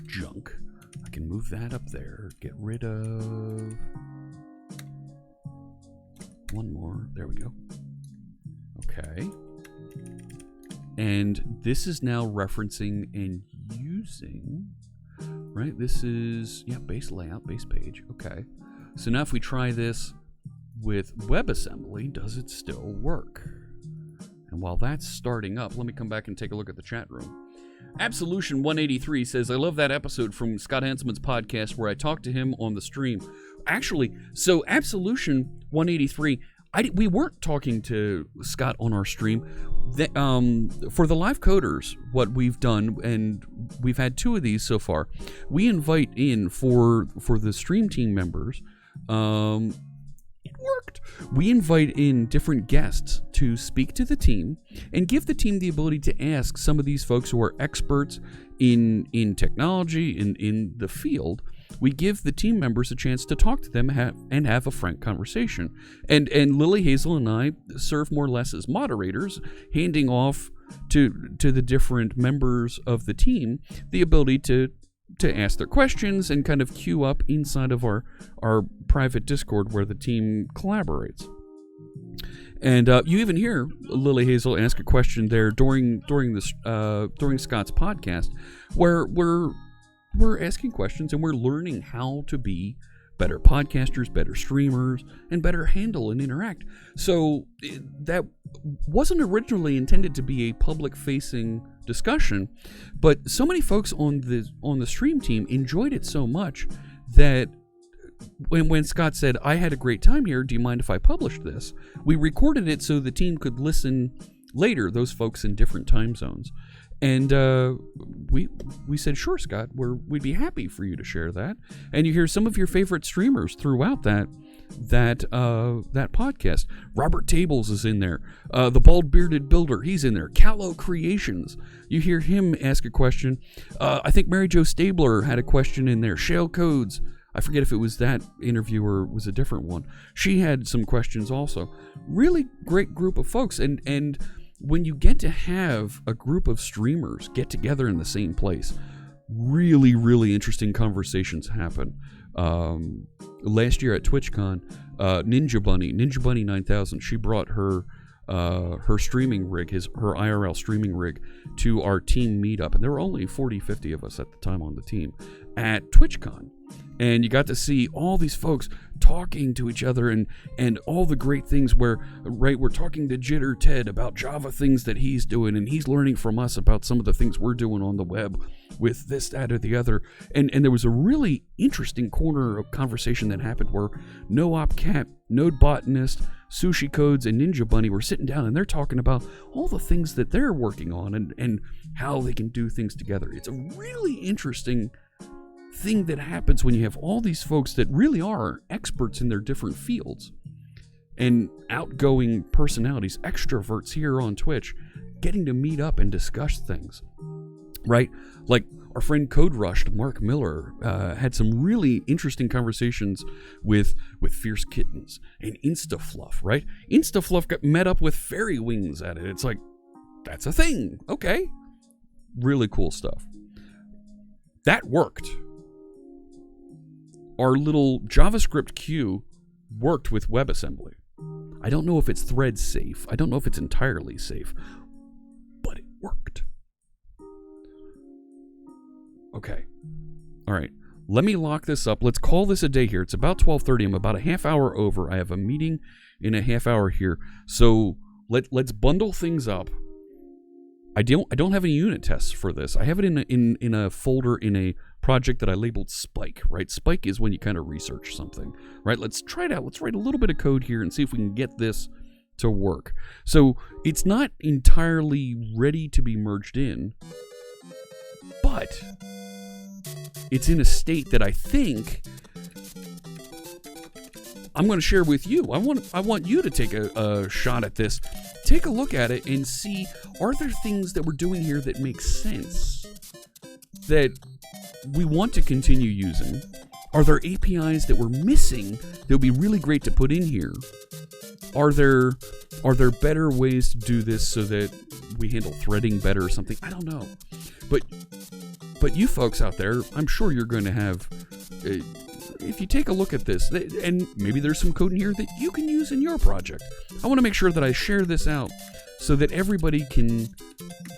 junk, I can move that up there, get rid of one more. There we go. Okay. And this is now referencing and using, right? This is, yeah, base layout, base page. Okay. So now if we try this with WebAssembly, does it still work? And while that's starting up, let me come back and take a look at the chat room. Absolution 183 says, I love that episode from Scott Hanselman's podcast where I talked to him on the stream. Actually, so Absolution 183, we weren't talking to Scott on our stream. For the live coders, what we've done, and we've had 2 of these so far, we invite in for the stream team members. It worked. We invite in different guests to speak to the team and give the team the ability to ask some of these folks who are experts in technology, in the field. We give the team members a chance to talk to them and have a frank conversation. And Lily Hazel and I serve more or less as moderators, handing off to the different members of the team the ability to ask their questions and kind of queue up inside of our private Discord where the team collaborates. And you even hear Lily Hazel ask a question there during Scott's podcast, where we're asking questions and we're learning how to be better podcasters, better streamers, and better handle and interact. So that wasn't originally intended to be a public-facing discussion, but so many folks on the stream team enjoyed it so much that when Scott said, I had a great time here, do you mind if I published this? We recorded it so the team could listen later, those folks in different time zones. And we said, sure, Scott, we'd be happy for you to share that. And you hear some of your favorite streamers throughout that that podcast. Robert Tables is in there. The Bald Bearded Builder, he's in there. Callow Creations, you hear him ask a question. I think Mary Jo Stabler had a question in there. Shale Codes, I forget if it was that interview or was a different one. She had some questions also. Really great group of folks. And when you get to have a group of streamers get together in the same place, really, really interesting conversations happen. Last year at TwitchCon, Ninja Bunny 9000, she brought her streaming rig, her IRL streaming rig, to our team meetup, and there were only 50 of us at the time on the team at TwitchCon. And you got to see all these folks talking to each other and all the great things where, right, we're talking to Jitter Ted about Java things that he's doing, and he's learning from us about some of the things we're doing on the web with this, that, or the other. And there was a really interesting corner of conversation that happened where NoOpCat, Node Botanist, Sushi Codes, and Ninja Bunny were sitting down, and they're talking about all the things that they're working on and how they can do things together. It's a really interesting thing that happens when you have all these folks that really are experts in their different fields and outgoing personalities, extroverts here on Twitch, getting to meet up and discuss things, right? Like our friend Code Rushed, Mark Miller, had some really interesting conversations with Fierce Kittens and Instafluff, right? Instafluff got met up with Fairy Wings at it. It's like, that's a thing. Okay. Really cool stuff. That worked. Our little JavaScript queue worked with WebAssembly. I don't know if it's thread safe. I don't know if it's entirely safe, but it worked. Okay. All right. Let me lock this up. Let's call this a day here. It's about 12:30. I'm about a half hour over. I have a meeting in a half hour here. So let's bundle things up. I don't have any unit tests for this. I have it in a folder in a project that I labeled Spike, right? Spike is when you kind of research something, right? Let's try it out. Let's write a little bit of code here and see if we can get this to work. So it's not entirely ready to be merged in, but it's in a state that I think I'm going to share with you. I want you to take a shot at this. Take a look at it and see, are there things that we're doing here that make sense, that we want to continue using? Are there APIs that we're missing that would be really great to put in here? Are there better ways to do this so that we handle threading better or something? I don't know. But you folks out there, I'm sure you're going to have, if you take a look at this, and maybe there's some code in here that you can use in your project. I want to make sure that I share this out so that everybody can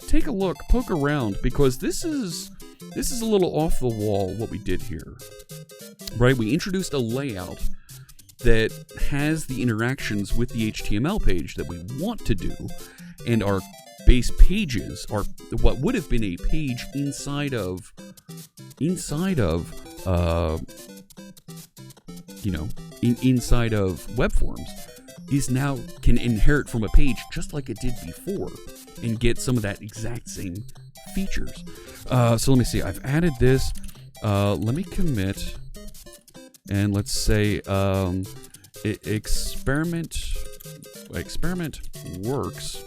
take a look, poke around, because this is a little off the wall what we did here, right? We introduced a layout that has the interactions with the HTML page that we want to do, and our base pages are what would have been a page inside of inside of web forms is now can inherit from a page just like it did before and get some of that exact same features. So let me see. I've added this. Let me commit, and let's say experiment works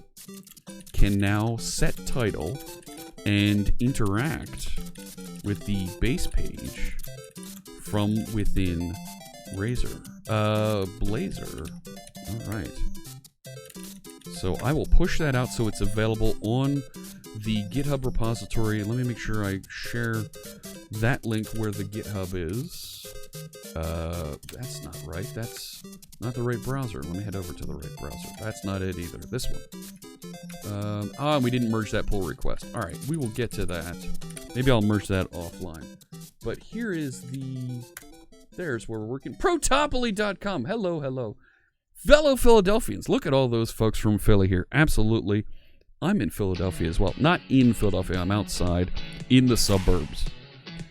can now set title and interact with the base page from within Blazor. All right. So I will push that out so it's available on the GitHub repository. Let me make sure I share that link where the GitHub is. That's not right. That's not the right browser. Let me head over to the right browser. That's not it either. This one. We didn't merge that pull request. All right, we will get to that. Maybe I'll merge that offline. But here is there's where we're working. Protopoly.com. Hello. Fellow Philadelphians. Look at all those folks from Philly here. Absolutely. I'm in Philadelphia as well. Not in Philadelphia. I'm outside in the suburbs.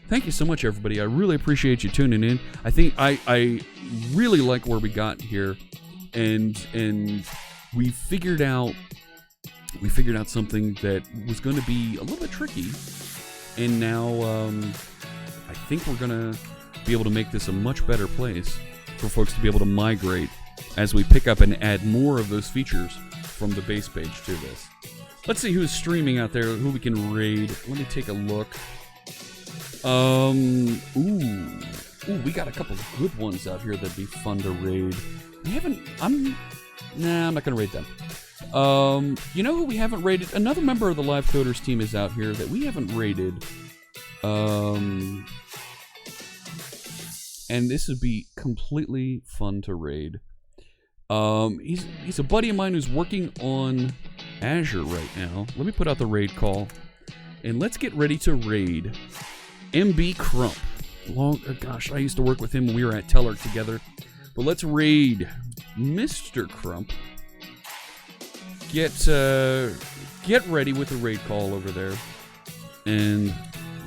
Thank you so much, everybody. I really appreciate you tuning in. I think I really like where we got here, and we figured out something that was going to be a little bit tricky, and now I think we're going to be able to make this a much better place for folks to be able to migrate as we pick up and add more of those features from the base page to this. Let's see who's streaming out there, who we can raid. Let me take a look. Ooh, we got a couple of good ones out here that'd be fun to raid. I'm not gonna raid them. You know who we haven't raided? Another member of the Live Coders team is out here that we haven't raided. And this would be completely fun to raid. He's a buddy of mine who's working on Azure right now. Let me put out the raid call, and let's get ready to raid MB Crump. Gosh, I used to work with him when we were at Teller together. But let's raid Mr. Crump. Get ready with the raid call over there, and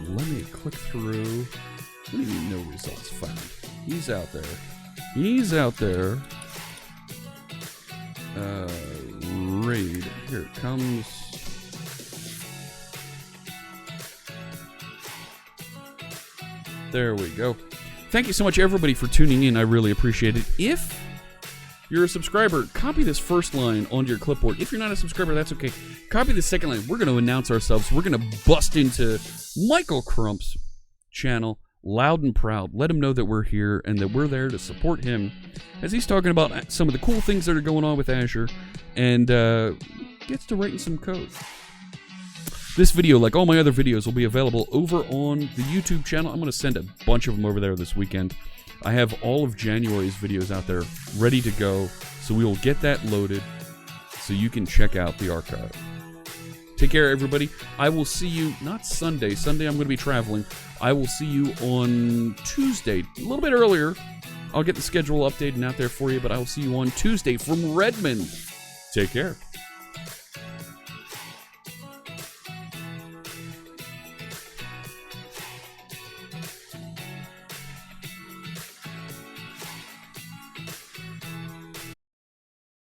let me click through. What do you mean no results found? He's out there. He's out there. Raid. Here it comes. There we go. Thank you so much, everybody, for tuning in. I really appreciate it. If you're a subscriber, copy this first line onto your clipboard. If you're not a subscriber, that's okay. Copy the second line. We're going to announce ourselves. We're going to bust into Michael Crump's channel loud and proud. Let him know that we're here and that we're there to support him as he's talking about some of the cool things that are going on with Azure and gets to writing some code. This video, like all my other videos, will be available over on the YouTube channel. I'm going to send a bunch of them over there this weekend. I have all of January's videos out there ready to go, so we will get that loaded so you can check out the archive. Take care, everybody. I will see you, not Sunday. Sunday I'm going to be traveling. I will see you on Tuesday, a little bit earlier. I'll get the schedule updated and out there for you, but I will see you on Tuesday from Redmond. Take care.